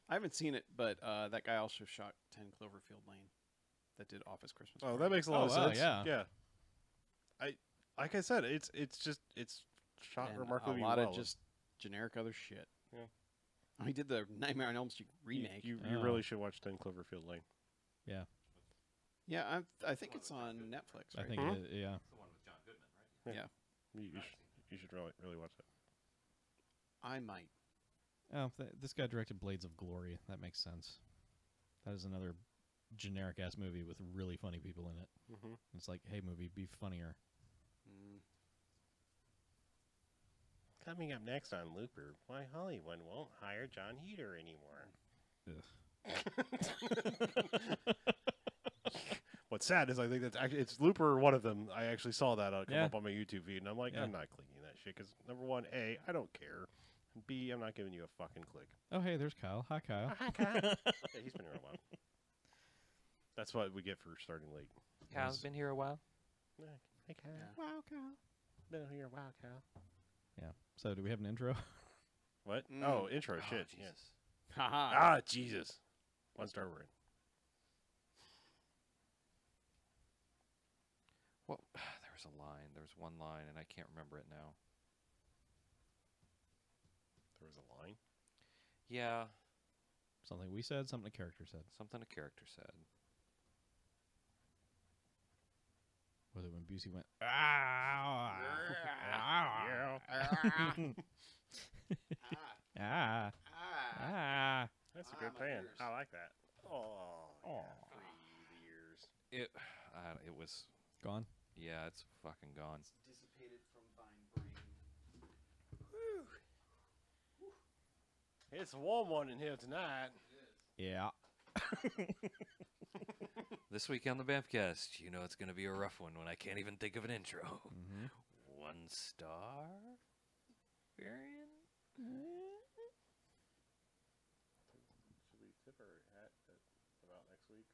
I haven't seen it, but that guy also shot 10 Cloverfield Lane. That did Office Christmas. Oh, Party. that makes a lot of Oh, wow, sense. yeah. Yeah. Like I said, it's shot And remarkably a lot well. of just generic other shit. Yeah. Oh, he did the Nightmare on Elm Street You- remake. You Oh. really should watch 10 Cloverfield Lane. Yeah, Yeah, I think it's on Netflix. I Right? think it, yeah. You should really watch that. I might. Oh, this guy directed Blades of Glory. That makes sense. That is another generic ass movie with really funny people in it. Mm-hmm. It's like, hey, movie, be funnier. Coming up next on Looper, why Hollywood won't hire John Heater anymore. What's sad is I think that's actually it's Looper, one of them. I actually saw that come Yeah. up on my YouTube feed, and I'm like, Yeah. I'm not clicking that shit because number one, A, I don't care. And B, I'm not giving you a fucking click. Oh, hey, there's Kyle. Hi, Kyle. Hi, Kyle. Yeah, he's been here a while. That's what we get for starting late. Kyle's been here a while. Hey, Kyle. Yeah. Wow, Kyle. Been here a while, Kyle. Yeah. So, do we have an intro? What? Mm. Oh, intro shit. Jesus. Yeah. Haha. Ah, Jesus. One star we're in. Well, there was a line. There was one line, and I can't remember it now. There was a line. Yeah, Something we said, something a character said. something a character said. Was it when Busey went, ah, Yeah. ah, ah. That's a Ah, good my pan. ears. I like that. Oh, Aw. yeah, free the ears. It was. Gone. Yeah, it's fucking gone. It's dissipated from thine brain. It's a warm one in here tonight. Yeah. This week on the BMFcast, you know it's going to be a rough one when I can't even think of an intro. Mm-hmm. 1 star variant? Should we tip our hat about next week?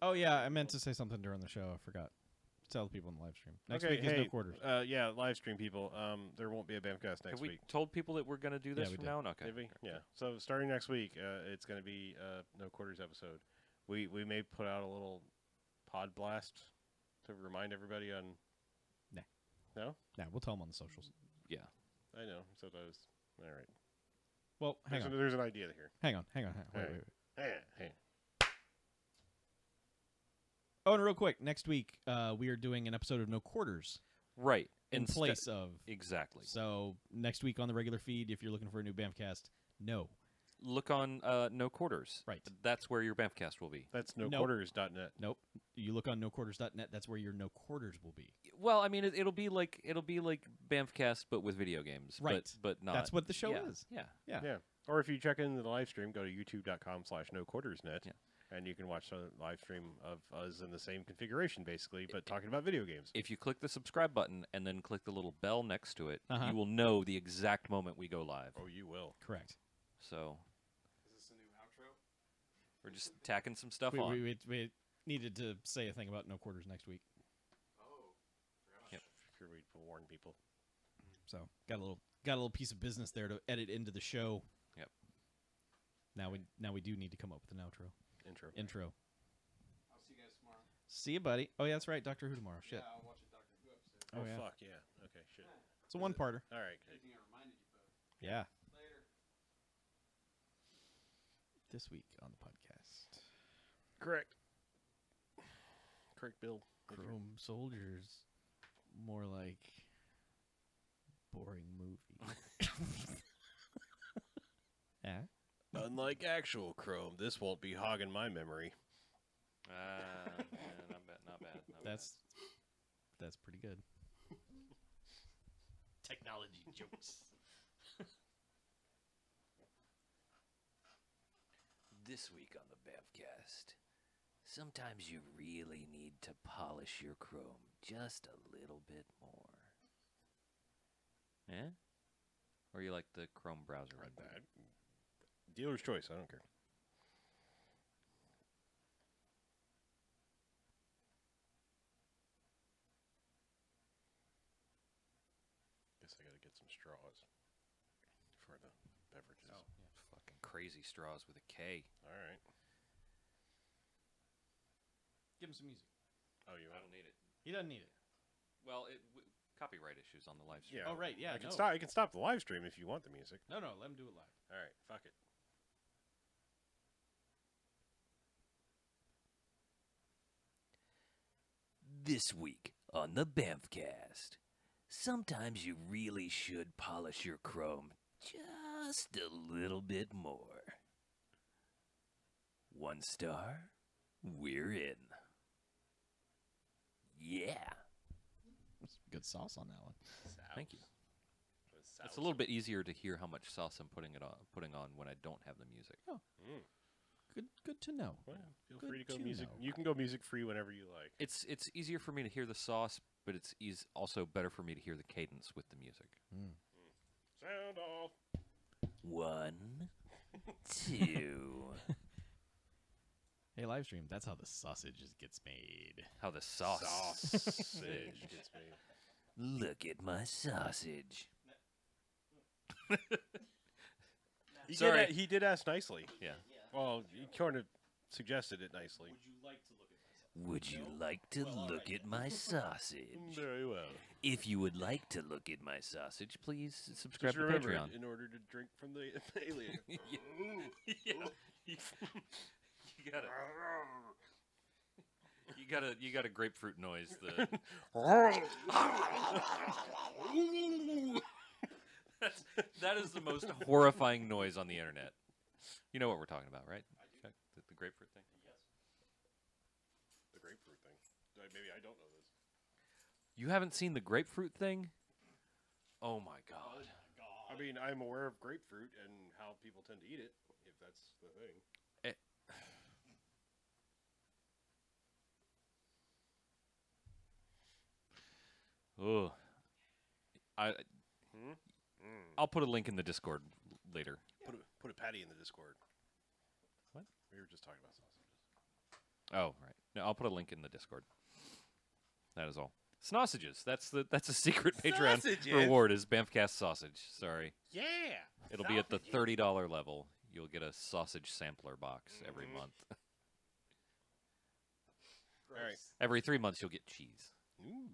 Oh yeah, I meant to say something during the show. I forgot. Tell the people in the live stream. Next Okay, week is hey, no quarters. Yeah, live stream people. There won't be a BMFcast next Have we week. told people that we're going to do this we from did. now on? Okay. Did we? Yeah. So starting next week, it's going to be no quarters episode. We may put out a little pod blast to remind everybody on. Nah. No. Nah, we'll tell them on the socials. Yeah. I know. So that was all right. Well, hang on. There's an idea here. Hang on. Wait. Hey. Oh, and real quick, next week we are doing an episode of No Quarters Right. in place of. Exactly. So next week on the regular feed, if you're looking for a new BAMFcast, no. Look on No Quarters. Right. That's where your BMFcast will be. That's Nope. noquarters.net. Nope. You look on noquarters.net, that's where your No Quarters will be. Well, I mean, it'll be like BMFcast, but with video games. Right. But not. That's what the show yeah, is. Yeah. Yeah. Yeah. Or if you check into the live stream, go to youtube.com/noquartersnet. Yeah. And you can watch the live stream of us in the same configuration, basically, but talking about video games. If you click the subscribe button and then click the little bell next to it, Uh-huh. you will know the exact moment we go live. Oh, you will. Correct. So Is this a new outro? we're just tacking some stuff We, on. we needed to say a thing about No Quarters next week. Oh, forgot. Yep. Sure, we'd warn people. So got a little piece of business there to edit into the show. Yep. Now we do need to come up with an outro. Intro. I'll see you guys tomorrow. See you, buddy. Oh yeah, that's right. Doctor Who tomorrow. Shit. Yeah, I'll watch a Doctor Who episode. Oh, yeah. Fuck, yeah. Okay, shit. It's a one-parter. All right, good. Good thing I reminded you both. Yeah. Later. This week on the podcast, Correct, Bill. Chrome Soldiers, more like boring movie. Yeah. Unlike actual Chrome, this won't be hogging my memory. Yeah, not bad. That's pretty good. Technology jokes. This week on the BMFcast, sometimes you really need to polish your Chrome just a little bit more. Yeah? Or you like the Chrome browser? Dealer's choice. I don't care. Guess I gotta get some straws for the beverages. Oh, yeah. Fucking crazy straws with a K. All right. Give him some music. Oh, you I want? don't need it. He doesn't need it. Well, copyright issues on the live stream. Yeah. Oh, right, yeah, I can no. stop. I can stop the live stream if you want the music. No, let him do it live. All right. Fuck it. This week on the BMFcast, sometimes you really should polish your Chrome just a little bit more. 1 star, we're in. Yeah. That's good sauce on that one. Thank you. It's a little bit easier to hear how much sauce I'm putting on when I don't have the music. Good to know. Well, feel Good free to go to music. know. You can go music free whenever you like. It's easier for me to hear the sauce, but it's also better for me to hear the cadence with the music. Sound off. 1, 2. Hey, live stream. That's how the sausage gets made. How the sauce. Sausage gets me. Look at my sausage. He Sorry. he did ask nicely. Yeah. Well, he kind of suggested it nicely. Would you like to look at my sausage? Very well. If you would like to look at my sausage, please subscribe Just to remember, Patreon. in order to drink from the alien. You got a grapefruit noise. The that is the most horrifying noise on the internet. You know what we're talking about, right? Chuck? The grapefruit thing. The grapefruit thing. Maybe I don't know this. You haven't seen the grapefruit thing? Oh my god. I mean, I'm aware of grapefruit and how people tend to eat it, if that's the thing. Ugh. I'll put a link in the Discord later. Put a patty in the Discord. What? We were just talking about sausages. Oh, right. No, I'll put a link in the Discord. That is all. Sausages. That's a secret Patreon Sausages? reward is BMFcast sausage. Sorry. Yeah. It'll be at the $30 level. You'll get a sausage sampler box every month. All right. Every 3 months you'll get cheese. Ooh.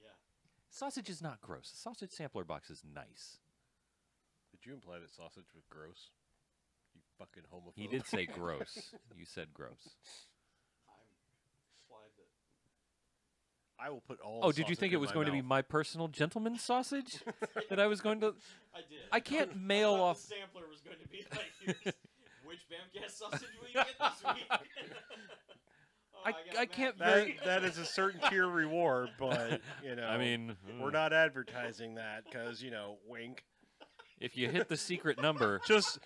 Yeah. Sausage is not gross. A sausage sampler box is nice. Did you imply that sausage was gross? You fucking homophobe. He did say gross. You said gross. I will put all. Oh, did you sausage think it in was my going to be mouth. my personal gentleman's sausage that I was going to? I did. I can't I mail thought off. The sampler was going to be like, here's, which BMFcast sausage will you get this week? Oh, I got can't Matt. very- That is a certain tier reward, but you know, I mean, we're not advertising that because wink. If you hit the secret number, Just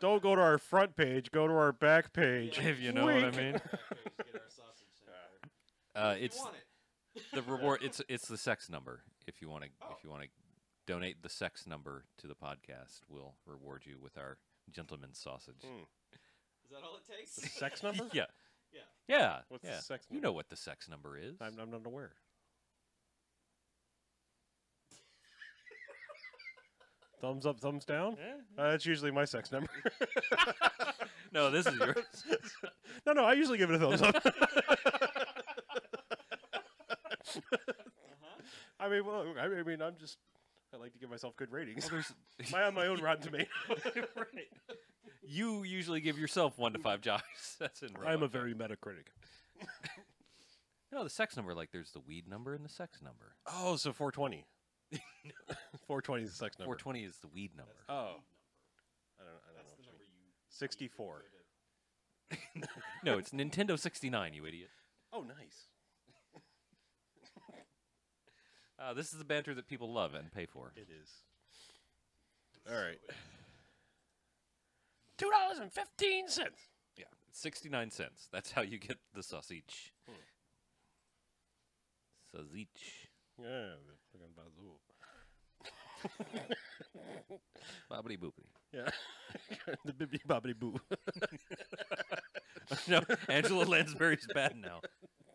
don't go to our front page. Go to our back page. Yeah. if you know what I Wink. mean, Back page, get our sausage sampler. it's You want it. the reward. It's the sex number. If you want to donate the sex number to the podcast, we'll reward you with our gentleman's sausage. Is that all it takes? The sex number? Yeah. Yeah. Yeah. What's yeah. the sex You number? know what the sex number is. I'm not aware. Thumbs up, thumbs down. That's usually my sex number. No, this is yours. No, I usually give it a thumbs up. I mean, I like to give myself good ratings. I have my own Rotten Tomato. Right. You usually give yourself 1 to 5 jocks. That's in. I'm a Robot. very Metacritic. No, the sex number. Like, there's the weed number and the sex number. Oh, so 420. 420 is the sex number. 420 is the weed number. Oh, I don't That's know. the number you. 64. No, it's Nintendo 69. You idiot. Oh, nice. This is the banter that people love and pay for. It is. All right. $2.15. Yeah, 69 cents. That's how you get the sausage. Sausage. Yeah, the fucking bazoo. Bobbity boopity. Yeah. The bibbidi bobbidi boo. No, Angela Lansbury's bad now.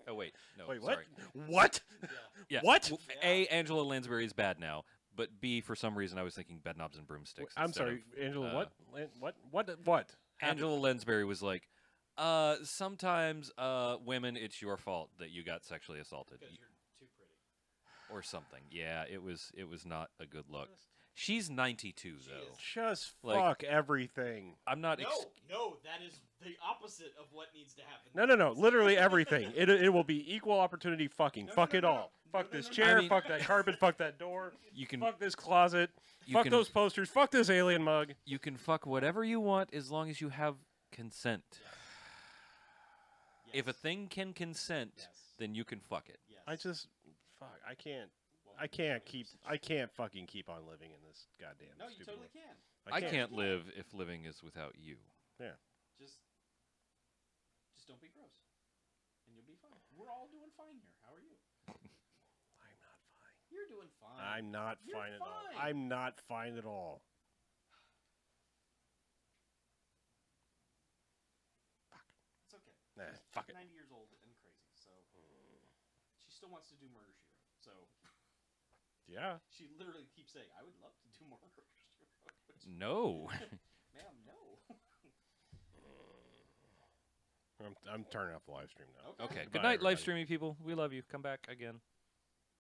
Oh, wait. No, Wait, what? sorry. What? Yeah. What? W- A, Angela Lansbury is bad now. But B, for some reason, I was thinking bedknobs and broomsticks. I'm instead sorry, of, Angela. What? Angela Lansbury was like, sometimes women, it's your fault that you got sexually assaulted. Because you're too pretty. Or something. Yeah, it was not a good look. She's 92 though. is. Just Like- fuck everything. I'm not. No, that is the opposite of what needs to happen. No. Literally everything. It will be equal opportunity fucking. No, Fuck no, it no, all. no. Fuck No, this no, no. chair. I mean- Fuck that carpet. Fuck that door. You can Fuck this closet. you Fuck can those posters. Fuck this alien mug. you can fuck whatever you want as long as you have consent. If a Yes. thing can consent, Yes. then you can fuck it. Yes. I just fuck. I can't fucking keep on living in this goddamn. No, you stupid totally world. can. I can't live if living is without you. Just don't be gross, and you'll be fine. We're all doing fine here. How are you? I'm not fine. You're doing fine. I'm not You're fine at all. fine. I'm not fine at all. It's okay. Nah, She's fuck it. 90 years old and crazy, so she still wants to do Murder She Wrote. So Yeah. she literally keeps saying, "I would love to do more Murder She Wrote." No. Ma'am, no. I'm turning off the live stream now. Okay. Goodbye, Good night, live everybody. streaming people. We love you. Come back again.